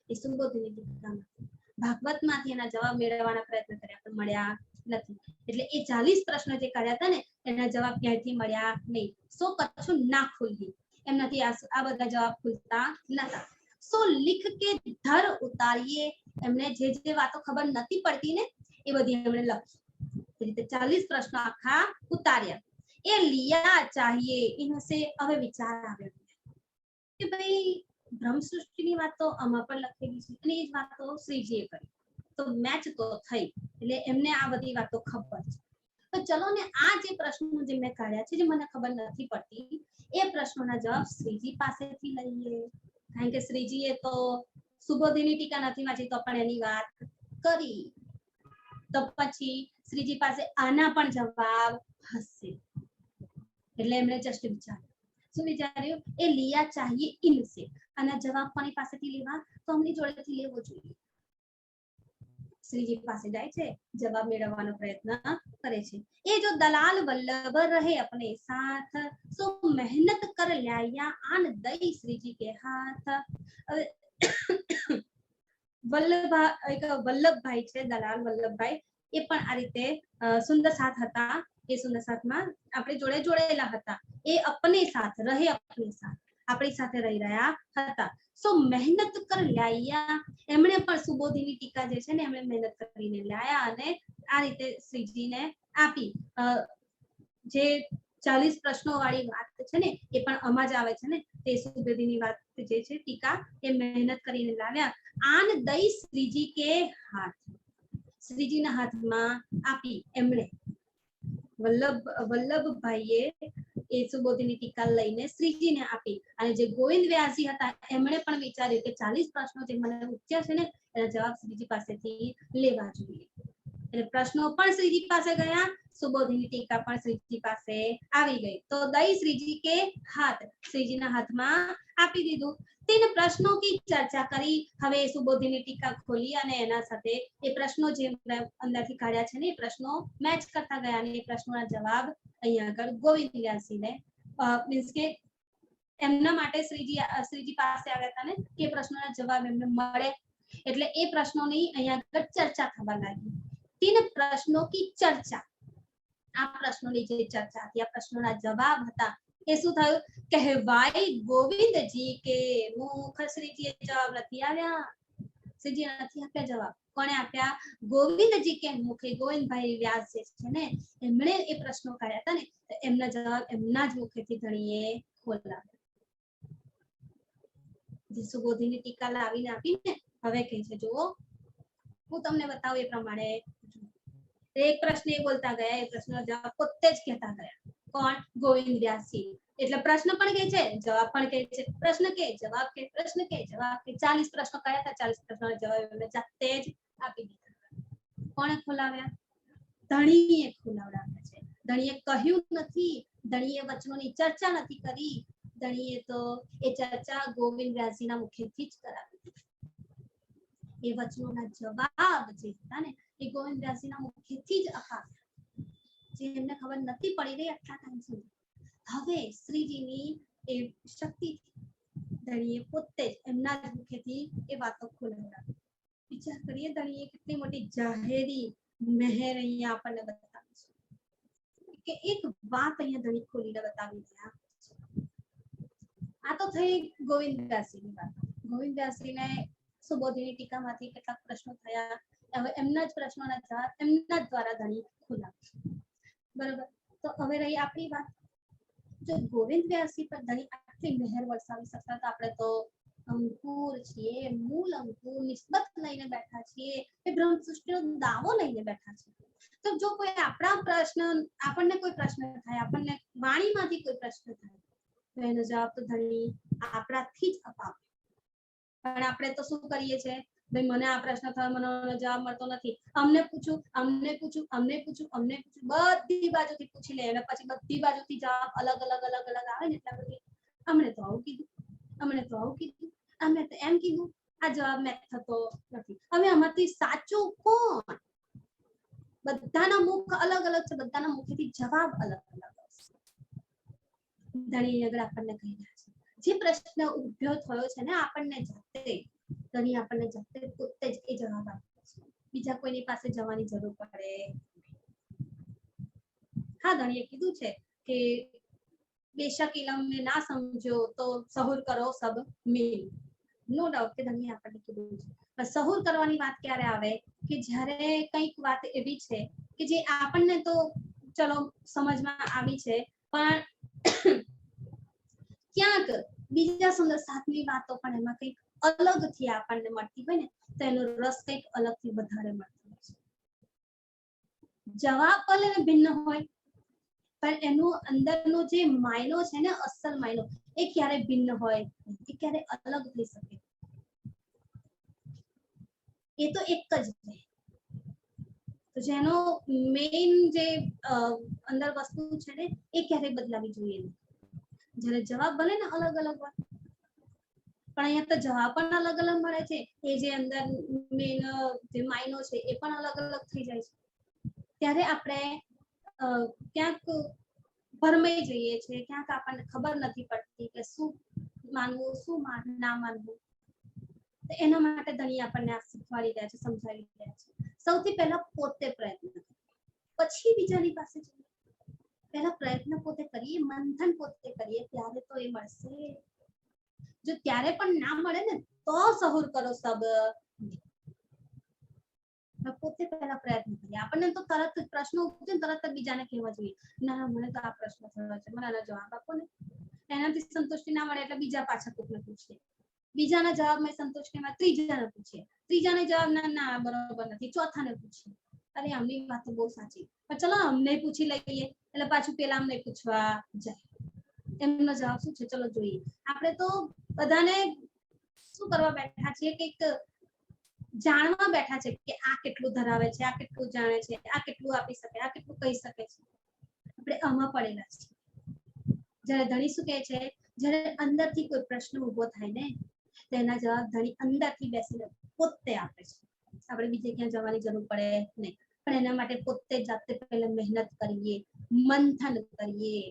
એ સુબોધિની ટીકામાંથી. ભાગવતમાંથી એના જવાબ મેળવવાના પ્રયત્ન કર્યા પણ મળ્યા નથી. એટલે એ 40 પ્રશ્નો જે કાઢ્યા હતા ને એના જવાબ ક્યાંયથી મળ્યા નહીં. સો કચ્છું ના ખુલ્લી, એમનાથી આ બધા જવાબ ખુલતા નતા. સો લીખ કે ધર ઉતારીએ, એમને જે વાતો ખબર નથી પડતી ને એ બધી એમણે લખી. એ રીતે 40 પ્રશ્નો આખા ઉતાર્યા. એ લિયા ચાહીએ ઇનસે હવે વિચાર આવ્યો કે ભાઈ બ્રહ્મ સૃષ્ટિની વાત તો આમાં પણ લખેલી છે અને એ જ વાત તો શ્રીજીએ કરી, તો મેચ તો થઈ, એટલે એમને આ બધી વાતો ખબર છે. તો ચલો ને આ જે પ્રશ્નો જે મેં કાઢ્યા છે, જે મને ખબર નથી પડતી, એ પ્રશ્નોના જવાબ શ્રીજી પાસેથી લઈએ. કારણ કે શ્રીજીએ તો સુબોધિની ટીકા નથી વાંચી તો પણ એની વાત કરી, તો પછી શ્રીજી પાસે આના પણ જવાબ હશે. એટલે એમણે જસ્ટ વિચાર્યું, શું વિચાર્યું? એ લિયા ચાહીએ ઇનસે, આના જવાબ કોની પાસેથી લેવા? તો અમની જોડેથી લેવો જોઈએ. શ્રીજી પાસે જાય છે, જવાબ મેળવવાનો પ્રયત્ન કરે છે. એ જો દલાલ વલ્લભ રહે अपने साथ सो मेहनत कर लाया आन दई श्रीजी के हाथ. વલ્લભભાઈ છે, દલાલ વલ્લભભાઈ, એ પણ આ રીતે સુંદર સાથ હતા. એ સુંદર સાથમાં આપણે જોડે જોડેલા હતા. એ अपने साथ રહે, अपने साथ આપણી સાથે રહી રહ્યા હતા. સો મહેનત કર લાયા, એમણે પણ સુબોધિની ટીકા જે છે ને એમણે મહેનત કરીને લાયા અને આ રીતે શ્રીજીને આપી. જે 40 પ્રશ્નો વાળી વાત છે ને એ પણ આમાં જ આવે છે ને, તે સુબોધિની વાત જે છે ટીકા એ મહેનત કરીને લાવ્યા. આન દઈ શ્રીજી કે હાથ, શ્રીજીના હાથમાં આપી એમણે. વલ્લભભાઈએ એ સુબોધિની ટીકા લઈને શ્રીજીને આપી. અને જે ગોવિંદ વ્યાસજી હતા એમણે પણ વિચાર્યું કે 40 પ્રશ્નો જે મને પૂછ્યા છે ને એના જવાબ શ્રીજી પાસેથી લેવા જોઈએ. એટલે પ્રશ્નો પણ શ્રીજી પાસે ગયા, સુબોધિની ટીકા પણ શ્રીજી પાસે આવી ગઈ. તો દઈ શ્રીજી કે હાથ, શ્રીજીના હાથમાં આપી દીધું. 3 પ્રશ્નો की ચર્ચા કરી. હવે સુબોધિની ટીકા ખોલી અને એના સાથે એ પ્રશ્નો જે અંદરથી કાઢ્યા છે ને એ પ્રશ્નો મેચ કરતા ગયા અને એ પ્રશ્નોના જવાબ અહીંયા આગળ ગોવિંદ વ્યાસજીને મીન્સ કે એમના માટે શ્રીજી પાસે આવ્યા હતા ને કે પ્રશ્નોના જવાબ એમને મળે, એટલે એ પ્રશ્નોની અહીંયા આગળ ચર્ચા થવા લાગી. 3 પ્રશ્નો की ચર્ચા, આ પ્રશ્નોની જે ચર્ચા હતી, આ પ્રશ્નોના જવાબ હતા, એ શું થયું? કહેવાય ગોવિંદજી કે મુખ શ્રીજીએ જવાબ નથી આવ્યા. શ્રીજીએ નથી આપ્યા જવાબ. કોણે આપ્યા? ગોવિંદજી કે મુખે. ગોવિંદભાઈ વ્યાસ જે છે ને એમણે એ પ્રશ્નો કાઢ્યા હતા ને તો એમના જવાબ એમના જ મુખેથી ધણીએ ખોલાવ્યા. જે સુબોધિની ટીકા લાવીને આપીને હવે કહે છે, જુઓ હું તમને બતાવું એ પ્રમાણે. એક પ્રશ્ન એ બોલતા ગયા, એ પ્રશ્નનો જવાબ પોતે જ કહેતા ગયા. કોણ? ગોવિંદ વ્યાસજી. એટલે પ્રશ્ન પણ કહે છે, જવાબ પણ કહે છે. પ્રશ્ન કે જવાબ કે, પ્રશ્ન કે જવાબ કે. 40 પ્રશ્નો કયા હતા, 40 પ્રશ્નોના જવાબ એમને જાતે જ આપી દીધા. કોણે ખોલાવ્યા? ધણીએ ખોલાવડાવ્યા છે. ધણીએ કહ્યું નથી, ધણીએ વચનોની ચર્ચા નથી કરી, ધણીએ તો એ ચર્ચા ગોવિંદ વ્યાસજીના મુખેથી જ કરાવી. એ વચનોના જવાબ જે હતા ને એ ગોવિંદ વ્યાસજીના મુખેથી જ અપાવ્યા, જે એમને ખબર નથી પડી રહી આટલા ટાઈમ સુધી. હવે શ્રીજીની એ શક્તિથી ધણીએ પોતે જ એમના જ મુખેથી એ વાતો ખોલાવડાવી. વિચાર કરીએ ધણીએ કેટલી મોટી જાહેરી મહેર અહીંયા આપણને બતાવી છે કે એક વાત અહીંયા ધણી ખોલીને બતાવી રહ્યા. આ તો થઈ ગોવિંદ વ્યાસજીની વાત. ગોવિંદ વ્યાસજીને સુબોધિની ટીકામાંથી કેટલાક પ્રશ્નો થયા, હવે એમના જ પ્રશ્નોના જવાબ એમના દ્વારા ધણી ખોલાવ્યા. બરોબર, તો હવે રહી આપણી વાત. જો ગોવિંદ વ્યાસજી પર ધણી આટલી મહેર વરસાવી શકતા તો આપણે તો અંકુર છીએ, મૂળ અંકુર નિસ્બત લઈને બેઠા છીએ, એ બ્રહ્મ સૃષ્ટિનો દાવો લઈને બેઠા છીએ. તો જો કોઈ આપણા પ્રશ્ન, આપણને કોઈ પ્રશ્ન થાય, આપણને વાણીમાંથી કોઈ પ્રશ્ન થાય તો એનો જવાબ તો ધણી આપણાથી જ અપાવે. પણ આપણે તો શું કરીએ છીએ? ભાઈ મને આ પ્રશ્ન થયો, મને જવાબ મળતો નથી, અમને પૂછું, અમને પૂછું, અમને પૂછું, અમને પૂછું, બધી બાજુથી પૂછી લે અને પછી બધી બાજુથી જવાબ અલગ અલગ અલગ અલગ આવે ને એટલે બધી અમને તો આવું કીધું, અમને તો આવું કીધું, અમને તો એમ કીધું, આ જવાબ મેચ થતો નથી. હવે આમાંથી સાચું કોણ? બધાના મુખ અલગ અલગ છે, બધાના મુખેથી જવાબ અલગ અલગ આવશે. ધણી આગળ આપણને કહી રહ્યા છે જે પ્રશ્ન ઉભ્યો થયો છે ને આપણને જાતે, ધણી આપણને જાતે પોતે જ એ જવાબ આપે છે, બીજા કોઈની પાસે જવાની જરૂર પડે. હા, ધણીએ કીધું છે કે બેશક ઇલમ में ना समझो तो सहूर करो सब मिल. નો ડાઉટ કે ધણીએ આપણને કીધું છે. પણ સહુર કરવાની વાત ક્યારે આવે? કે જ્યારે કંઈક વાત એવી છે કે જે આપણને તો ચલો સમજમાં આવી છે, પણ ક્યાંક બીજા સુંદર સાથની વાતો પણ એમાં કંઈક અલગથી આપણને મળતી હોય ને, તો એનો રસ કંઈક અલગથી વધારે મળતો હોય છે. જવાબ ભલે ભિન્ન હોય, પણ એનું અંદરનો જે માયનો છે ને, અસલ માયનો, એ ક્યારે ભિન્ન હોય, એ ક્યારે અલગ થઈ શકે, એ તો એક જ છે. તો જેનો મેઇન જે અંદર વસ્તુ છે ને, એ ક્યારે બદલાવી જોઈએ નહીં. જ્યારે જવાબ ભલે ને અલગ અલગ હોય, પણ અહીંયા તો જવાબ પણ અલગ અલગ મળે છે, એ જે અંદર મેઇન જે માયનો છે એ પણ અલગ અલગ થઈ જાય છે. ત્યારે આપણે ક્યાંક ભરમાઈ જઈએ છીએ, ક્યાંક આપણને ખબર નથી પડતી કે શું માનવું, શું ના માનવું. તો એના માટે ધણી આપણને આ શીખવાડી રહ્યા છે, સમજાવી રહ્યા છે. સૌથી પહેલા પોતે પ્રયત્ન કરો, પછી બીજાની પાસે જઈએ. પહેલા પ્રયત્ન પોતે કરીએ, મંથન પોતે કરીએ, ત્યારે તો એ મળશે. જો ત્યારે પણ ના મળે ને, તો સહુર કરો સબ. પોતે પહેલા પ્રયત્ન કરીએ. આપણને તો તરત જ પ્રશ્નો ઉઠે ને, તરત જ બીજાને કહેવા જોઈએ, ના મને તો આ પ્રશ્ન થયો છે, મને આનો જવાબ આપો ને. એનાથી સંતુષ્ટિ ના મળે એટલે બીજા પાછા કોઈને પૂછીએ, બીજાના જવાબમાં સંતુષ્ટિમાં ત્રીજાને પૂછીએ, ત્રીજાને જવાબ ના બરોબર નથી, ચોથાને પૂછીએ, અરે આમની વાત તો બહુ સાચી, પણ ચલો અમને પૂછી લઈએ, એટલે પાછું પેલા અમને પૂછવા જાય. એમનો જવાબ શું છે, ચલો જોઈએ. આપણે તો બધાને શું કરવા બેઠા છીએ, કંઈક જાણવા બેઠા છે કે આ કેટલું ધરાવે છે, આ કેટલું જાણે છે, આ કેટલું આપી શકે, આ કેટલું કહી શકે છે. આપણે આમાં પડેલા છીએ. જ્યારે ધણી શું કહે છે, જ્યારે અંદરથી કોઈ પ્રશ્ન ઉભો થાય ને, તેના જવાબ ધણી અંદરથી બેસીને પોતે આપે છે. આપણે બીજે ક્યાં જવાની જરૂર પડે નહીં, પણ એના માટે પોતે જાતે પહેલા મહેનત કરીએ, મંથન કરીએ.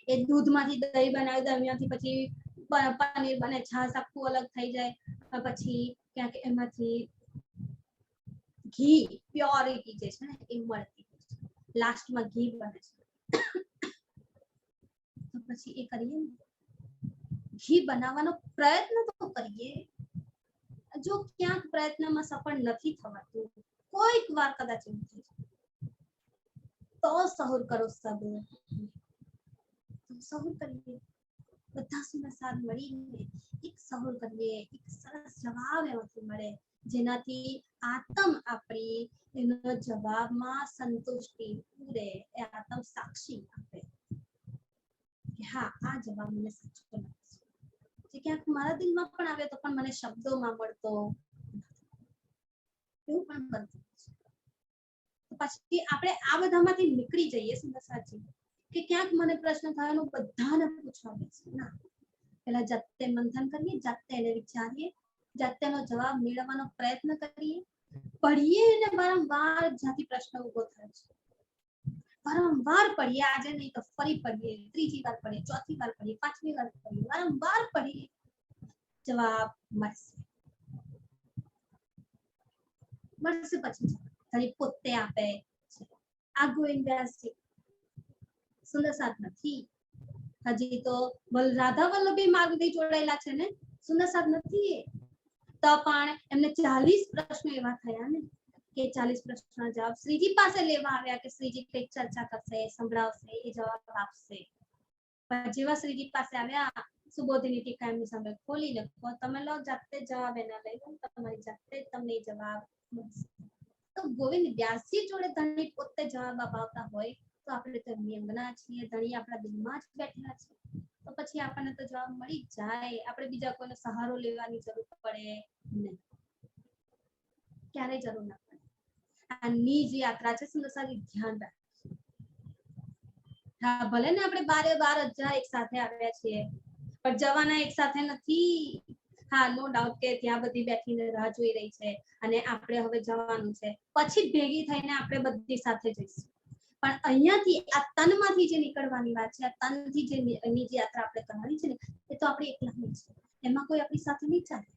એ દૂધમાંથી દહીં બનાવી, દહીંમાંથી પછી પનીર બને, છાશ આખું અલગ થઈ જાય, પછી ક્યાંક એમાંથી ઘી પ્યોરિટી જે છે ને એ મળતી હોય છે, લાસ્ટમાં ઘી બને છે. તો પછી એ કરીએ ને, ઘી બનાવવાનો પ્રયત્ન તો કરીએ. જો ક્યાંક પ્રયત્નમાં સફળ નથી થવાતું, કોઈક વાર કદાચ એવું થઈ જાય, તો સહુર કરો સબ. સહુર કરીએ, બધા સુના સાથ મળીને એક સહુર કરીએ, એક સરસ જવાબ એમાંથી મળે, જેનાથી આત્મ આપણી એનો જવાબમાં સંતુષ્ટિ પૂરે, એ આત્મ સાક્ષી આપે કે હા આ જવાબ મને સાચો લાગે છે. જે ક્યાંક મારા દિલમાં પણ આવે તો પણ મને શબ્દોમાં મળતો એવું પણ બનતું છે. પછી આપણે આ બધામાંથી નીકળી જઈએ સુંદર સાચી, કે ક્યાંક મને પ્રશ્ન થયો બધાને પૂછવા બેસે ના, પહેલા જાતે મંથન કરીએ, જાતે એને વિચારીએ, જાતે એનો જવાબ મેળવવાનો પ્રયત્ન કરીએ, પઢીએ અને વારંવાર જ્યાંથી પ્રશ્ન ઉભો થાય છે વારંવાર પઢીએ, આજે નહીં તો ફરી પઢીએ, ત્રીજી વાર પઢીએ, ચોથી વાર પઢીએ, પાંચમી વાર પઢીએ, વારંવાર પઢીએ, જવાબ મળશે. પછી ધણી પોતે આપે છે. આ ગોવિંદાસજી સુંદર સાથ નથી, હજી તો રાધા વલ્લભી માર્ગથી જોડાયેલા છે ને, સુંદર સાથ નથી. તો પણ એમને 40 પ્રશ્નો એવા થયા ને કે 40 પ્રશ્નોના જવાબ શ્રીજી પાસે લેવા આવ્યા, કે શ્રીજી કંઈક ચર્ચા કરશે, સંભળાવશે, એ જવાબ આપશે. પણ જેવા શ્રીજી પાસે આવ્યા, સુબોધિની ટીકા એમની સામે ખોલી લખો, તમે લો જાતે જવાબ એના લઈ લો, તમારી જાતે તમને જવાબ મળશે. તો ગોવિંદ વ્યાસજી જોડે ધણી પોતે જવાબ અપાવતા હોય, તો આપણે તો એમની અંગના છીએ, ધણી આપણા દિલમાં જ બેઠેલા છે, તો પછી આપણને તો જવાબ મળી જાય. આપણે બીજા કોઈનો સહારો લેવાની જરૂર પડે નહીં, ક્યારેય જરૂર ના પડે. આ નિજ યાત્રા છે, સુંદર સારી ધ્યાન રાખજો. હા ભલે ને આપણે 12 એક સાથે આવ્યા છીએ, પણ જવાના એક સાથે નથી. હા નો ડાઉટ કે ત્યાં બધી બેઠીને રાહ જોઈ રહી છે અને આપણે હવે જવાનું છે, પછી ભેગી થઈને આપણે બધી સાથે જઈશું. પણ અહીંયાથી આ તનમાંથી જે નીકળવાની વાત છે, આ તનથી જે નિજ યાત્રા આપણે કરવાની છે ને, એ તો આપણે એકલાની છે, એમાં કોઈ આપણી સાથે નહીં ચાલે.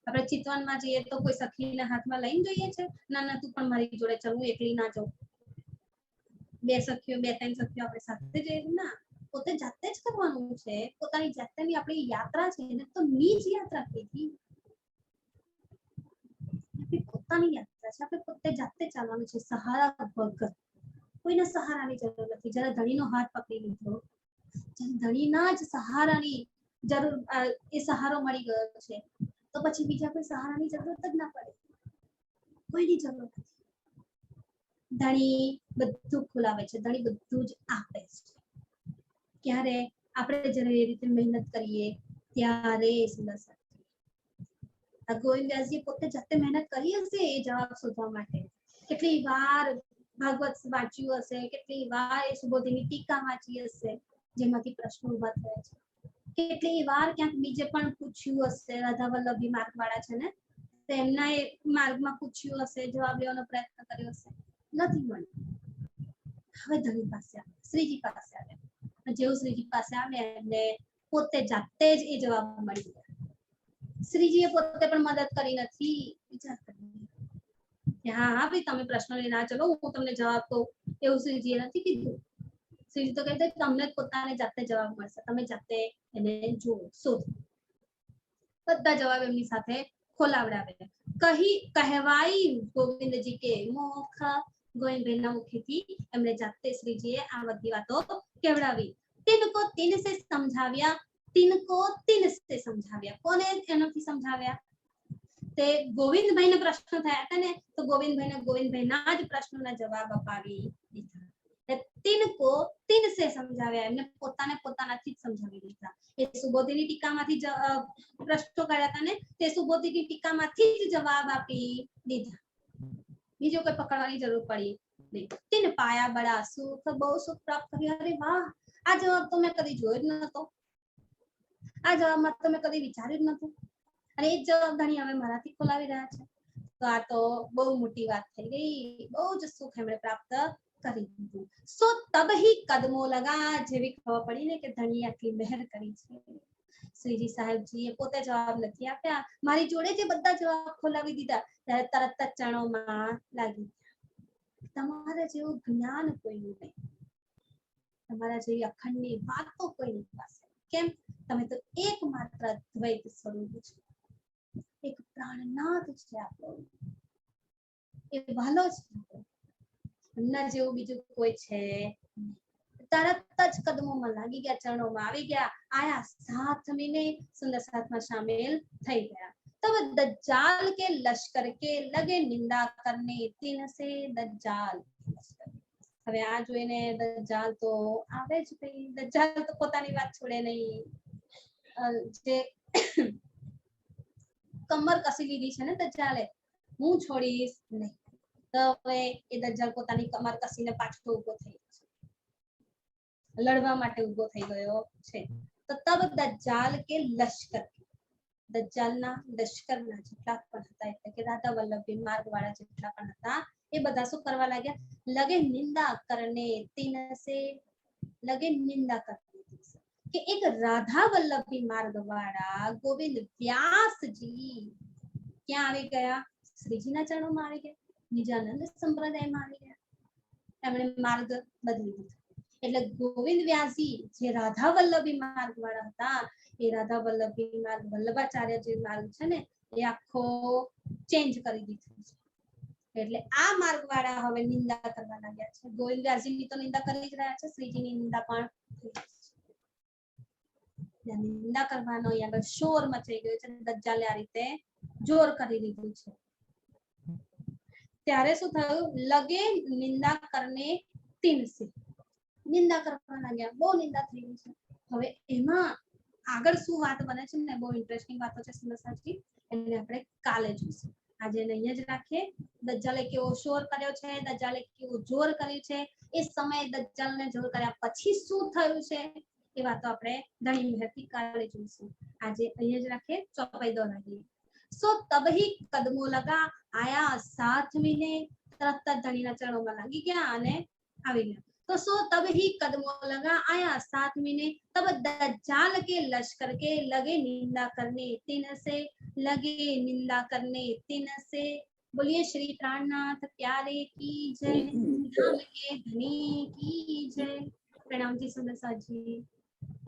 આપણે ચિતવનમાં જઈએ તો કોઈ સખીને હાથમાં લઈને જઈએ છે, ના તું પણ મારી જોડે ચાલ, હું એકલી ના જાઉં. 2 સખીઓ 2-3 સખીઓ આપણે સાથે જઈએ ના, પોતે જાતે જ કરવાનું છે. પોતાની જાતેની આપણી યાત્રા છે એને તો નિજ યાત્રા કહેવી, પોતાની યાત્રા ચાલતા છે, આપણે પોતે જાતે ચાલવાનું છે, સહારા વગર. કોઈના સહારાની જરૂર નથી. જ્યારે ધણીનો હાથ પકડી લીધો, જ્યારે ધણીના જ સહારાની જરૂર, એ સહારો મળી ગયો છે, તો પછી બીજા કોઈ સહારાની જરૂરત જ ના પડે, કોઈની જરૂર નથી. ધણી બધું ખોલાવે છે, ધણી બધું જ આપે છે. ક્યારે આપણે જ્યારે એ રીતે મહેનત કરીએ ત્યારે સુંદર સાહેબ ગોવિંદ વ્યાસજી પોતે જાતે મહેનત કરી હશે એ જવાબ શોધવા માટે. કેટલી વાર ભાગવત વાંચ્યું હશે, કેટલી વાર એ સુબોધની ટીકા વાંચી હશે જેમાંથી પ્રશ્નો ઉભા થયા છે. કેટલી વાર ક્યાંક બીજે પણ પૂછ્યું હશે, રાધા વલ્લભી માર્ગ વાળા છે ને, તેમના એ માર્ગમાં પૂછ્યું હશે, જવાબ લેવાનો પ્રયત્ન કર્યો હશે, નથી મળ્યું. હવે ધણી પાસે આવે, શ્રીજી પાસે આવે. જેવું શ્રીજી પાસે આવે એટલે પોતે જાતે જ એ જવાબ મળી ગયા. શ્રીજીએ પોતે પણ મદદ કરી નથી, વિચાર કરી હા હા ભાઈ તમે પ્રશ્ન લઈને આ ચલો હું તમને જવાબ કહું, એવું શ્રીજીએ નથી કીધું. શ્રીજી તો કહેતા તમને પોતાને જાતે જવાબ મળશે, તમે જાતે એને જુઓ, શોધો. બધા જવાબ એમની સાથે ખોલાવડાવે. કહેવાય ગોવિંદજી કે મુખ, ગોવિંદભાઈના મુખેથી એમણે જાતે શ્રીજીએ આ બધી વાતો કહેવડાવી. તિनको तिन से समझाव्या, तिनको तिन से समझाव्या. કોને એનાથી સમજાવ્યા? તે ગોવિંદભાઈને પ્રશ્ન થયા હતા ને, તો ગોવિંદભાઈના જ પ્રશ્નોના જવાબ અપાવી દીધા. તિनको तिन से समझाव्या, એમને પોતાને પોતાનાથી જ સમજાવી દીધા. એ સુબોધની ટીકામાંથી પ્રશ્નો કર્યા હતા ને, તે સુબોધની ટીકામાંથી જ જવાબ આપી દીધા. બીજો કોઈ પકડવાની જરૂર પડી નહીં. તિન પાયા બડા સુખ, બહુ સુખ પ્રાપ્ત કર્યું. અરે વાહ, આ જવાબ તો મેં કદી જોયો જ નતો, આ જવાબમાં તો મેં કદી વિચાર્યું જ નતું, અને એ જવાબદારી હવે મારાથી ખોલાવી રહ્યા છે. તો આ તો બહુ મોટી વાત થઈ ગઈ, બહુ જ સુખ એમણે પ્રાપ્ત કરી દીધું. સો તબ હી કદમો લગા, જેવી ખબર પડી ને કે ધણી આટલી મહેર કરી છે. શ્રીજી સાહેબજીએ પોતે જવાબ નથી આપ્યા, મારી જોડે જે બધા જવાબ ખોલાવી દીધા, ત્યારે તરત જ ચરણોમાં લાગી. તમારા જેવું જ્ઞાન કોઈનું નહીં, તમારા જેવી અખંડની વાતો કોઈની પાસે. કેમ? તમે તો એકમાત્ર દ્વૈત સ્વરૂપ છો, એક પ્રાણનાથ છે આપણો, એ વાલો છે, એમના જેવું બીજું કોઈ છે. તરત જ કદમોમાં લાગી ગયા, ચરણોમાં આવી ગયા, આયા સાથ મીને સુંદર સાથમાં શામિલ થઈ ગયા. तब दज्जाल के लश्कर के लगे निंदा करने, तीन से दज्जाल. હવે આ જોઈને દજ્જાલ તો આવે જ ભાઈ, દજ્જાલ તો પોતાની વાત છોડે નહીં. જે કમર કસી લીધી છે ને દજ્જાલે, હું છોડીશ નહીં. તો હવે એ દજ્જાલ પોતાની કમર કસીને પાછો ઊભો થઈ ગયો છે, લડવા માટે ઊભો થઈ ગયો છે. તો તબ દજ્જાલ કે લશ્કર, દજ્જાલના લશ્કરના જેટલા પણ હતા, એટલે કે રાધા વલ્લભી માર્ગ વાળા જેટલા પણ હતા, એ બધા શું કરવા લાગ્યા? લગે નિંદા કરને, તીન સે લગે નિંદા કરને, કે એક રાધા વલ્લભી માર્ગ વાળા ગોવિંદ વ્યાસજી ક્યાં આવી ગયા? શ્રીજીના ચરણોમાં આવી ગયા, નિજાનંદ સંપ્રદાયમાં આવી ગયા. એમણે માર્ગ બદલી દીધો. એટલે ગોવિંદ વ્યાસજી જે રાધા વલ્લભી માર્ગ વાળા હતા, એ રાધા વલ્લભી માર્ગ, વલ્લભાચાર્ય જે માર્ગ છે ને, એ આખો ચેન્જ કરી દીધો છે. એટલે આ માર્ગ વાળા હવે નિંદા કરવા લાગ્યા છે. ગોવિંદ વ્યાસજીની તો નિંદા કરી જ રહ્યા છે, શ્રીજીની નિંદા પણ નિંદા કરવાનો અહીંયા શોર મચાઈ ગયો છે. દજ્જાલે આ રીતે જોર કરી દીધું છે. ત્યારે શું થયું? લગે નિંદા કરને તીન સે, નિંદા કરવા લાગ્યા, બહુ નિંદા થઈ ગઈ છે. હવે એમાં આગળ શું વાત બને છે ને, બહુ ઇન્ટરેસ્ટિંગ વાતો છે સુંદરસાજી, એને આપણે કાલે જોઈશું. આજે અહીંયા જ રાખીએ. દજ્જાલે કેવો શોર કર્યો છે, દજ્જાલે કેવું જોર કર્યું છે, એ સમયે દજ્જાલને જોર કર્યા પછી શું થયું છે, એ વાતો આપણે ઘણી મહેરથી કાલે જોઈશું. આજે અહીંયા જ રાખીએ, ચોપાઈ દોરાવીએ. સો તબહી કદમો લગા, આયા સાથ મીને, તરત જ ધણીના ચરણોમાં લાગી ગયા અને આવી ગયા. तो सो तब ही कदमों लगा, आया साथ मीने, तब दज्जाल के लश्कर के लगे निंदा करने, तीन से लगे निंदा करने, तीन से. बोलिए श्री प्राणनाथ प्यारे की जय, नाम के धनी की जय. प्रणाम जी सुंदरसा जी.